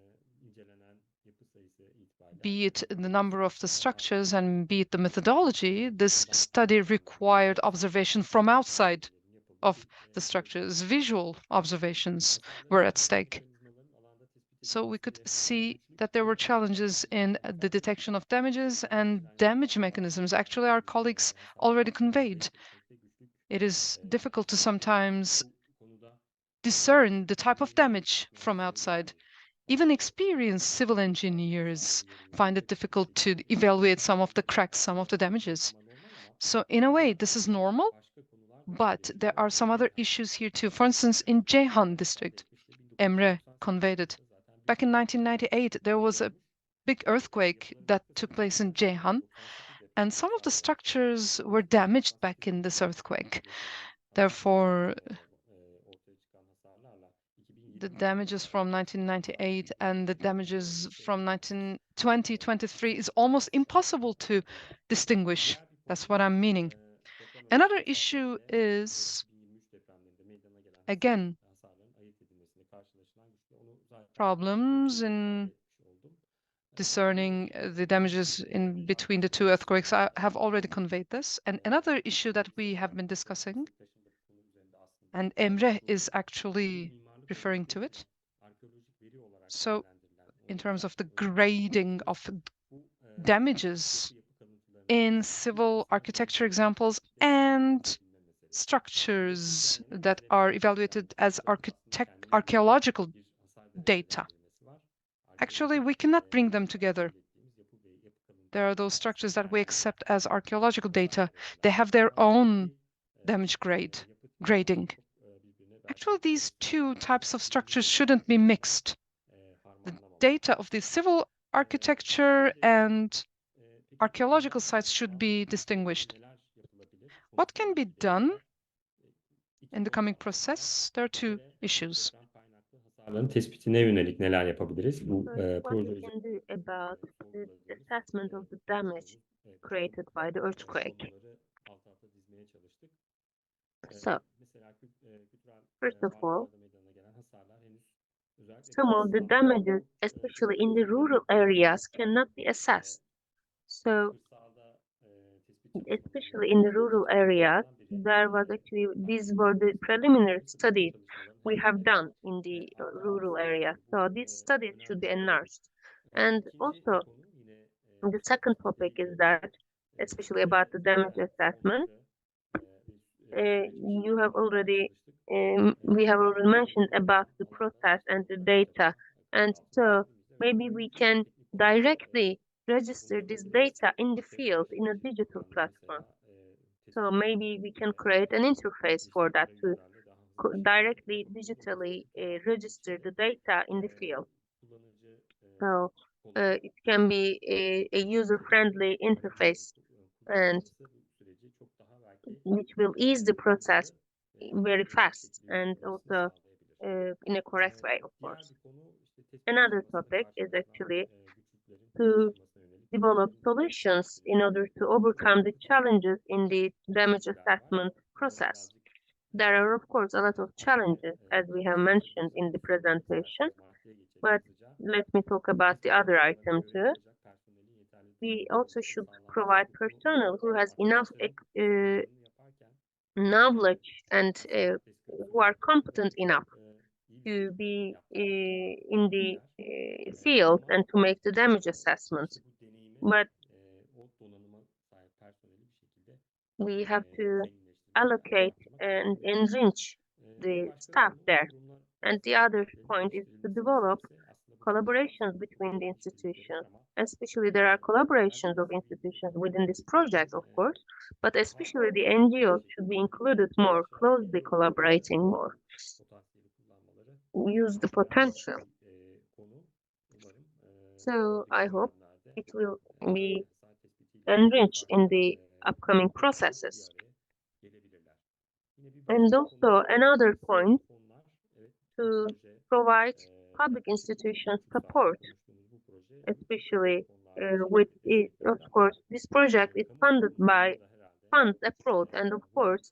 be it the number of the structures and be it the methodology, this study required observation from outside of the structures. Visual observations were at stake. So we could see that there were challenges in the detection of damages and damage mechanisms. Actually, our colleagues already conveyed. It is difficult to sometimes discern the type of damage from outside. Even experienced civil engineers find it difficult to evaluate some of the cracks, some of the damages. So in a way, this is normal, but there are some other issues here too. For instance, in Ceyhan district, Emre conveyed it. Back in 1998, there was a big earthquake that took place in Ceyhan, and some of the structures were damaged back in this earthquake. Therefore, the damages from 1998 and the damages from 2023 is almost impossible to distinguish. That's what I'm meaning. Another issue is, again, problems in discerning the damages in between the two earthquakes. I have already conveyed this. And another issue that we have been discussing, and Emre is actually referring to it. So in terms of the grading of damages in civil architecture examples and structures that are evaluated as archaeological data. Actually, we cannot bring them together. There are those structures that we accept as archaeological data. They have their own damage grading. Actually, these two types of structures shouldn't be mixed. The data of the civil architecture and archaeological sites should be distinguished. What can be done in the coming process? There are two issues.
Hasarların tespitine yönelik neler yapabiliriz? Bu
What
proje
we can do about the assessment of the damage created by the earthquake.
alt alta dizmeye çalıştık.
So,
Mesela kültürel
first of all,
varlıklarda meydana gelen hasarlar henüz özellikle
some of the
kırsal
damages, especially in the rural areas, cannot be assessed. So,
kırsalda tespit
especially in the rural areas, there was actually, these were the preliminary studies we have done in the rural areas. So these studies should be enlarged. And also, the second topic is that, especially about the damage assessment, you have already, we have already mentioned about the process and the data. And so maybe we can directly register this data in the field in a digital platform. So maybe we can create an interface for that to directly, digitally register the data in the field. So it can be a user-friendly interface, and which will ease the process very fast and also in a correct way, of course. Another topic is actually to develop solutions in order to overcome the challenges in the damage assessment process. There are, of course, a lot of challenges, as we have mentioned in the presentation, but let me talk about the other item too. We also should provide personnel who has enough knowledge and who are competent enough to be in the field and to make the damage assessment. But we have to allocate and enrich the staff there. And the other point is to develop collaborations between the institutions. Especially there are collaborations of institutions within this project, of course, but especially the NGOs should be included more, closely collaborating more. Use the potential. So I hope it will be enriched in the upcoming processes. And also another point, to provide public institutions support, especially with, of course, this project is funded by funds abroad, and of course,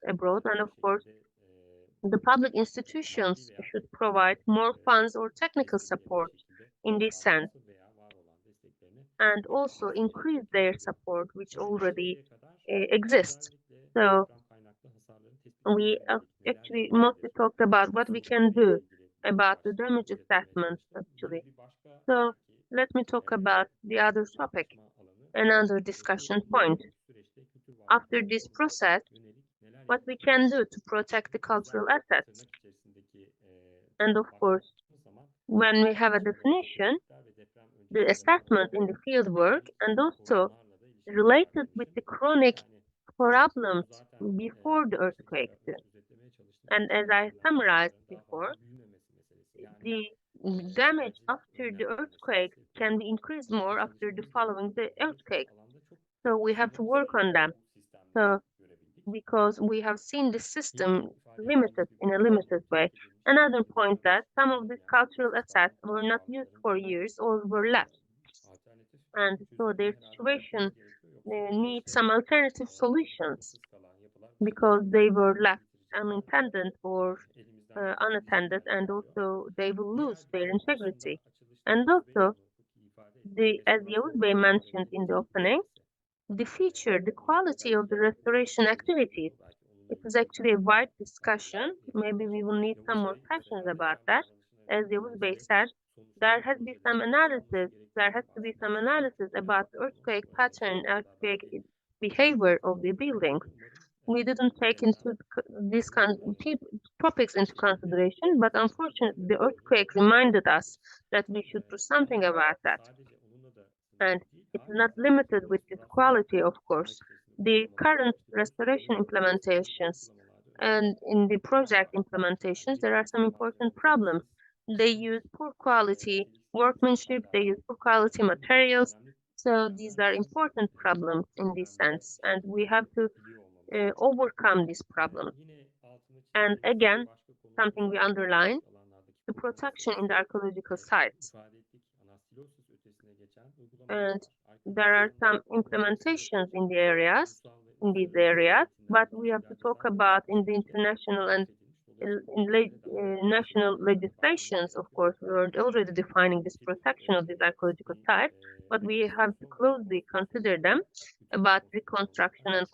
the public institutions should provide more funds or technical support in this sense, and also increase their support, which already exists. So we actually mostly talked about what we can do about the damage assessment, actually. So let me talk about the other topic, another discussion point. After this process, what we can do to protect the cultural assets. And of course, when we have a definition, the assessment in the field work, and also related with the chronic problems before the earthquake. And as I summarized before, the damage after the earthquake can be increased more after the following the earthquake. So we have to work on them. So because we have seen the system limited in a limited way. Another point that some of these cultural assets were not used for years or were left. And so their situation needs some alternative solutions because they were left unintended or unattended, and also they will lose their integrity. And also, as Yavuz Bey mentioned in the opening, the feature, the quality of the restoration activities. It is actually a wide discussion. Maybe we will need some more sessions about that. As Yavuz Bey said, there has to be some analysis about the earthquake pattern, earthquake behavior of the buildings. We didn't take into these topics into consideration, but unfortunately, the earthquake reminded us that we should do something about that. And it's not limited with this quality, of course. The current restoration implementations and in the project implementations, there are some important problems. They use poor quality workmanship, they use poor quality materials. So these are important problems in this sense, and we have to overcome these problems. And again, something we underline, the protection in the archaeological sites. And there are some implementations in the areas, in these areas, but we have to talk about in the international and national legislations. Of course, we are already defining this protection of these archaeological sites, but we have to closely consider them about reconstruction and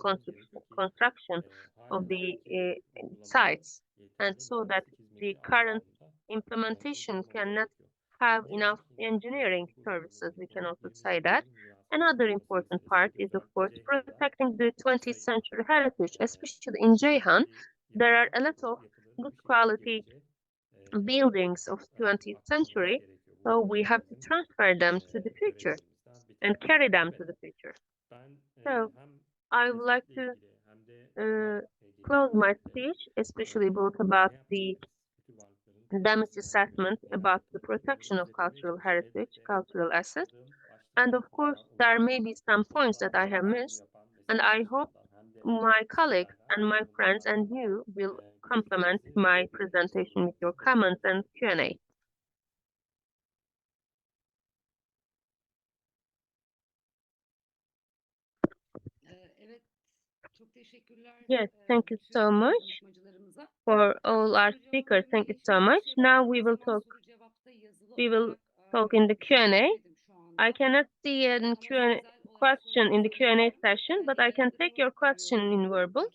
construction of the sites, and so that the current implementation cannot have enough engineering services. We can also say that. Another important part is, of course, protecting the 20th century heritage, especially in Ceyhan. There are a lot of good quality buildings of 20th century, so we have to transfer them to the future and carry them to the future. So I would like to close my speech, especially both about the damage assessment, about the protection of cultural heritage, cultural assets. And of course, there may be some points that I have missed, and I hope my colleagues and my friends and you will complement my presentation with your comments and Q&A. Yes, thank you so much for all our speakers. Thank you so much. Now we will talk in the Q&A. I cannot see a question in the Q&A session, but I can take your question in verbal.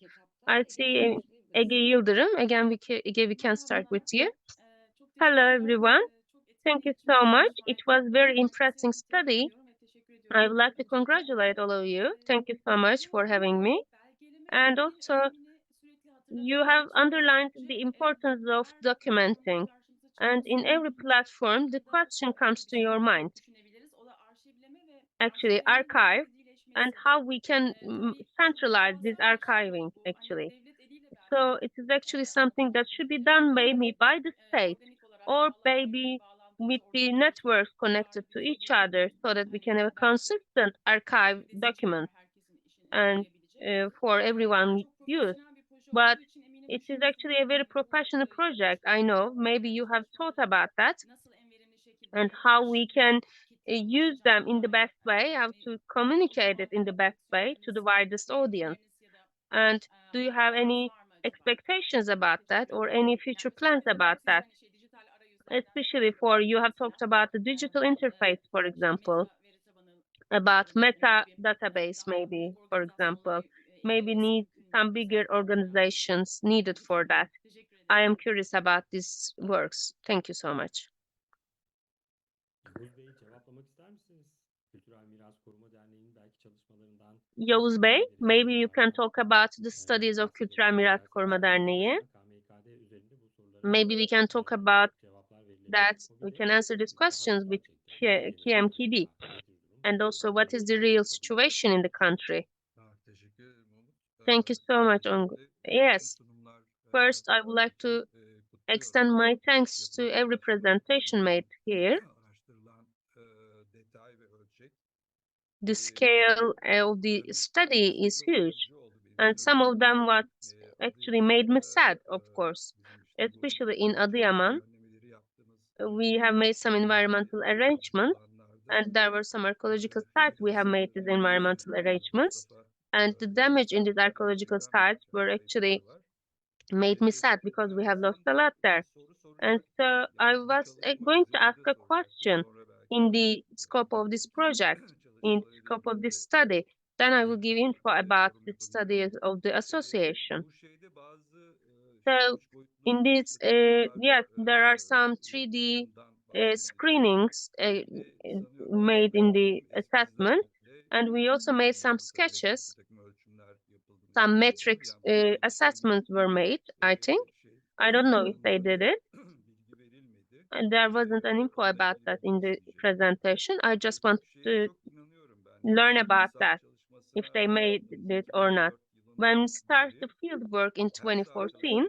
I see Ege Yıldırım. Again, Ege, we can start with you. Hello, everyone. Thank you so much. It was very interesting study. I would like to congratulate all of you. Thank you so much for having me. And also, you have underlined the importance of documenting. And in every platform, the question comes to your mind. Actually, archive and how we can centralize this archiving, actually. So it is actually something that should be done maybe by the state or maybe with the networks connected to each other so that we can have a consistent archive document and for everyone's use. But it is actually a very professional project. I know maybe you have thought about that and how we can use them in the best way, how to communicate it in the best way to the widest audience. And do you have any expectations about that or any future plans about that? Especially for, you have talked about the digital interface, for example, about meta database, maybe, for example, maybe need some bigger organizations needed for that. I am curious about these works. Thank you so much. Yavuz Bey, maybe you can talk about the studies of Kültürel Miras Koruma Derneği. Maybe we can talk about that. We can answer these questions with KMKD. And also, what is the real situation in the country? Thank you so much, Ongu. Yes. First, I would like to extend my thanks to every presentation made here. The scale of the study is huge, and some of them what actually made me sad, of course, especially in Adıyaman. We have made some environmental arrangements, and there were some archaeological sites we have made these environmental arrangements, and the damage in these archaeological sites were actually made me sad because we have lost a lot there. And so I was going to ask a question in the scope of this project, in the scope of this study. Then I will give info about the studies of the association. So in this, yes, there are some 3D screenings made in the assessment, and we also made some sketches. Some metrics assessments were made, I think. I don't know if they did it. And there wasn't an info about that in the presentation. I just want to learn about that, if they made it or not. When we started the field work in 2014,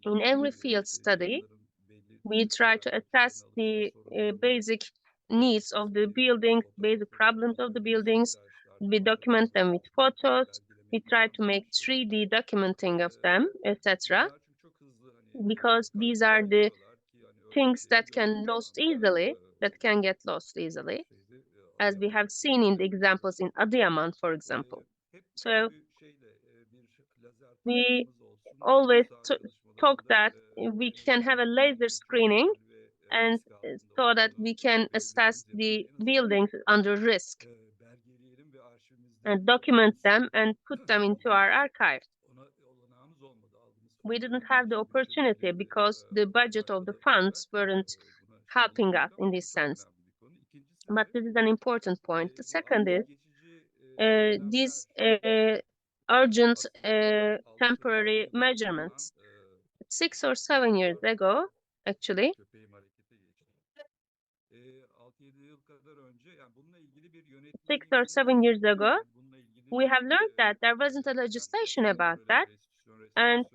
in every field study, we try to assess the basic needs of the buildings, basic problems of the buildings. We document them with photos. We try to make 3D documenting of them, etc. Because these are the things that can get lost easily, as we have seen in the examples in Adıyaman, for example. So we always talk that we can have a laser screening and so that we can assess the buildings under risk and document them and put them into our archive. We didn't have the opportunity because the budget of the funds weren't helping us in this sense. But this is an important point. The second is these urgent temporary measurements. 6 or 7 years ago, actually, 6 or 7 years ago, we have learned that there wasn't a legislation about that, and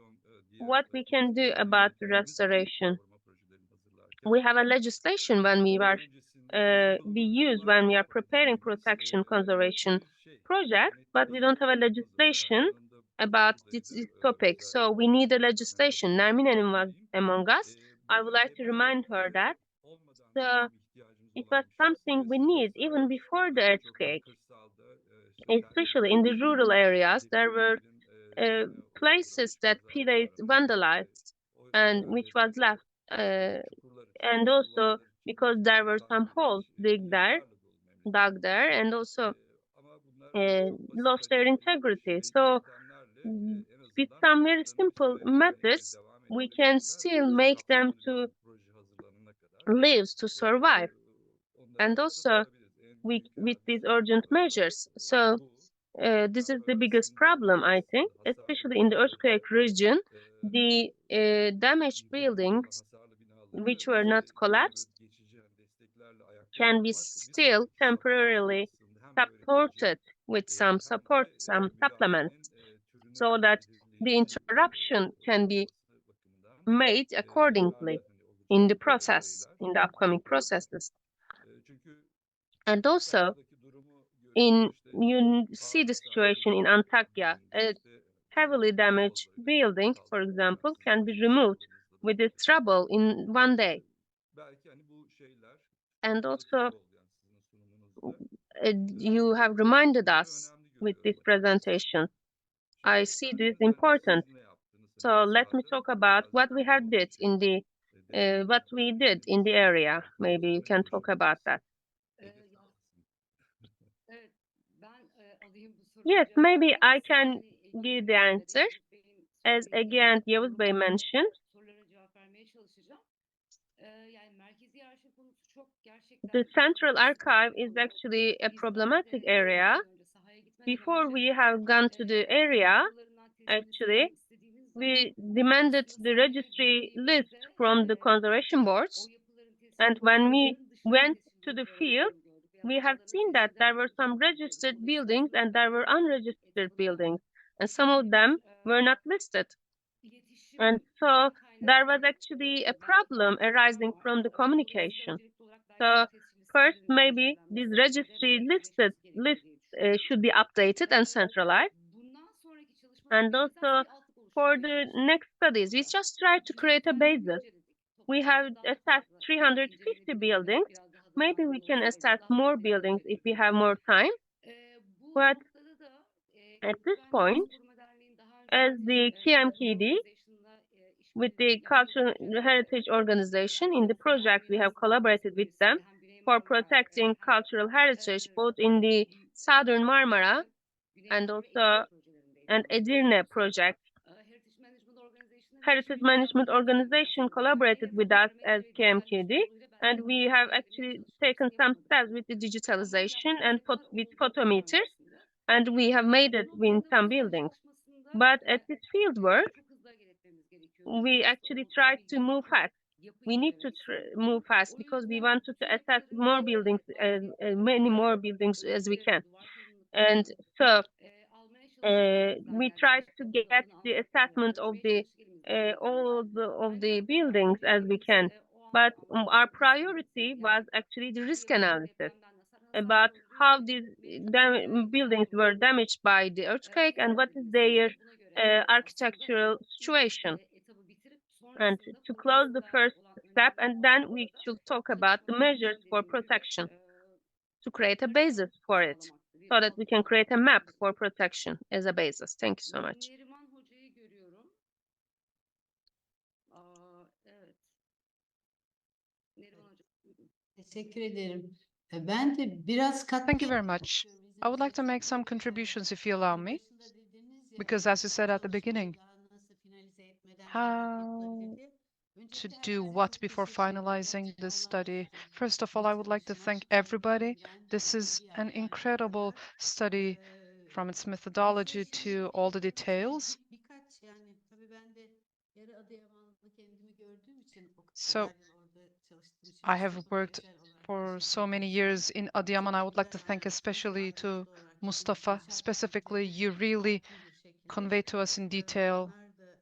what we can do about the restoration. We have a legislation when we use when we are preparing protection conservation projects, but we don't have a legislation about this topic. So we need a legislation. Nermin Hanım was among us. I would like to remind her that it was something we need even before the earthquake. Especially in the rural areas, there were places that pillaged, vandalized, and which was left. And also because there were some holes dug there, and also lost their integrity. So with some very simple methods, we can still make them to live, to survive. And also with these urgent measures. So this is the biggest problem, I think, especially in the earthquake region. The damaged buildings which were not collapsed can be still temporarily supported with some support, some supplements, so that the interruption can be made accordingly in the process, in the upcoming processes. And also, you see the situation in Antakya, a heavily damaged building, for example, can be removed with this trouble in 1 day. And also, you have reminded us with this presentation. I see this important. So let me talk about what we have did in the what we did in the area. Maybe you can talk about that. Yes, maybe I can give the answer. As again Yavuz Bey mentioned, the Central Archive is actually a problematic area. Before we have gone to the area, actually, we demanded the registry list from the conservation boards. And when we went to the field, we have seen that there were some registered buildings and there were unregistered buildings, and some of them were not listed. And so there was actually a problem arising from the communication. So first, maybe this registry list should be updated and centralized. And also for the next studies, we just try to create a basis. We have assessed 350 buildings. Maybe we can assess more buildings if we have more time. But at this point, as the KMKD, with the Cultural Heritage Organization, in the project we have collaborated with them for protecting cultural heritage, both in the Southern Marmara and also an Edirne project. Heritage Management Organization collaborated with us as KMKD, and we have actually taken some steps with the digitalization and with photometers, and we have made it in some buildings. But at this field work, we actually tried to move fast. We need to move fast because we wanted to assess more buildings, many more buildings as we can. And so we tried to get the assessment of the all of the buildings as we can. But our priority was actually the risk analysis about how these buildings were damaged by the earthquake and what is their architectural situation. And to close the first step, and then we should talk about the measures for protection to create a basis for it, so that we can create a map for protection as a basis. Thank you so much.
Neriman Hoca'yı görüyorum. Evet. Neriman Hoca.
Teşekkür ederim. Ben de biraz
Thank you very
katkı
much. I would like to make some contributions if you allow me, because as you said at the beginning, how to do what before finalizing this study. First of all, I would like to thank everybody. This is an incredible study from its methodology to all the details.
Birkaç yani tabii ben de yarı Adıyamanlı kendimi gördüğüm için o
So
kadar yıl orada çalıştığım için
I have
Mustafa
worked
özel olarak
for
teşekkür
so many
ediyorum.
years in Adıyaman. I would like to
Çok
thank
güzel
especially
anlattınız.
to
Ayrıntılı olarak da
Mustafa.
inşaat
Specifically,
teknikleri
you really
hakim bir şekilde.
conveyed to us in detail
Onlar da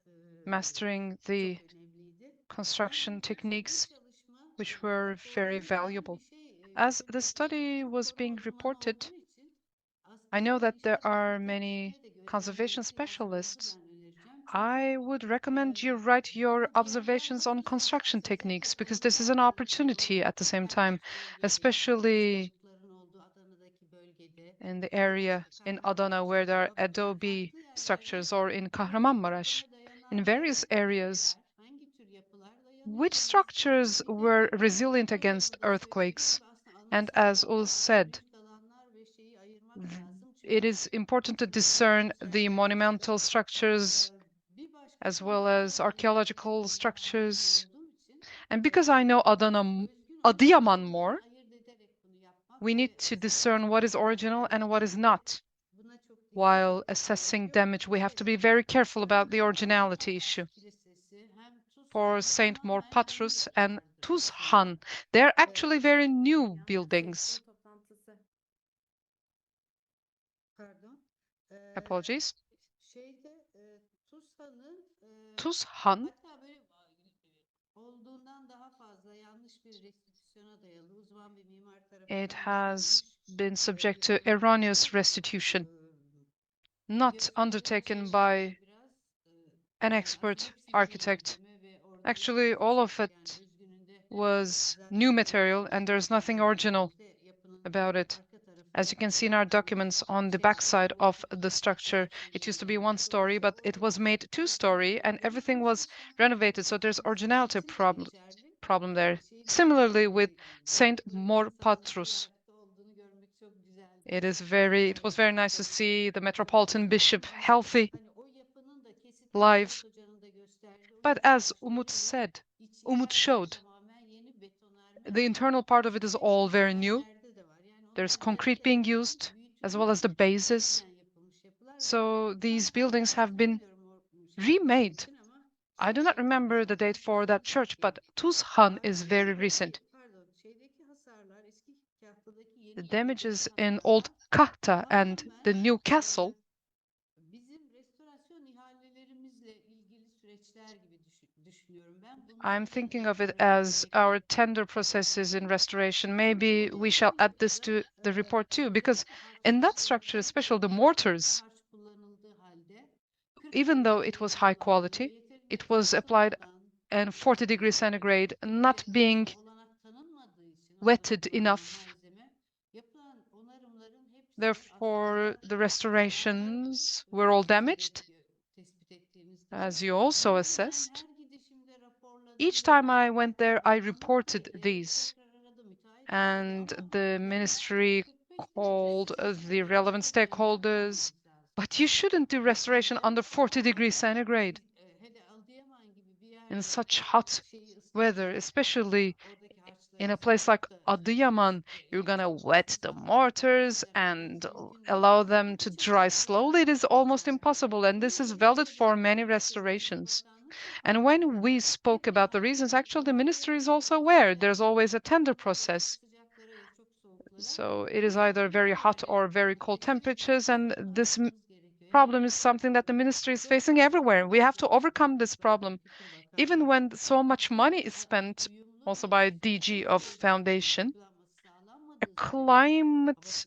mastering the
çok önemliydi.
construction
Ben
techniques,
bu çalışma
which were very
raporlarından
valuable.
bir şey
As the
çok
study was
çok
being
uzmanı
reported,
olduğum için
I know
aslında
that there
inşaat
are
mühendisleri
many
üstüne de
conservation
gözlemlerinizi yazmanızı
specialists.
ben önereceğim.
I would recommend you write your
Bu bir yandan
observations on
bakınca
construction
sizin
techniques,
de
because this is an
Adıyaman
opportunity at the same time,
Sarnıç bölgede,
especially
taşlıkların olduğu Adana'daki bölgede
in the
ya da
area
başka
in Adana where there are
Kahramanmaraş'ta
adobe
farklı yerlerde
structures, or in
bu
Kahramanmaraş.
depreme
In
dayanan
various areas,
yapılar, hangi tür yapılar
which
dayanıyordu
structures
gösterildi. Bir de
were resilient
her
against
yapıda söylediği
earthquakes.
gibi aslında
And
anıtsal
as Ul
alanlar,
said,
mevcut alanlar ve şeyi ayırmak lazım.
it
Çünkü
is important to
hepsi
discern
birbiriyle
the monumental
çerçevelenmiş.
structures
Bir başka
as
konu
well
da
as
Adıyaman'la
archaeological
ilgili daha hakim
structures.
olduğum için
And because I know
özgün
Adıyaman
olmayanlardan
more,
ayırt ederek bunu yapmak
we need
ve
to
hasar
discern what is original and what is not.
buna çok dikkat
While
etmek
assessing
gerekiyor.
damage, we have to be
Mesela
very careful about the
hem
originality
Adıyaman
issue.
Kilisesi hem
For
Tuzhan
Saint
tamamen yeni
Morpatrus and
yapılardı aslında.
Tuzhan, they're actually very new buildings.
Pardon.
Apologies.
Şeyde Tuzhan'ın
Tuzhan,
hatta böyle olduğundan daha fazla yanlış bir restitüsyona dayalı uzman bir mimar
it
tarafından
has
yapılmış
been subject to
yapılan
erroneous restitution, not
gösterimin
undertaken
içeriğinde
by
biraz
an
yani aslında
expert
hepsi yeni
architect.
malzeme ve orada
Actually,
hiçbir
all of
şey yok. Yani
it
özgününde
was
zaten
new material and there's nothing original
yapının
about it.
arka tarafı
As you can see in our documents, on the backside of the structure, it used to be one story, but it was made two-story and everything was renovated. So there's originality problem there. Similarly with Saint Morpatrus. It was very nice to see the Metropolitan Bishop healthy, live. But as Umut said, Umut showed, the internal part of it is all very new. There's concrete being used, as well as the bases. So these buildings have been remade. I do not remember the date for that church, but Tuzhan is very recent. The damages in Old Kahta and the new castle I'm thinking of it as our tender processes in restoration. Maybe we shall add this to the report too, because in that structure, especially the mortars, even though it was high quality, it was applied in 40 degrees centigrade, not being wetted enough. Therefore, the restorations were all damaged, as you also assessed. Each time I went there, I reported these, and the ministry called the relevant stakeholders. But you shouldn't do restoration under 40 degrees centigrade in such hot weather, especially in a place like Adıyaman. You're gonna wet the mortars and allow them to dry slowly. It is almost impossible, and this is valid for many restorations. And when we spoke about the reasons, actually the ministry is also aware there's always a tender process. So it is either very hot or very cold temperatures, and this problem is something that the ministry is facing everywhere. We have to overcome this problem. Even when so much money is spent, also by DG of Foundation, a climate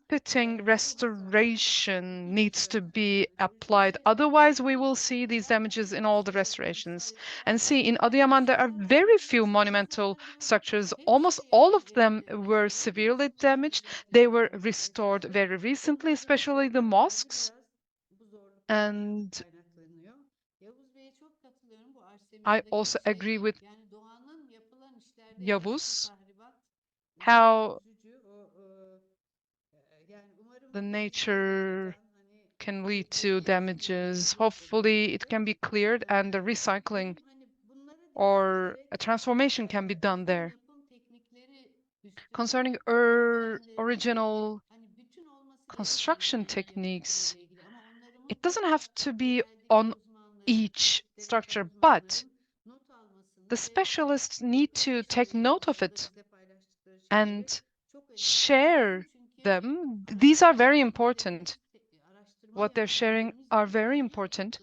fitting restoration needs to be applied. Otherwise, we will see these damages in all the restorations. And see, in Adıyaman, there are very few monumental structures. Almost all of them were severely damaged. They were restored very recently, especially the mosques. And I also agree with Yavuz how the nature can lead to damages. Hopefully, it can be cleared and the recycling or a transformation can be done there. Concerning original construction techniques, it doesn't have to be on each structure, but the specialists need to take note of it and share them. These are very important. What they're sharing are very important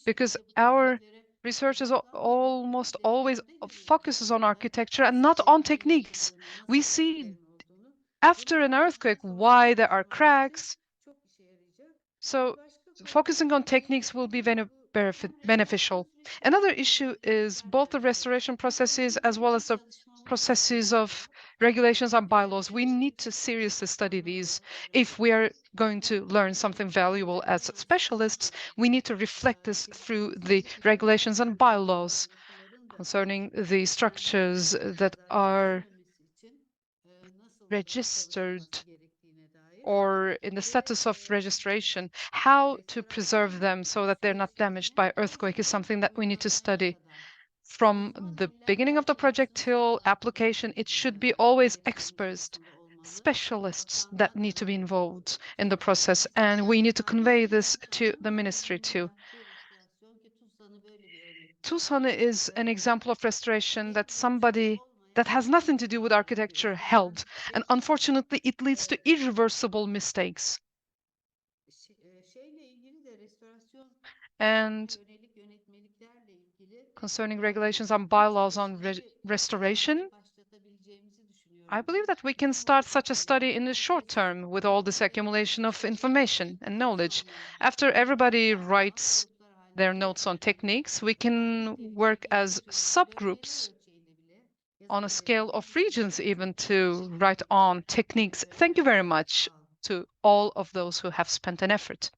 because our research is almost always focuses on architecture and not on techniques. We see after an earthquake why there are cracks. So focusing on techniques will be beneficial. Another issue is both the restoration processes as well as the processes of regulations and bylaws. We need to seriously study these. If we are going to learn something valuable as specialists, we need to reflect this through the regulations and bylaws concerning the structures that are registered or in the status of registration. How to preserve them so that they're not damaged by earthquake is something that we need to study. From the beginning of the project till application, it should be always experts, specialists that need to be involved in the process. And we need to convey this to the ministry too. Tuzhan'ı is an example of restoration that somebody that has nothing to do with architecture held. And unfortunately, it leads to irreversible mistakes. And concerning regulations and bylaws on restoration, I believe that we can start such a study in the short term with all this accumulation of information and knowledge. After everybody writes their notes on techniques, we can work as subgroups on a scale of regions even to write on techniques. Thank you very much to all of those who have spent an effort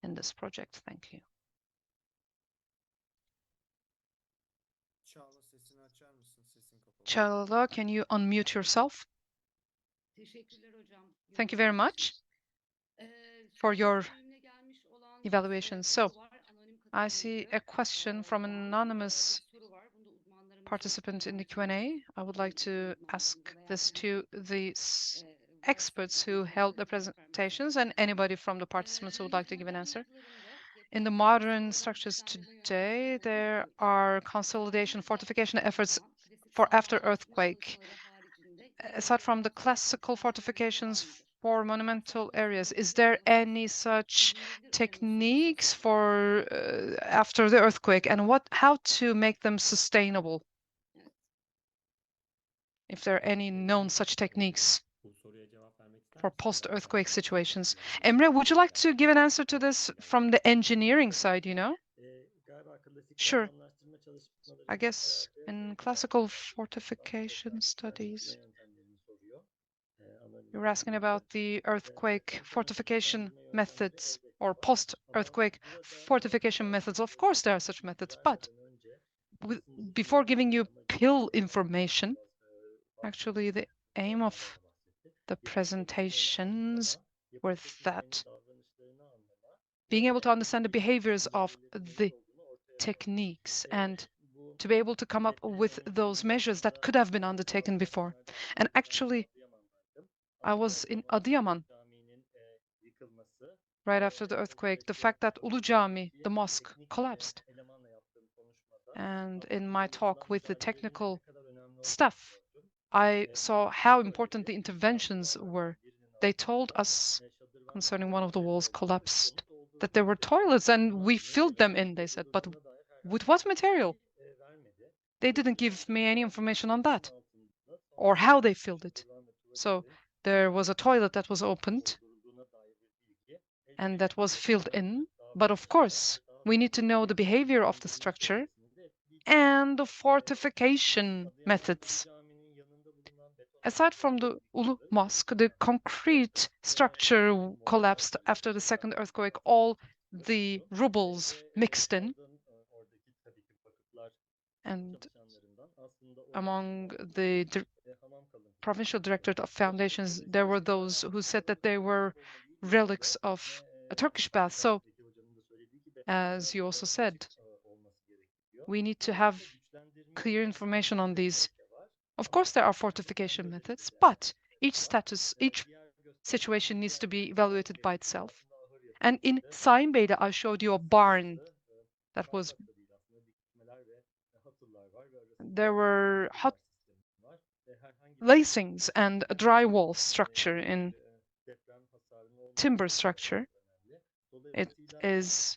in this project. Thank you. Çağla, can you unmute yourself? Thank you very much for your evaluation. So, I see a question from an anonymous participant in the Q&A. I would like to ask this to the experts who held the presentations and anybody from the participants who would like to give an answer. In the modern structures today, there are consolidation, fortification efforts for after earthquake. Aside from the classical fortifications for monumental areas, is there any such techniques for after the earthquake, and how to make them sustainable? If there are any known such techniques for post-earthquake situations. Emre, would you like to give an answer to this from the engineering side, you know? Sure. I guess in classical fortification studies, you're asking about the earthquake fortification methods or post-earthquake fortification methods. Of course, there are such methods, but before giving you pill information, actually the aim of the presentations were that being able to understand the behaviors of the techniques and to be able to come up with those measures that could have been undertaken before. And actually, I was in Adıyaman right after the earthquake. The fact that Ulu Cami, the mosque, collapsed. And in my talk with the technical staff, I saw how important the interventions were. They told us concerning one of the walls collapsed that there were toilets and we filled them in, they said, but with what material? They didn't give me any information on that or how they filled it. So there was a toilet that was opened and that was filled in. But of course, we need to know the behavior of the structure and the fortification methods. Aside from the Ulu Mosque, the concrete structure collapsed after the second earthquake. All the rubbles mixed in. And among the provincial directorate of foundations, there were those who said that they were relics of a Turkish bath. So, as you also said, we need to have clear information on these. Of course, there are fortification methods, but each situation needs to be evaluated by itself. And in Saimbey'de, I showed you a barn that was, there were hot lacings and a drywall structure in timber structure. It is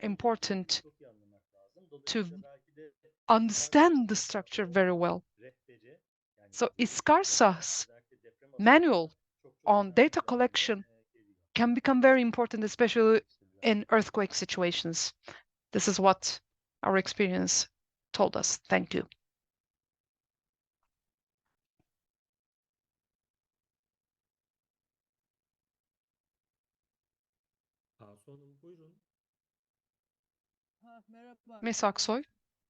important to understand the structure very well. So Iskarsah's manual on data collection can become very important, especially in earthquake situations. This is what our experience told us. Thank you.
Asu Hanım buyurun.
Merhaba.
Miss Aksoy,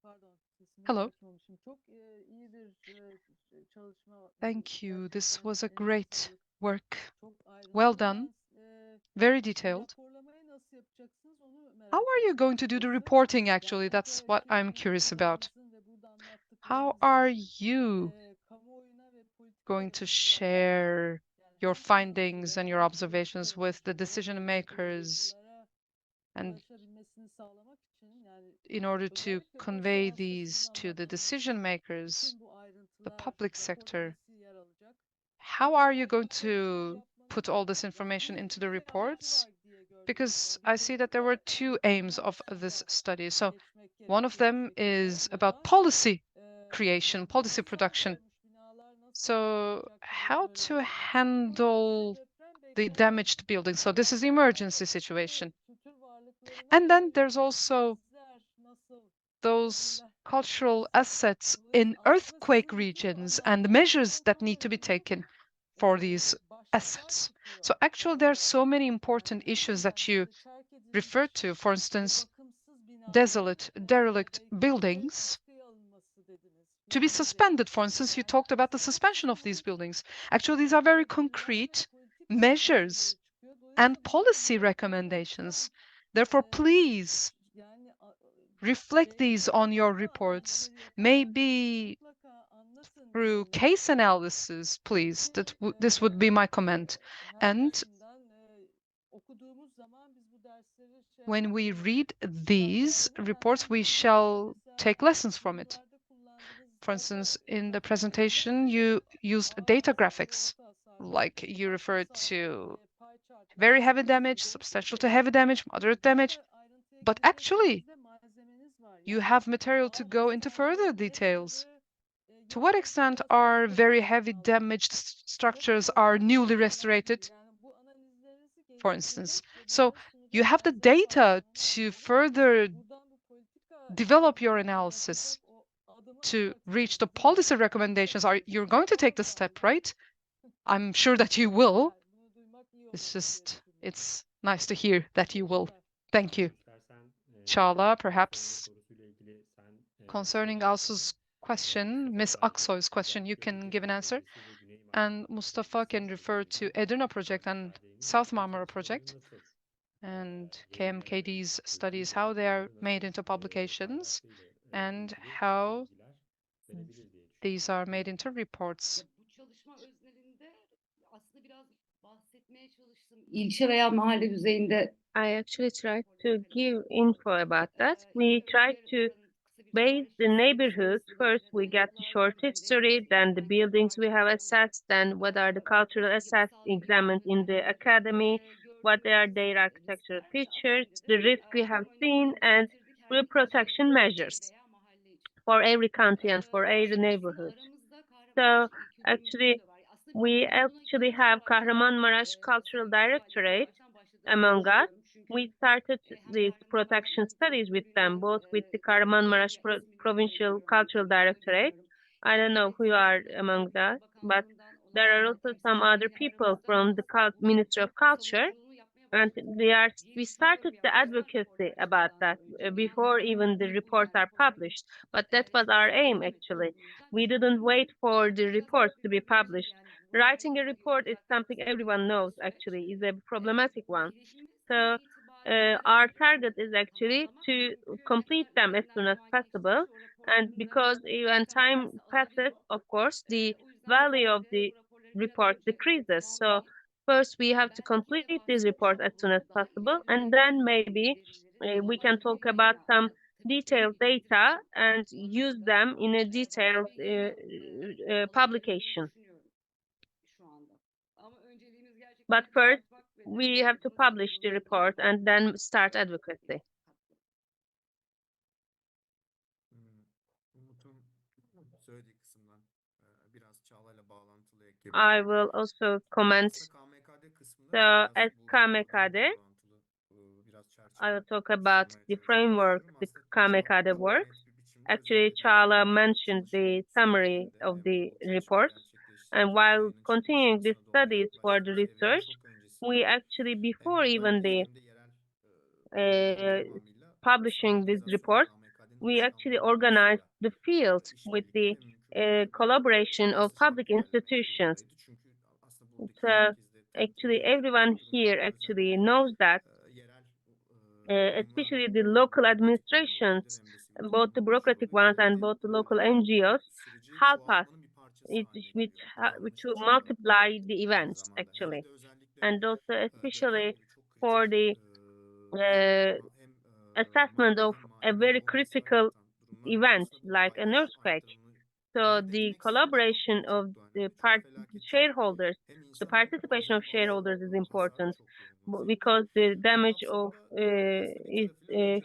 Pardon, sesimi
hello.
açmamışım. Çok iyi bir çalışma.
Thank you. This
Gerçekten
was a
eline
great
sağlık.
work.
Çok
Well
ayrıntılı.
done.
Ben
Very
bu
detailed.
raporlamayı nasıl yapacaksınız onu merak
How are you
ettim
going to do the
açıkçası.
reporting,
Yani
actually? That's what I'm curious about.
anlattıklarınızın ve burada
How
anlattıklarınızın
are you
kamuoyuna ve politika
going to
yaratıcılara,
share
yani
your
hem
findings and your
politika
observations with the
yaratıcılara
decision
ve
makers
uygulayıcılara
and
ulaşabilmesini sağlamak için, yani
in order to
özellikle bu
convey
seansta
these
sizin
to the
anlattığınız
decision makers,
bütün bu
the
ayrıntılar
public sector?
raporda nasıl yer alacak?
How are you going
Çalışmalar
to put
yapmanın
all this information
bir
into the
amacı
reports?
var diye gördüm.
Because
Yani
I see that there were two
politika
aims of
yaratıcılığından
this study. So
geçmek
one of
gerekiyor
them
bir şekilde.
is
O
about
da
policy creation,
yani
policy
hasar
production.
görmüş binalar nasıl
So
yapılacak
how
böyle
to
bir
handle
deprem
the
beklenen
damaged buildings? So this is the emergency
kültür
situation.
varlıklarına
And then
yönelik
there's also
izler nasıl
those
olabilirler?
cultural assets in
Dolayısıyla aslında
earthquake
sizin bütün
regions and the measures that need to be
anlattıklarınız
taken for these
başlıklar
assets.
tutuyor.
So actually, there are so many important
Yani
issues that you
yani terk edilmiş
referred to. For
ve
instance,
bakımsız binaların
desolate, derelict
belki de
buildings
askıya alınması dediniz.
to be suspended. For instance, you talked about the suspension of these buildings. Actually, these are very concrete measures and policy recommendations. Therefore, please reflect these on your reports. Maybe through case analysis, please. This would be my comment. And when we read these reports, we shall take lessons from it. For instance, in the presentation, you used data graphics, like you referred to very heavy damage, substantial to heavy damage, moderate damage. But actually, you have material to go into further details. To what extent are very heavy damaged structures are newly restored, for instance? So you have the data to further develop your analysis to reach the policy recommendations. You're going to take the step, right? I'm sure that you will. It's nice to hear that you will. Thank you. Çağla, perhaps concerning Asu's question, Miss Aksoy's question, you can give an answer. And Mustafa can refer to Edirne project and South Marmara project and KMKD's studies, how they are made into publications and how these are made into reports.
Bu çalışma öznelinde aslında biraz bahsetmeye çalıştım. İlçe veya mahalle düzeyinde.
I actually tried to give info about that. We tried to base the neighborhoods. First, we get the short history, then the buildings we have assessed, then what are the cultural assets examined in the academy, what are their architectural features, the risk we have seen, and reprotection measures for every county and for every neighborhood. So actually, we actually have Kahramanmaraş Cultural Directorate among us. We started these protection studies with them, both with the Kahramanmaraş Provincial Cultural Directorate. I don't know who are among that, but there are also some other people from the Ministry of Culture, and we started the advocacy about that before even the reports are published. But that was our aim, actually. We didn't wait for the reports to be published. Writing a report is something everyone knows, actually, is a problematic one. So our target is actually to complete them as soon as possible. And because when time passes, of course, the value of the report decreases. So first, we have to complete this report as soon as possible, and then maybe we can talk about some detailed data and use them in a detailed publication. But first, we have to publish the report and then start advocacy. I will also comment. So as KMKD, I will talk about the framework the KMKD works. Actually, Çağla mentioned the summary of the report. And while continuing the studies for the research, we actually, before even the publishing this report, we actually organized the field with the collaboration of public institutions. So actually, everyone here actually knows that, especially the local administrations, both the bureaucratic ones and both the local NGOs, help us to multiply the events, actually. And also, especially for the assessment of a very critical event like an earthquake. So the collaboration of the shareholders, the participation of shareholders is important because the damage of is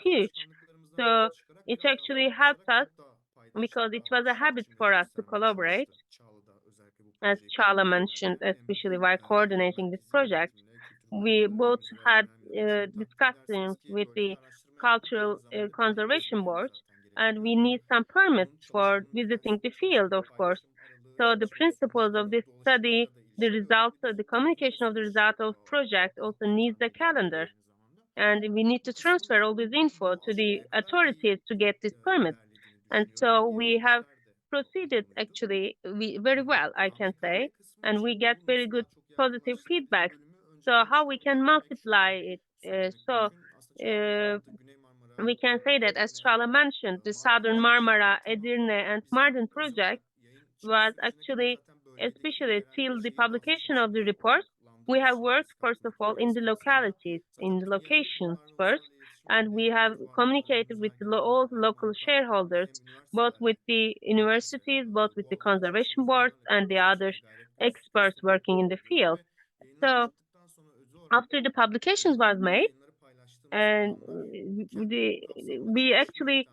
huge. So it actually helps us because it was a habit for us to collaborate, as Çağla mentioned, especially while coordinating this project. We both had discussions with the Cultural Conservation Board, and we need some permits for visiting the field, of course. So the principles of this study, the results, the communication of the result of project also needs a calendar. And we need to transfer all this info to the authorities to get this permit. And so we have proceeded actually very well, I can say, and we get very good positive feedback. So how we can multiply it? We can say that, as Çağla mentioned, the Southern Marmara, Edirne, and Mardin project was actually, especially till the publication of the report, we have worked, first of all, in the localities, in the locations first, and we have communicated with all the local shareholders, both with the universities, both with the conservation boards, and the other experts working in the field. So after the publications was made, and we actually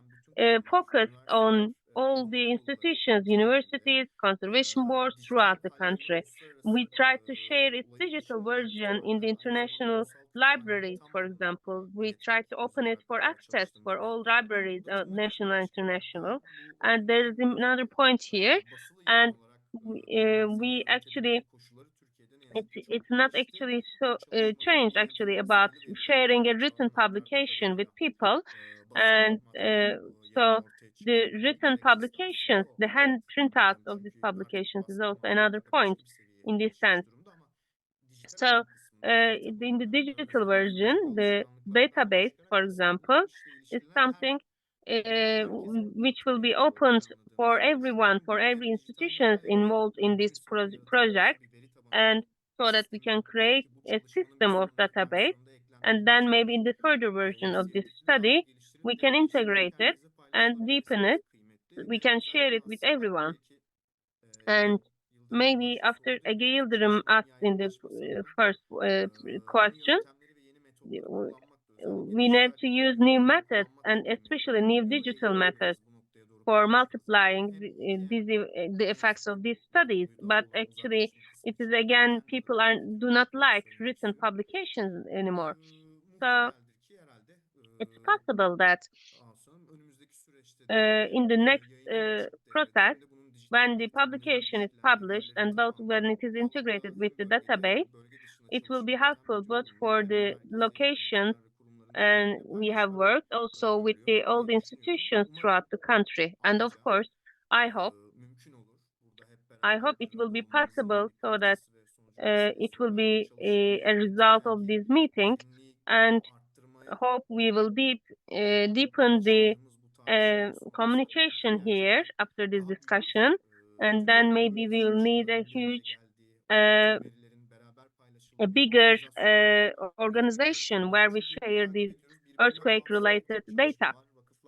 focused on all the institutions, universities, conservation boards throughout the country. We tried to share its digital version in the international libraries, for example. We tried to open it for access for all libraries, national and international. And there is another point here, and we actually it's not actually so changed actually about sharing a written publication with people, and so the written publications, the hand printouts of these publications is also another point in this sense. So in the digital version, the database, for example, is something which will be opened for everyone, for every institutions involved in this project, and so that we can create a system of database. And then maybe in the further version of this study, we can integrate it and deepen it. We can share it with everyone. And maybe after Ege Yıldırım asked in the first question, we need to use new methods and especially new digital methods. for multiplying the effects of these studies. But actually, it is again, people do not like written publications anymore. So it's possible that in the next process, when the publication is published and both when it is integrated with the database, it will be helpful both for the locations, and we have worked also with the old institutions throughout the country. And of course, I hope it will be possible so that it will be a result of this meeting, and hope we will deepen the communication here after this discussion, and then maybe we will need a huge a bigger organization where we share these earthquake-related data,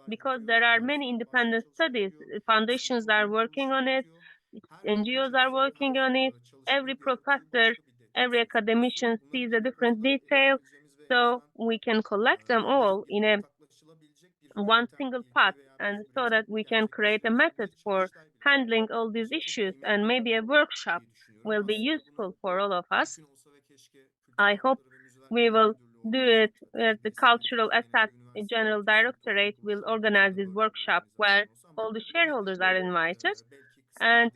because there are many independent studies. Foundations are working on it, NGOs are working on it. Every professor, every academician sees a different detail, so we can collect them all in one single pot, and so that we can create a method for handling all these issues, and maybe a workshop will be useful for all of us. I hope we will do it as the Cultural Assets General Directorate will organize this workshop where all the shareholders are invited. And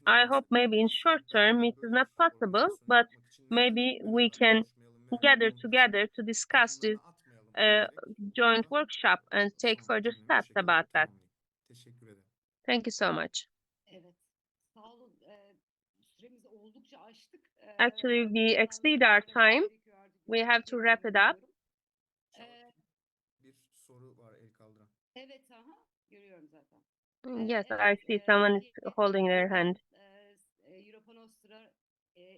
I hope maybe in short term it is not possible, but maybe we can gather together to discuss this joint workshop and take further steps about that. Thank you so much.
Evet. Sağ olun. Süremizi oldukça aştık.
Actually, we exceed our time. We have to wrap it up.
Bir soru var el kaldıran.
Evet, aha, görüyorum zaten.
Yes,
Evet,
I see someone is
Türkiye
holding their hand.
Europanostra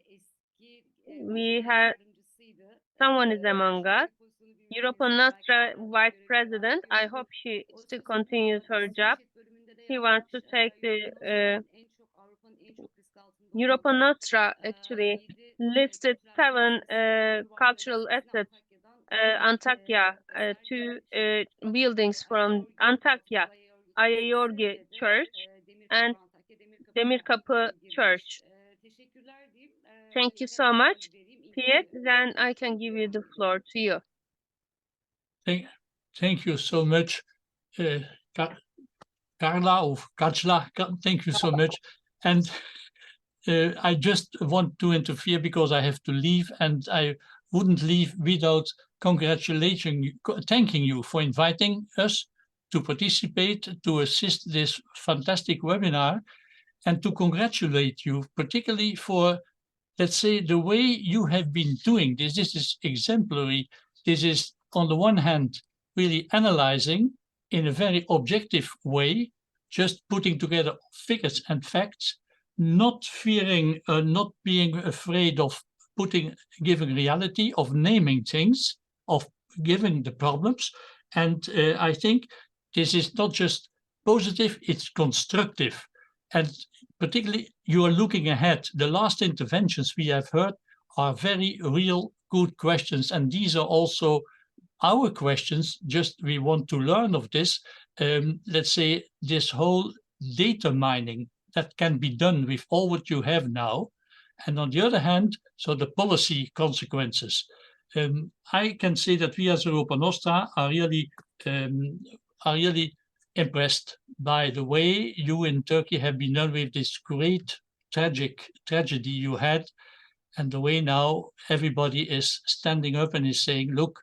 eski
We
başkan
have
yardımcısıydı.
someone is among us.
Pozisyonu bilmeyen
Europa
insan belki
Nostra
daha önce
Vice
görevi
President. I
alabiliyordu.
hope she
O
still
sözünü
continues her job.
siyaset bölümünde de
He wants to
yapmış.
take the
Europanostra en çok Avrupa'nın en çok risk altında olan
Europa Nostra actually
7
listed
kültürel
7
mirasımızı
cultural assets, Antakya, two buildings from Antakya, Ayayorgi Church and Demirkapı Church.
Teşekkürler diyeyim.
Thank you so much, Piet. Then I can give you the floor to you.
Thank you so much, Carla or Kajla. Thank you so much. And I just want to interfere because I have to leave, and I wouldn't leave without thanking you for inviting us to participate, to assist this fantastic webinar, and to congratulate you, particularly for, let's say, the way you have been doing this. This is exemplary. This is, on the one hand, really analyzing in a very objective way, just putting together figures and facts, not fearing, not being afraid of giving reality, of naming things, of giving the problems. And I think this is not just positive, it's constructive. And particularly, you are looking ahead. The last interventions we have heard are very real, good questions. And these are also our questions. Just we want to learn of this. Let's say this whole data mining that can be done with all what you have now. And on the other hand, so the policy consequences. I can say that we as Europa Nostra are really impressed by the way you in Turkey have been done with this great tragedy you had, and the way now everybody is standing up and is saying, look,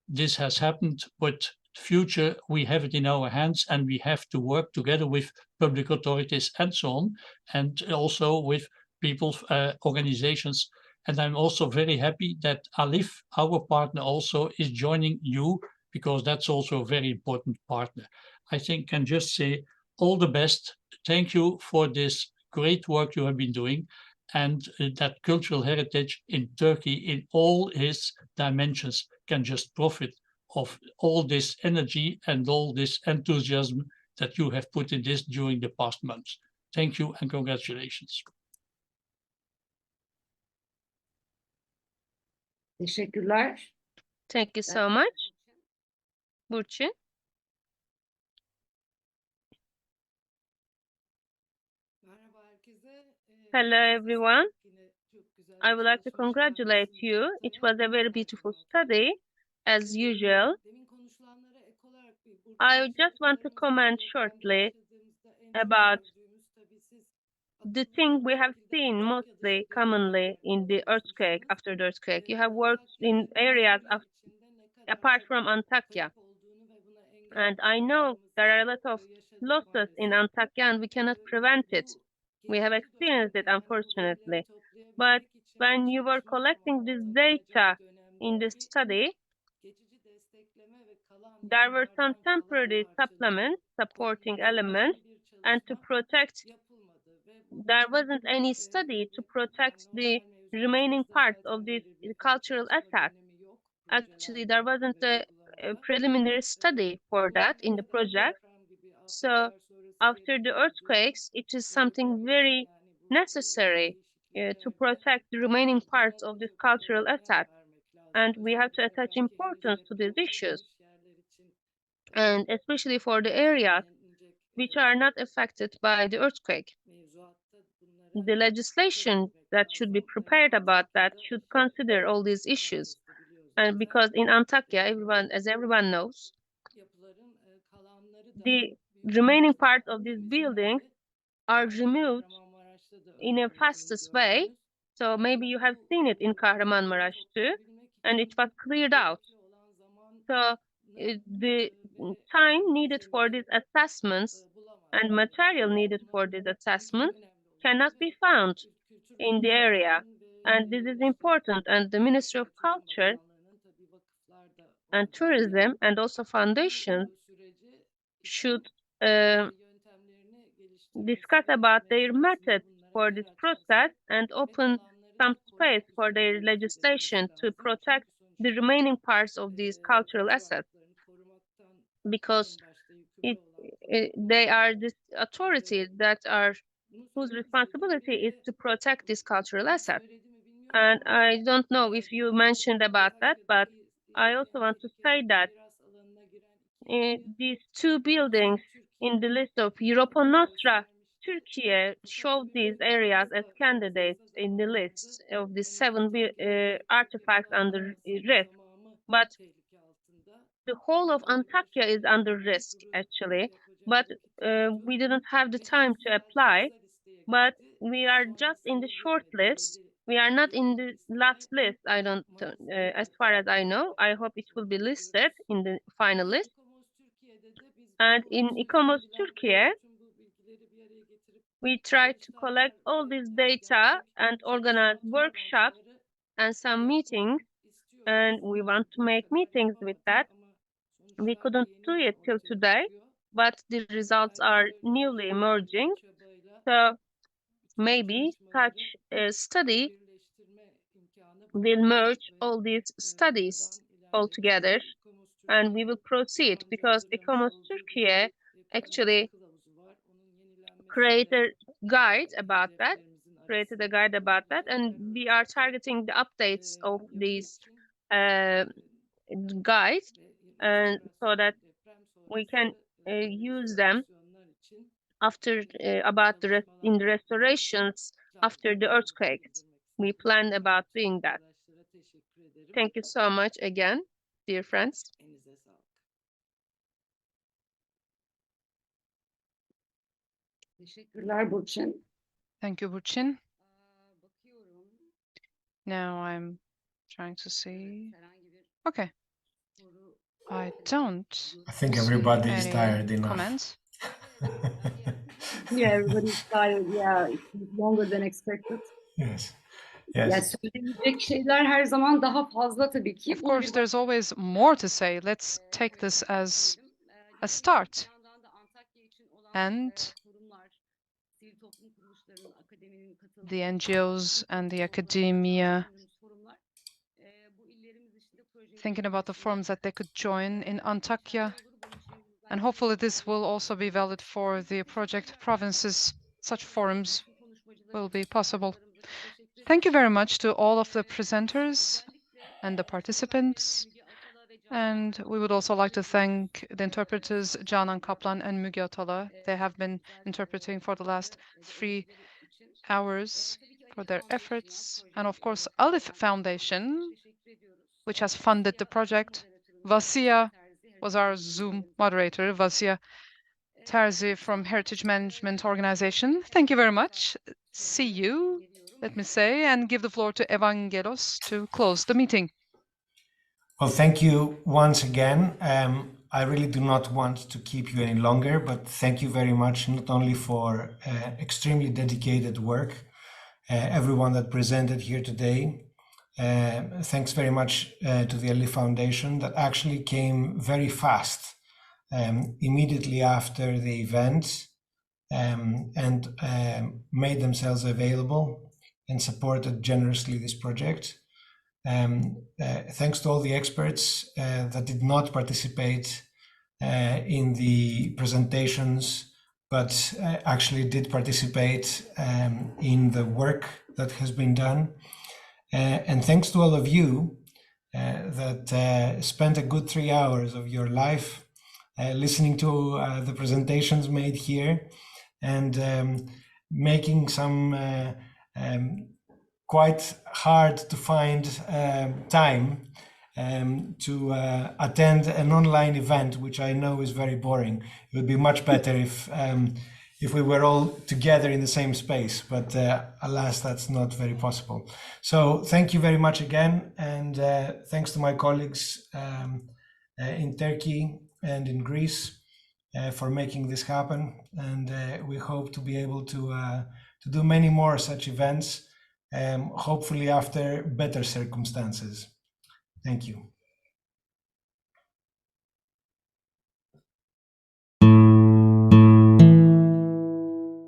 this has happened, but future we have it in our hands, and we have to work together with public authorities and so on, and also with people's organizations. And I'm also very happy that ALIPH, our partner, also is joining you, because that's also a very important partner. I think can just say all the best. Thank you for this great work you have been doing, and that cultural heritage in Turkey in all its dimensions can just profit of all this energy and all this enthusiasm that you have put in this during the past months. Thank you and congratulations.
Teşekkürler.
Thank you so much, Burçin. Hello, everyone. I would like to congratulate you. It was a very beautiful study, as usual. I just want to comment shortly about the thing we have seen mostly commonly in the earthquake, after the earthquake. You have worked in areas apart from Antakya. And I know there are a lot of losses in Antakya and we cannot prevent it. We have experienced it, unfortunately. But when you were collecting this data in this study, there were some temporary supplements, supporting elements, and to protect, there wasn't any study to protect the remaining parts of this cultural asset. Actually, there wasn't a preliminary study for that in the project. So after the earthquakes, it is something very necessary to protect the remaining parts of this cultural asset. And we have to attach importance to these issues. And especially for the areas which are not affected by the earthquake. The legislation that should be prepared about that should consider all these issues. And because in Antakya, as everyone knows, the remaining parts of these buildings are removed in a fastest way. So maybe you have seen it in Kahramanmaraş too, and it was cleared out. So the time needed for these assessments and material needed for these assessments cannot be found in the area. And this is important. And the Ministry of Culture and Tourism and also foundations should discuss about their methods for this process and open some space for their legislation to protect the remaining parts of these cultural assets, because they are this authority that are whose responsibility is to protect this cultural asset. And I don't know if you mentioned about that, but I also want to say that these two buildings in the list of Europa Nostra Turkey showed these areas as candidates in the list of the 7 artifacts under risk. But the whole of Antakya is under risk, actually. But we didn't have the time to apply. But we are just in the short list. We are not in the last list. I don't, as far as I know. I hope it will be listed in the final list. And in ICOMOS Turkey, we try to collect all this data and organize workshops and some meetings. And we want to make meetings with that. We couldn't do it till today, but the results are newly emerging. So maybe such a study will merge all these studies all together, and we will proceed, because ICOMOS Turkey actually created a guide about that, and we are targeting the updates of these guides, and so that we can use them after in the restorations after the earthquakes. We plan about doing that. Thank you so much again, dear friends.
Teşekkürler Burçin.
Thank you, Burçin. Now I'm trying to see. Okay. I don't.
I think
see
everybody is
any
tired enough.
comments.
Yeah, everybody's tired. Yeah, it's longer than expected.
Yes.
Ya
Yes.
söylenecek şeyler her zaman daha fazla tabii ki.
Of
Bunu
course,
bir
there's always more to say. Let's take this as a start.
Bir yandan da Antakya için olan
And
kurumlar, sivil toplum kuruluşlarının, akademinin katıldığı
the NGOs and the academia,
forumlar, bu illerimiz içinde projeyi
thinking about the forums that they could join in Antakya. And hopefully this will also be valid for the project provinces. Such forums will be possible. Thank you very much to all of the presenters and the participants. And we would also like to thank the interpreters Canan Kaplan and Müge Atala. They have been interpreting for the last 3 hours for their efforts. And of course, ALIPH Foundation, which has funded the project. Vasya was our Zoom moderator, Vasya Terzi from Heritage Management Organization. Thank you very much. See you, let me say, and give the floor to Evangelos to close the meeting.
Well, thank you once again. I really do not want to keep you any longer, but thank you very much, not only for extremely dedicated work, everyone that presented here today. Thanks very much to the ALIPH Foundation that actually came very fast immediately after the event and made themselves available and supported generously this project. Thanks to all the experts that did not participate in the presentations, but actually did participate in the work that has been done. And thanks to all of you that spent a good 3 hours of your life listening to the presentations made here and making some quite hard to find time to attend an online event, which I know is very boring. It would be much better if we were all together in the same space, but alas, that's not very possible. So thank you very much again, and thanks to my colleagues in Turkey and in Greece for making this happen. And we hope to be able to do many more such events, hopefully after better circumstances. Thank you.